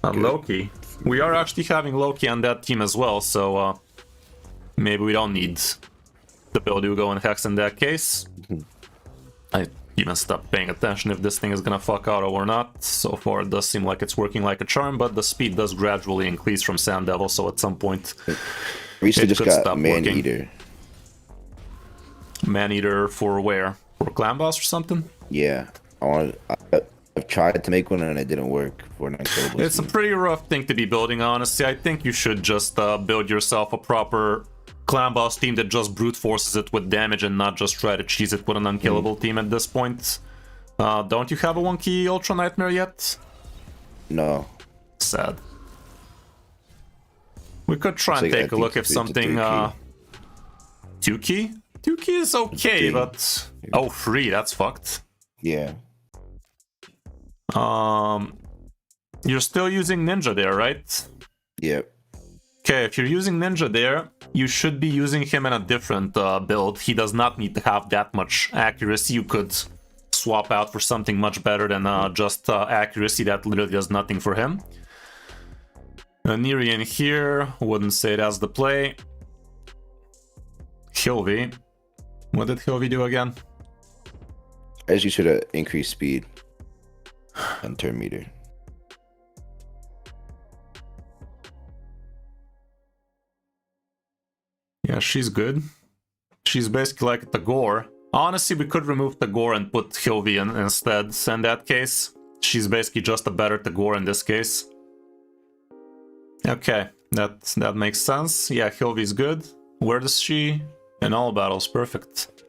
on Loki? We are actually having Loki on that team as well, so maybe we don't need to build Ugo and Hex in that case. I even stopped paying attention if this thing is gonna fuck auto or not. So far it does seem like it's working like a charm, but the speed does gradually increase from Sand Devil, so at some point recently just got Man-Eater. Man-Eater for where? For Clan Boss or something? Yeah, I've tried to make one and it didn't work for an unkillable. It's a pretty rough thing to be building, honestly. I think you should just build yourself a proper Clan Boss team that just brute forces it with damage and not just try to cheese it with an unkillable team at this point. Don't you have a 1-key Ultra Nightmare yet? No. Sad. We could try and take a look if something... 2-key? 2-key is okay, but... Oh, 3, that's fucked. Yeah. You're still using Ninja there, right? Yep. Okay, if you're using Ninja there, you should be using him in a different build. He does not need to have that much accuracy. You could swap out for something much better than just accuracy that literally does nothing for him. Neri in here, wouldn't say that's the play. Hilvi. What did Hilvi do again? As you should have increased speed and turn meter. Yeah, she's good. She's basically like Tagore. Honestly, we could remove Tagore and put Hilvi in instead. In that case, she's basically just a better Tagore in this case. Okay, that makes sense. Yeah, Hilvi's good. Where does she? In all battles, perfect.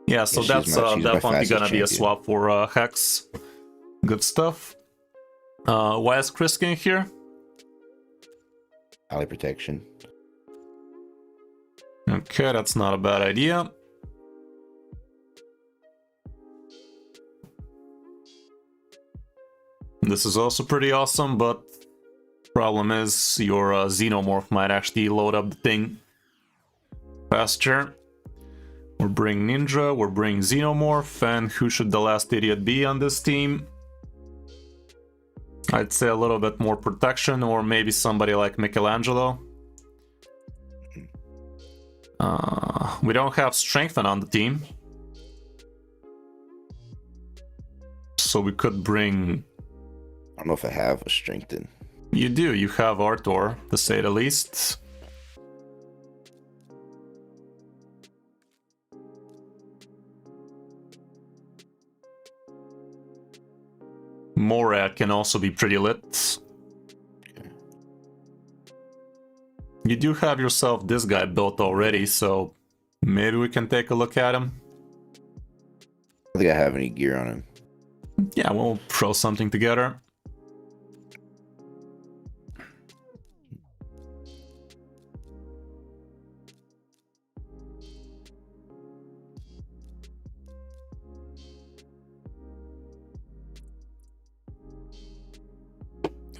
Yeah, so yeah, that's definitely gonna be a swap for Hex. Good stuff. Why is Kriska in here? Ally protection. Okay, that's not a bad idea. This is also pretty awesome, but problem is your Xenomorph might actually load up the thing faster. We're bringing Ninja, we're bringing Xenomorph, and who should the last idiot be on this team? I'd say a little bit more protection, or maybe somebody like Michelangelo. We don't have Strengthen on the team. So we could bring... I don't know if I have a Strengthen. You do, you have Arthur, to say the least. Morad can also be pretty lit. You do have yourself this guy built already, so maybe we can take a look at him. I don't think I have any gear on him. Yeah, we'll throw something together.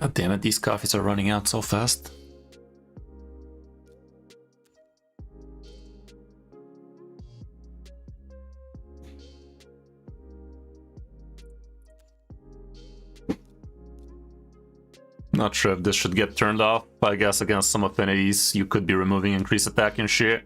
God damn it, these coffees are running out so fast. Not sure if this should get turned off. I guess against some affinities you could be removing increased attack and shit.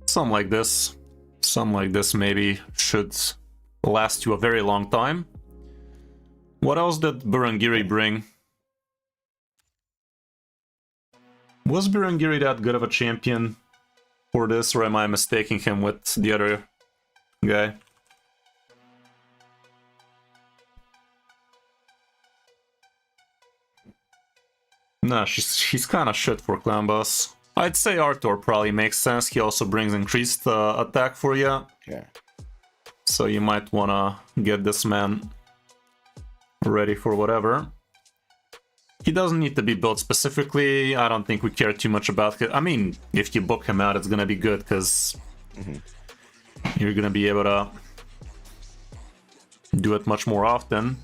Something like this. Something like this maybe should last you a very long time. What else did Burangiri bring? Was Burangiri that good of a champion for this, or am I mistaking him with the other guy? Nah, she's kind of shit for clan boss. I'd say Arthur probably makes sense. He also brings increased attack for you. Yeah. So you might wanna get this man ready for whatever. He doesn't need to be built specifically. I don't think we care too much about it. I mean, if you book him out, it's gonna be good because you're gonna be able to do it much more often.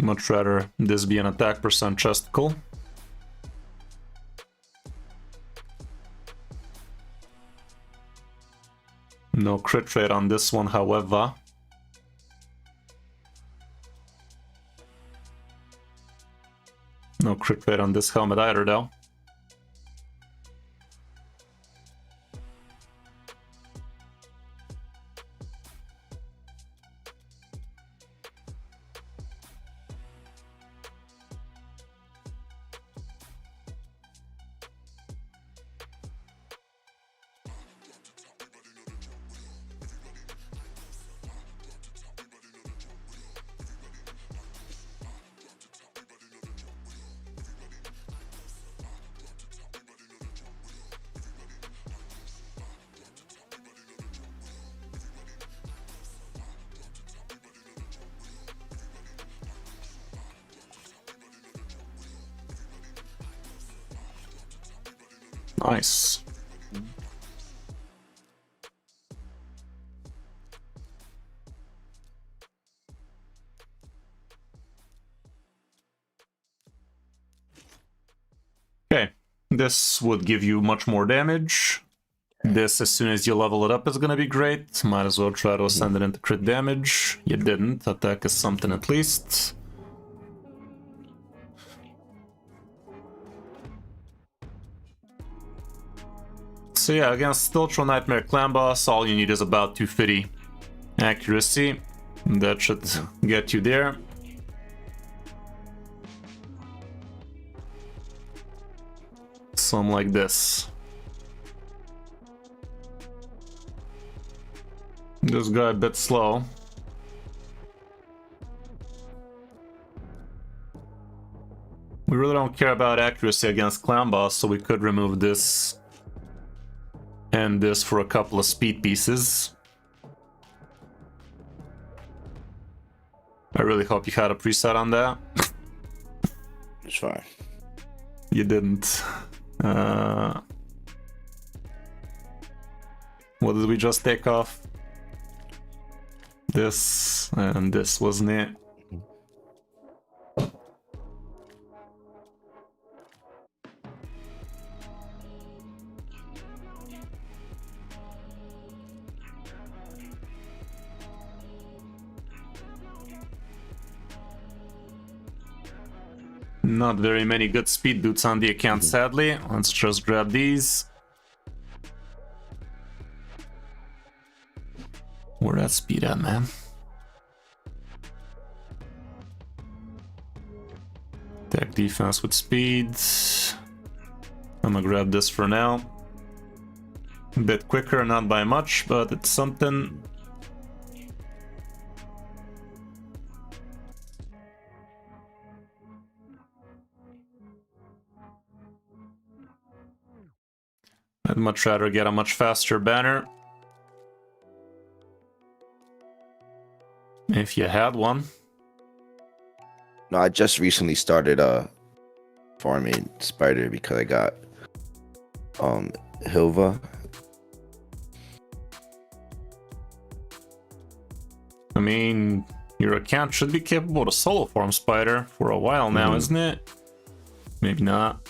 Much rather this be an attack percent chesticle. No crit rate on this one, however. No crit rate on this helmet either, though. Nice. Okay, this would give you much more damage. This, as soon as you level it up, is gonna be great. Might as well try to send it into crit damage. You didn't. Attack is something at least. So yeah, against Stiltro Nightmare Clan Boss, all you need is about 250 accuracy. That should get you there. Something like this. This guy a bit slow. We really don't care about accuracy against Clan Boss, so we could remove this and this for a couple of speed pieces. I really hope you had a preset on that. It's fine. You didn't. What did we just take off? This and this, wasn't it? Not very many good speed boots on the account, sadly. Let's just grab these. Where that speed at, man? Attack defense with speed. I'm gonna grab this for now. A bit quicker, not by much, but it's something. I'd much rather get a much faster banner. If you had one. No, I just recently started farming spider because I got Hilva. I mean, your account should be capable to solo farm spider for a while now, isn't it? Maybe not.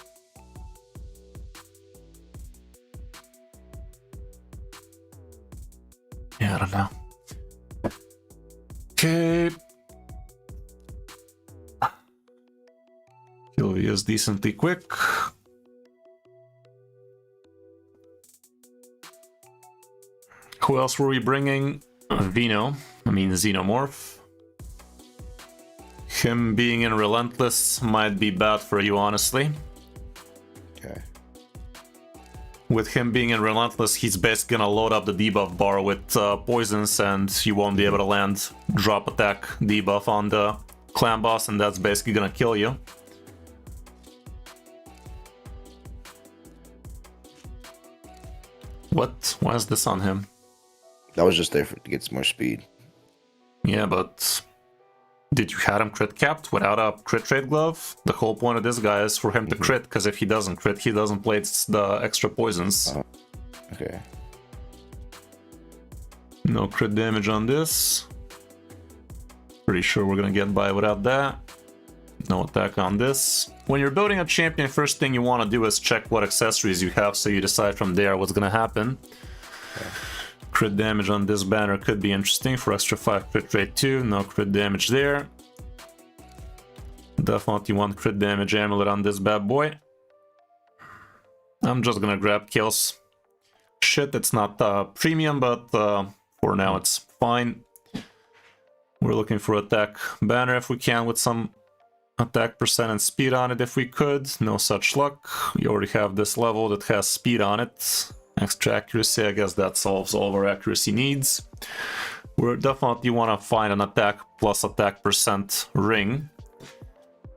Yeah, I don't know. Okay. Sylvia is decently quick. Who else were we bringing? Vino. I mean, Xenomorph. Him being in Relentless might be bad for you, honestly. Okay. With him being in Relentless, he's basically gonna load up the debuff bar with poisons, and you won't be able to land drop attack debuff on the clan boss, and that's basically gonna kill you. What? Why is this on him? That was just there to get some more speed. Yeah, but did you have him crit capped without a crit rate glove? The whole point of this guy is for him to crit, because if he doesn't crit, he doesn't play the extra poisons. Oh, okay. No crit damage on this. Pretty sure we're gonna get by without that. No attack on this. When you're building a champion, first thing you want to do is check what accessories you have, so you decide from there what's gonna happen. Okay. Crit damage on this banner could be interesting for extra 5 crit rate too. No crit damage there. Definitely want crit damage amulet on this bad boy. I'm just gonna grab kills. Shit, it's not premium, but for now it's fine. We're looking for attack banner if we can, with some attack percent and speed on it if we could. No such luck. We already have this level that has speed on it. Extra accuracy, I guess that solves all of our accuracy needs. We definitely want to find an attack plus attack percent ring.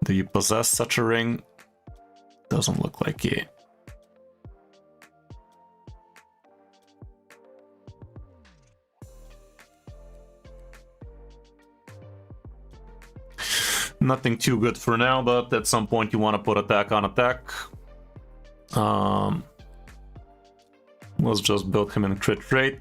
Do you possess such a ring? Doesn't look like it. Nothing too good for now, but at some point you want to put attack on attack. Let's just build him in crit rate.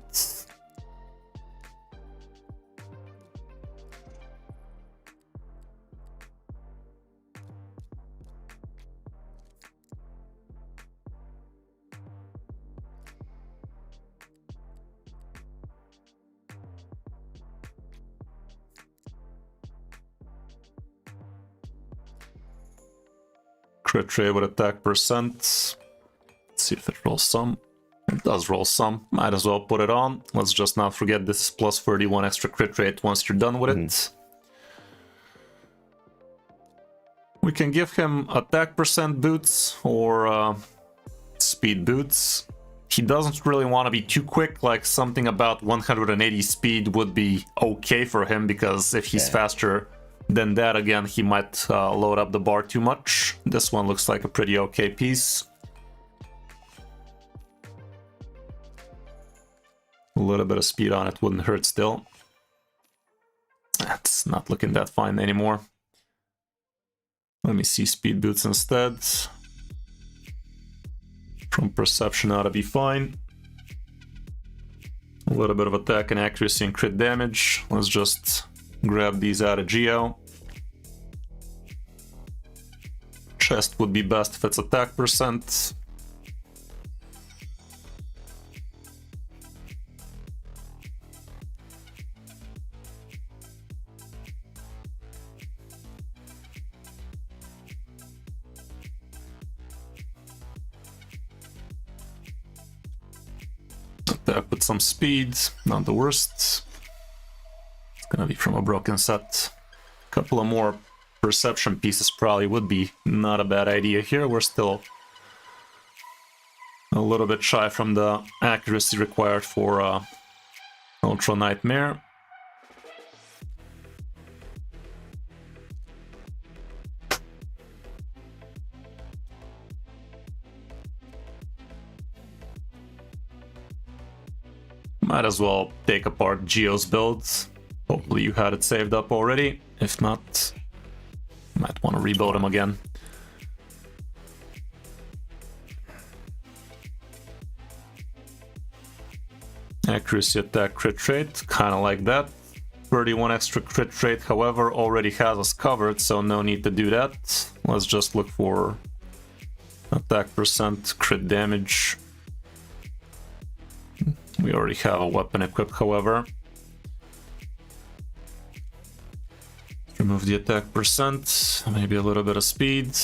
Crit rate with attack percent. Let's see if it rolls some. It does roll some. Might as well put it on. Let's just not forget this is plus 31 extra crit rate once you're done with it. We can give him attack percent boots or speed boots. He doesn't really want to be too quick, like something about 180 speed would be okay for him, because if he's faster than that, again, he might load up the bar too much. This one looks like a pretty okay piece. A little bit of speed on it wouldn't hurt still. That's not looking that fine anymore. Let me see speed boots instead. From perception ought to be fine. A little bit of attack and accuracy and crit damage. Let's just grab these out of Geo. Chest would be best if it's attack percent. Attack with some speed, not the worst. It's gonna be from a broken set. A couple of more perception pieces probably would be not a bad idea here. We're still A little bit shy from the accuracy required for Ultra Nightmare. Might as well take apart Geo's builds. Hopefully you had it saved up already. If not, might want to rebuild him again. Accuracy attack crit rate, kind of like that. 31 extra crit rate, however, already has us covered, so no need to do that. Let's just look for attack percent, crit damage. We already have a weapon equipped, however. Remove the attack percent, maybe a little bit of speed.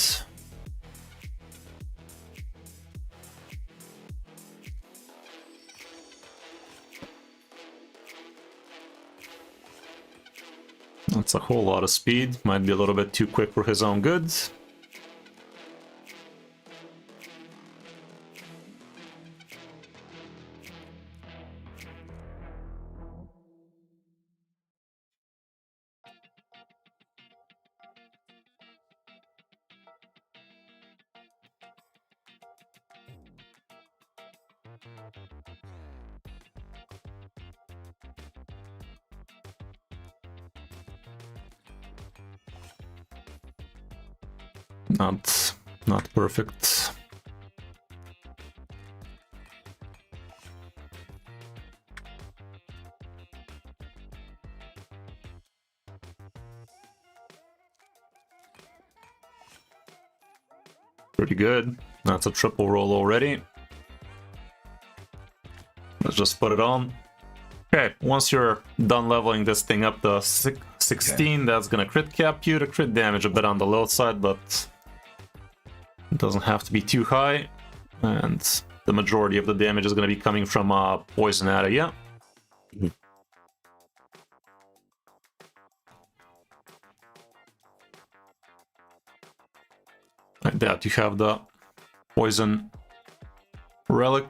That's a whole lot of speed, might be a little bit too quick for his own good. Not perfect. Pretty good. That's a triple roll already. Let's just put it on. Okay, once you're done leveling this thing up to 16, that's gonna crit cap you. The crit damage a bit on the low side, but it doesn't have to be too high. And the majority of the damage is gonna be coming from poison area. Like that, you have the poison relic.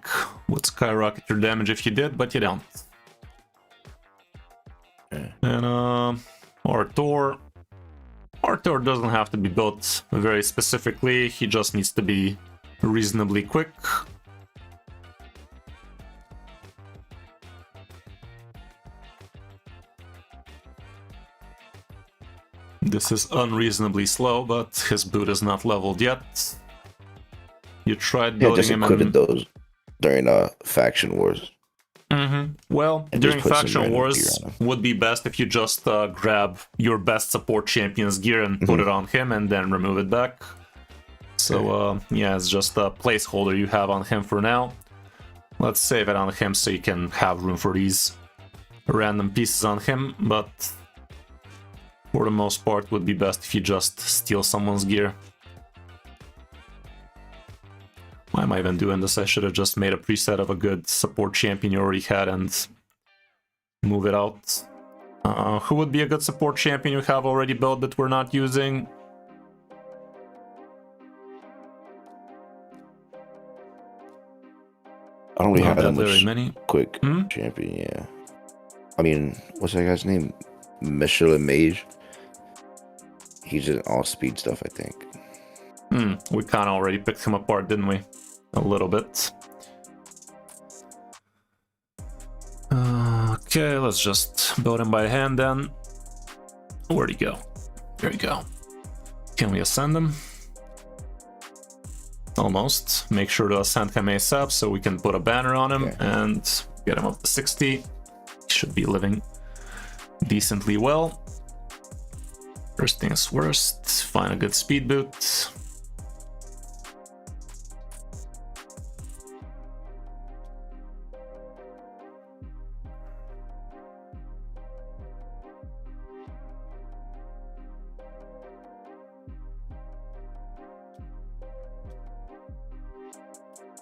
Would skyrocket your damage if you did, but you don't. And Arthur doesn't have to be built very specifically, he just needs to be reasonably quick. This is unreasonably slow, but his boot is not leveled yet. You tried building just him equipped those during faction wars. Well, And during just put some faction random wars gear on him. would be best if you just grab your best support champion's gear and put it on him and then remove it back. So yeah, it's just a placeholder you have on him for now. Let's save it on him so you can have room for these random pieces on him, but for the most part would be best if you just steal someone's gear. Why am I even doing this? I should have just made a preset of a good support champion you already had and move it out. Who would be a good support champion you have already built that we're not using? I don't really Not have that very much many. quick champion, yeah. I mean, what's that guy's name? Michelin Mage. He's just all speed stuff, I think. We kind of already picked him apart, didn't we? A little bit. Okay, let's just build him by hand then. Where'd he go? There you go. Can we ascend him? Almost. Make sure to ascend him ASAP so we can put a banner on him and get him up to 60. He should be decently well. First things first, find a good speed boot.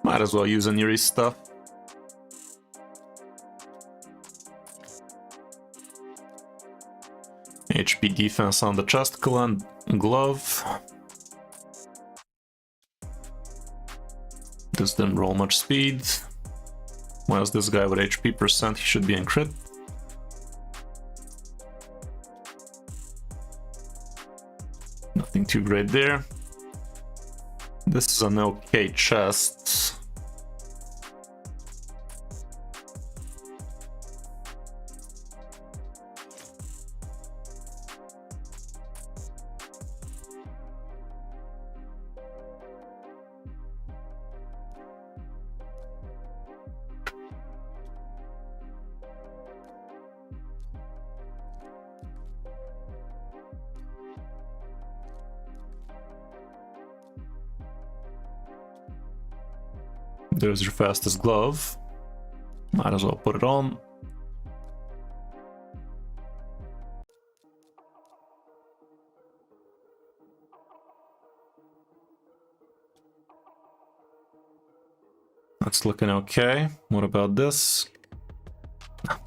Might as well use Aniri's stuff. HP defense on the chesticle and glove. Just didn't roll much speed. Whilst this guy with HP percent, he should be in crit. Nothing too great there. This is an okay chest. There's your fastest glove. Might as well put it on. That's looking okay. What about this?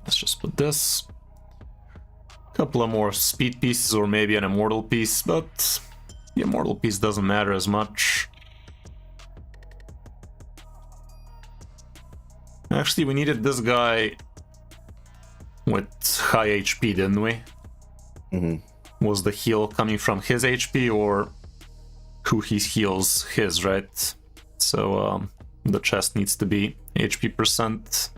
Let's just put this. Couple of more speed pieces or maybe an immortal piece, but the immortal piece doesn't matter as much. Actually, we needed this guy with high HP, didn't we? Mm-hmm. Was the heal coming from his HP or who he heals his, right? So the chest needs to be HP percent.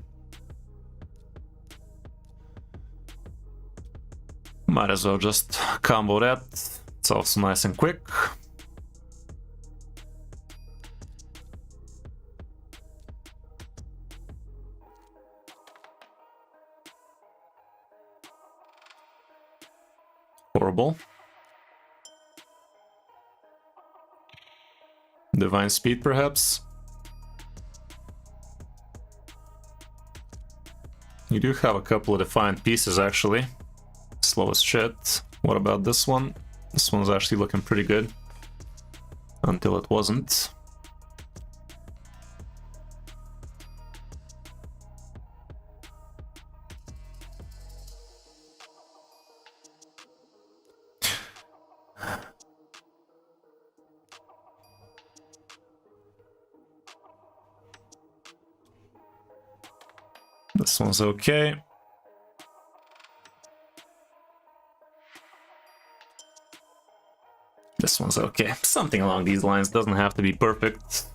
Might as well just combo that. It's also nice and quick. Horrible. Divine speed, perhaps. You do have a couple of defined pieces, actually. Slow as shit. What about this one? This one's actually looking pretty good. Until it wasn't. This one's okay. This one's okay. Something along these lines. Doesn't have to be perfect.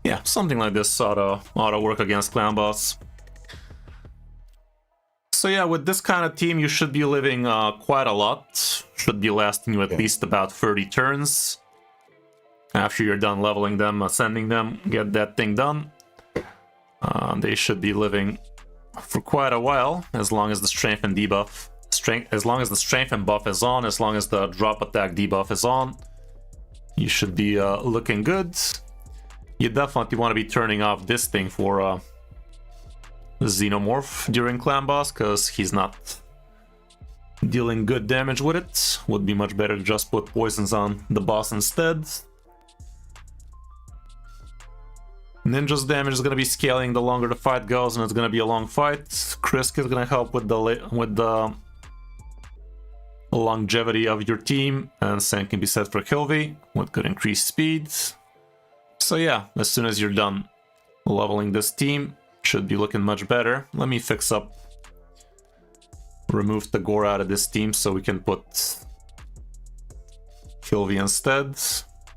Yeah, something like this ought to work against Clan Boss. So yeah, with this kind of team, you should be living quite a lot. Should be lasting you at least about 30 turns. After you're done leveling them, ascending them, get that thing done. They should be living for quite a while, as long as the strength and debuff, as long as the strength and buff is on, as long as the drop attack debuff is on. You should be looking good. You definitely want to be turning off this thing for Xenomorph during Clan Boss, because he's not dealing good damage with it. Would be much better to just put poisons on the boss instead. Ninja's damage is going to be scaling the longer the fight goes, and it's going to be a long fight. Krisk is going to help with the longevity of your team, and same can be said for Kilvi with good increased speed. So yeah, as soon as you're done leveling this team, should be looking much better. Let me fix up, remove the gore out of this team so we can put Kilvi instead.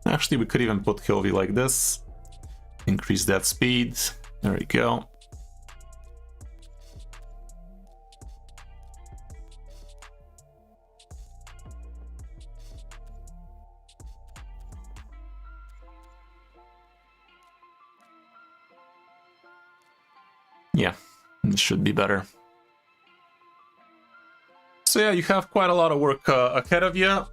Actually, we could even put Kilvi like this. Increase that speed. There we go. Yeah, it should be better. So yeah, you have quite a lot of work ahead of you.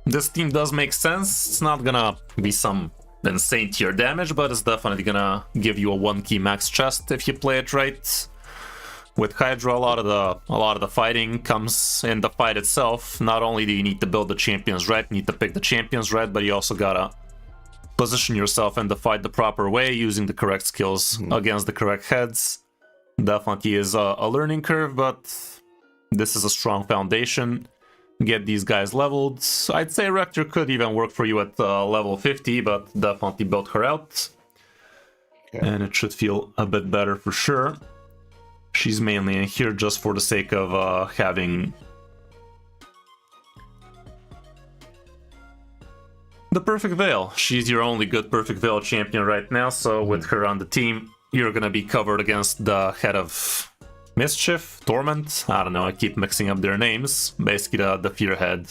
This team does make sense. It's not gonna be some insane tier damage, but it's definitely gonna give you a 1 key max chest if you play it right. With Hydra, a lot of the fighting comes in the fight itself. Not only do you need to build the champions right, you need to pick the champions right, but you also gotta position yourself in the fight the proper way, using the correct skills against the correct heads. Definitely is a learning curve, but this is a strong foundation. Get these guys leveled. I'd say Rector could even work for you at level 50, but definitely build her out. Okay. And it should feel a bit better for sure. She's mainly in here just for the sake of having the Perfect Veil. She's your only good Perfect Veil champion right now, so with her on the team, you're gonna be covered against the head of Mischief, Torment, I don't know, I keep mixing up their names. Basically the Fear Head.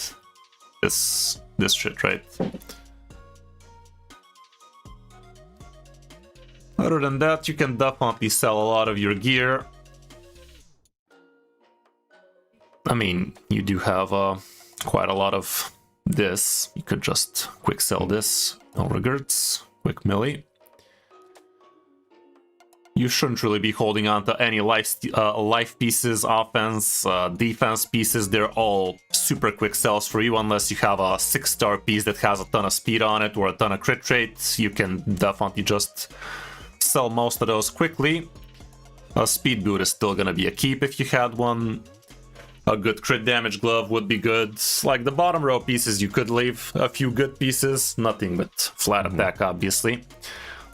This shit, right? Other than that, you can definitely sell a lot of your gear. I mean, you do have quite a lot of this. You could just quick sell this. No regrets. Quick melee. You shouldn't really be holding on to any life pieces, offense, defense pieces. They're all super quick sells for you unless you have a 6-star piece that has a ton of speed on it or a ton of crit rate. You can definitely just sell most of those quickly. A speed boot is still gonna be a keep if you had one. A good crit damage glove would be good. Like the bottom row pieces, you could leave a few good pieces. Nothing but flat attack, obviously.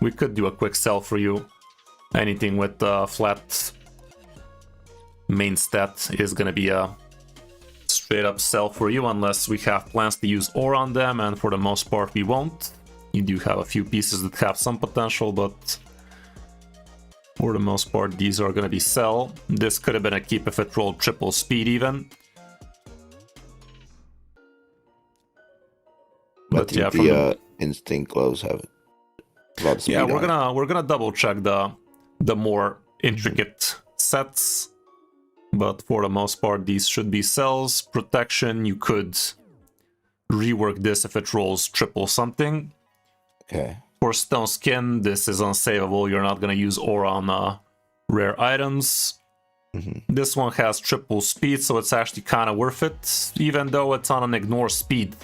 We could do a quick sell for you. Anything with flat main stat is gonna be a straight up sell for you unless we have plans to use ore on them, and for the most part we won't. You do have a few pieces that have some potential, but for the most part these are gonna be sell. This could have been a keep if it rolled triple speed even. But yeah, the instinct gloves have a lot of speed. Yeah, we're gonna double check the more intricate sets, but for the most part these should be cells. Protection, you could rework this if it rolls triple something. Okay. For stone skin, this is unsavable. You're not gonna use ore on rare items. This one has triple speed, so it's actually kind of worth it, even though it's on an ignore speed.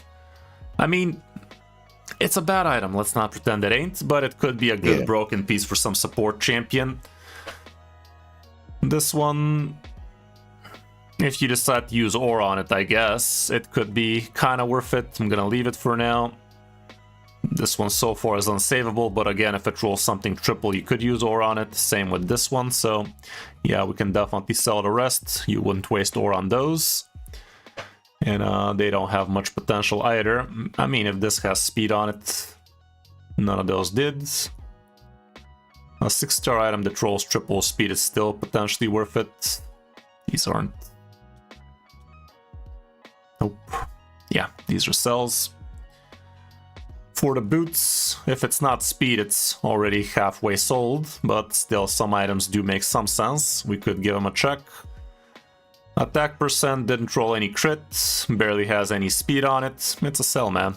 I mean, it's a bad item, let's not pretend it ain't, but it could be a good broken piece for some support champion. This one, if you decide to use ore on it, I guess, it could be kind of worth it. I'm gonna leave it for now. This one so far is unsavable, but again, if it rolls something triple, you could use ore on it. Same with this one, so yeah, we can definitely sell the rest. You wouldn't waste ore on those. And they don't have much potential either. I mean, if this has speed on it, none of those did. A 6-star item that rolls triple speed is still potentially worth it. These aren't. Nope. Yeah, these are sells. For the boots, if it's not speed, it's already halfway sold, but still some items do make some sense. We could give them a check. Attack percent, didn't roll any crit, barely has any speed on it. It's a sell, man.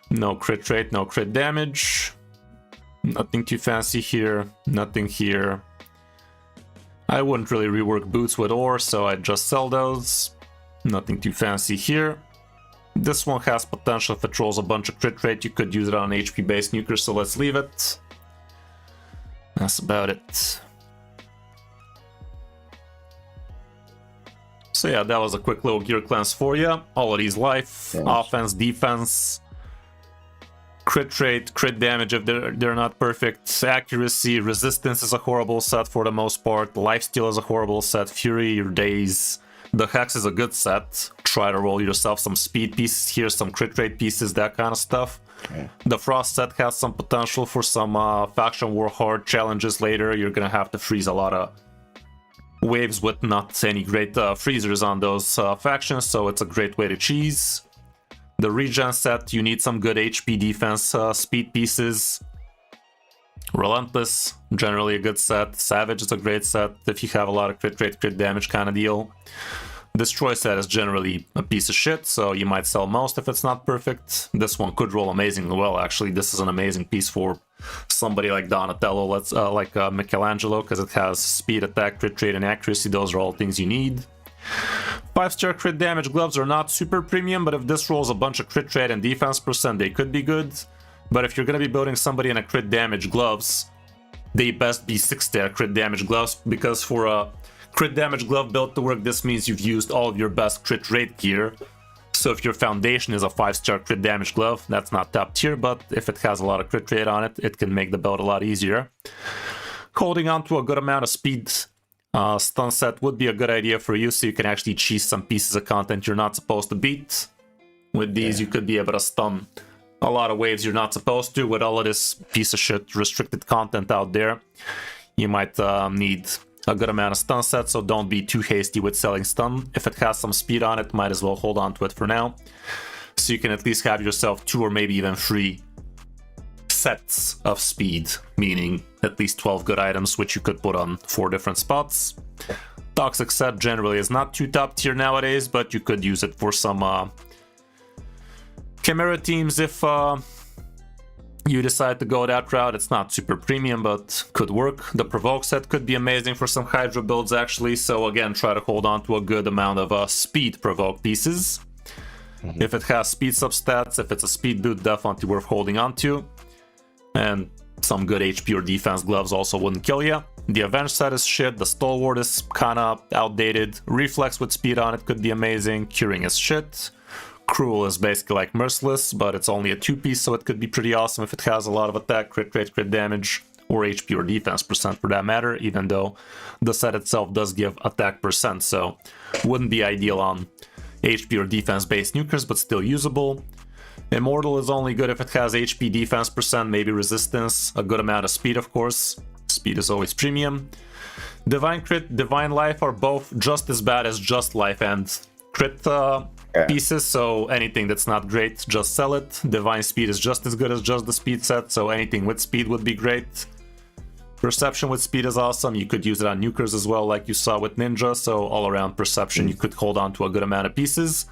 No crit rate, no crit damage. Nothing too fancy here, nothing here. I wouldn't really rework boots with ore, so I'd just sell those. Nothing too fancy here. This one has potential if it rolls a bunch of crit rate. You could use it on an HP-based nuker, so let's leave it. That's about it. So yeah, that was a quick little gear cleanse for you. All of these life, offense, defense, crit rate, crit damage if they're not perfect, accuracy, resistance is a horrible set for the most part, lifesteal is a horrible set, fury, your days. The hex is a good set. Try to roll yourself some speed pieces here, some crit rate pieces, that kind of stuff. The frost set has some potential for some faction war hard challenges later. You're gonna have to freeze a lot of waves with not any great freezers on those factions, so it's a great way to cheese. The regen set, you need some good HP defense speed pieces. Relentless, generally a good set. Savage is a great set if you have a lot of crit rate, crit damage kind of deal. Destroy set is generally a piece of shit, so you might sell most if it's not perfect. This one could roll amazingly well, actually. This is an amazing piece for somebody like Donatello, like Michelangelo, because it has speed, attack, crit rate, and accuracy. Those are all things you need. 5-star crit damage gloves are not super premium, but if this rolls a bunch of crit rate and defense percent, they could be good. But if you're going to be building somebody in a crit damage gloves, they best be 6-star crit damage gloves, because for a crit damage glove build to work, this means you've used all of your best crit rate gear. So if your foundation is a 5-star crit damage glove, that's not top tier, but if it has a lot of crit rate on it, it can make the build a lot easier. Holding on to a good amount of speed stun set would be a good idea for you, so you can actually cheese some pieces of content you're not supposed to beat. With these, you could be able to stun a lot of waves you're not supposed to. With all of this piece of shit restricted content out there, you might need a good amount of stun sets, so don't be too hasty with selling stun. If it has some speed on it, might as well hold on to it for now, so you can at least have yourself 2 or maybe even 3 sets of speed, meaning at least 12 good items, which you could put on 4 different spots. Toxic set generally is not too top tier nowadays, but you could use it for some Chimera teams if you decide to go that route. It's not super premium, but could work. The Provoke set could be amazing for some Hydra builds, actually, so again, try to hold on to a good amount of speed Provoke pieces. If it has speed substats, if it's a speed boot, definitely worth holding on to. And some good HP or defense gloves also wouldn't kill you. The Avenge set is shit, the Stalwart is kinda outdated, Reflex with speed on it could be amazing, Curing is shit. Cruel is basically like Merciless, but it's only a 2-piece, so it could be pretty awesome if it has a lot of attack, crit rate, crit damage, or HP or defense percent for that matter, even though the set itself does give attack percent, so wouldn't be ideal on HP or defense based nukers, but still usable. Immortal is only good if it has HP, defense percent, maybe resistance, a good amount of speed, of course. Speed is always premium. Divine Crit, Divine Life are both just as bad as Just Life and Crit pieces, so anything that's not great, just sell it. Divine Speed is just as good as just the speed set, so anything with speed would be great. Perception with speed is awesome. You could use it on nukers as well, like you saw with Ninja, so all around perception, you could hold on to a good amount of pieces.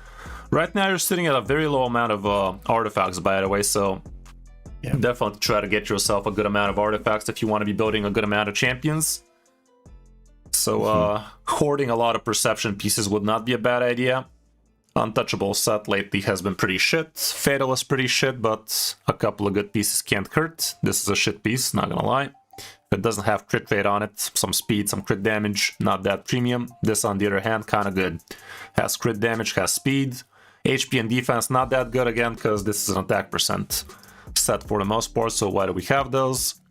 Right now, you're sitting at a very low amount of artifacts, by the way, so definitely try to get yourself a good amount of artifacts if you want to be building a good amount of champions. So hoarding a lot of perception pieces would not be a bad idea. Untouchable set lately has been pretty shit. Fatal is pretty shit, but a couple of good pieces can't hurt. This is a shit piece, not gonna lie. If it doesn't have crit rate on it, some speed, some crit damage, not that premium. This, on the other hand, kind of good. Has crit damage, has speed. HP and defense, not that good again, because this is an attack percent set for the most part, so why do we have those?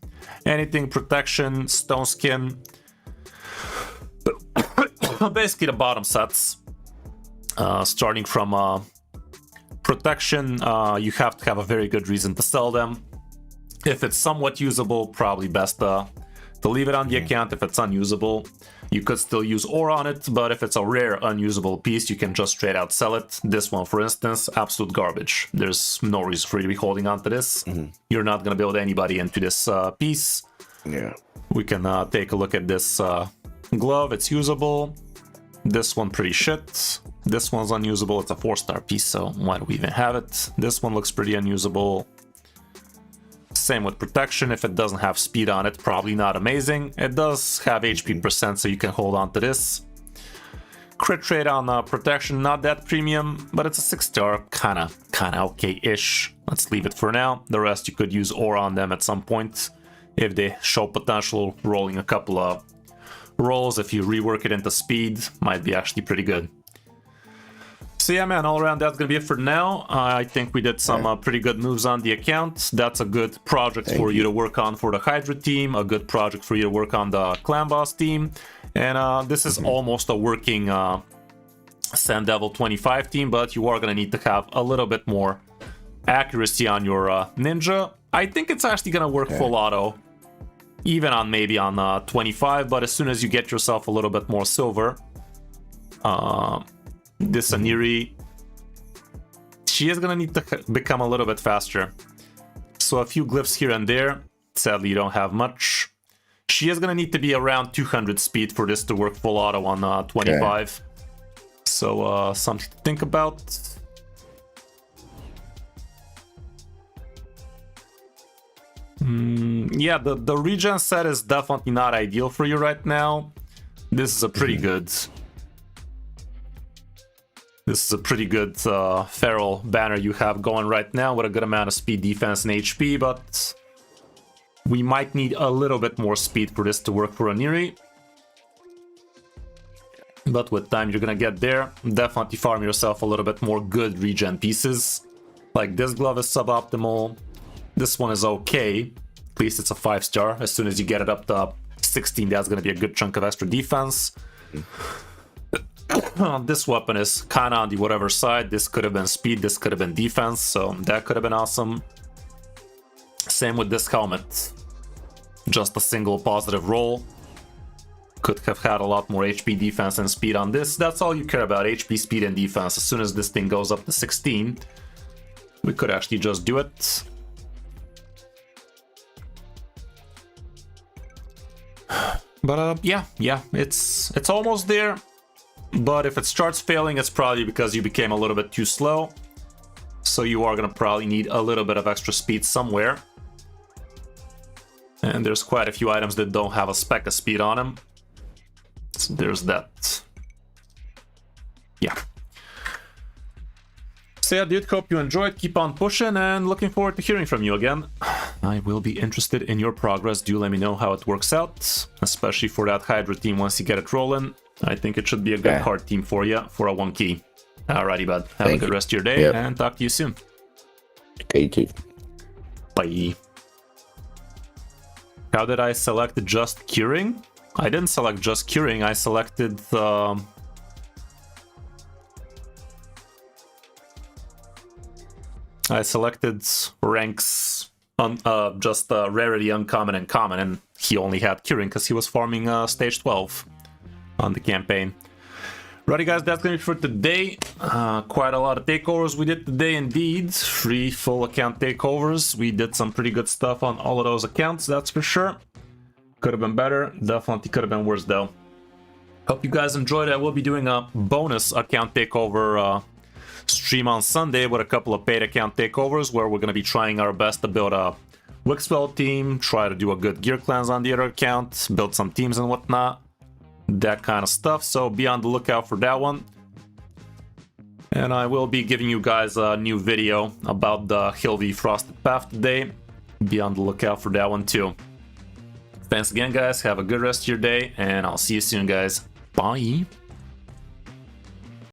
Anything protection, stone skin. Basically the bottom sets. Starting from protection, you have to have a very good reason to sell them. If it's somewhat usable, probably best to leave it on the account. If it's unusable, you could still use ore on it, but if it's a rare unusable piece, you can just straight out sell it. This one, for instance, absolute garbage. There's no reason for you to be holding on to this. You're not going to build anybody into this piece. We can take a look at this glove. It's usable. This one pretty shit. This one's unusable. It's a 4-star piece, so why do we even have it? This one looks pretty unusable. Same with protection. If it doesn't have speed on it, probably not amazing. It does have HP percent, so you can hold on to this. Crit rate on protection, not that premium, but it's a 6-star, kinda okay-ish. Let's leave it for now. The rest you could use ore on them at some point if they show potential. Rolling a couple of rolls, if you rework it into speed, might be actually pretty good. So yeah, man, all around that's gonna be it for now. I think we did some pretty good moves on the account. That's a good project for you to work on for the Hydra team, a good project for you to work on the Clan Boss team, and this is almost a working Sand Devil 25 team, but you are gonna need to have a little bit more accuracy on your Ninja. I think it's actually gonna work full auto, even on maybe on 25, but as soon as you get yourself a little bit more silver, this Aniri, she is gonna need to become a little bit faster. So a few glyphs here and there. Sadly, you don't have much. She is gonna need to be around 200 speed for this to work full auto on 25. So something to think about. Yeah, the regen set is definitely not ideal for you right now. This is a pretty good... This is a pretty good feral banner you have going right now with a good amount of speed, defense, and HP, but we might need a little bit more speed for this to work for Oniri. But with time, you're gonna get there. Definitely farm yourself a little bit more good regen pieces. Like this glove is suboptimal. This one is okay. At least it's a 5-star. As soon as you get it up to 16, that's gonna be a good chunk of extra defense. This weapon is kind of on the whatever side. This could have been speed, this could have been defense, so that could have been awesome. Same with this helmet. Just a single positive roll. Could have had a lot more HP, defense, and speed on this. That's all you care about, HP, speed, and defense. As soon as this thing goes up to 16, we could actually just do it. But yeah, it's almost there. But if it starts failing, it's probably because you became a little bit too slow. So you are going to probably need a little bit of extra speed somewhere. And there's quite a few items that don't have a speck of speed on them. So there's that. Yeah. So yeah, dude, hope you enjoyed. Keep on pushing and looking forward to hearing from you again. I will be interested in your progress. Do let me know how it works out, especially for that Hydra team once you get it rolling. I think it should be a good card team for you for a 1 key. Alrighty, bud. Have a good rest of your day and talk to you soon. Okay, you too. Bye. How did I select just curing? I didn't select just curing. I selected ranks on just rarity, uncommon, and common, and he only had curing because he was farming stage 12 on the campaign. Righty guys, that's gonna be for today. Quite a lot of takeovers we did today indeed. 3 full account takeovers. We did some pretty good stuff on all of those accounts, that's for sure. Could have been better, definitely could have been worse though. Hope you guys enjoyed it. I will be doing a bonus account takeover stream on Sunday with a couple of paid account takeovers where we're gonna be trying our best to build a Wixwell team, try to do a good gear cleanse on the other account, build some teams and whatnot. That kind of stuff, so be on the lookout for that one. And I will be giving you guys a new video about the Hilvy Frosted Path today. Be on the lookout for that one too. Thanks again guys, have a good rest of your day, and I'll see you soon guys. Bye!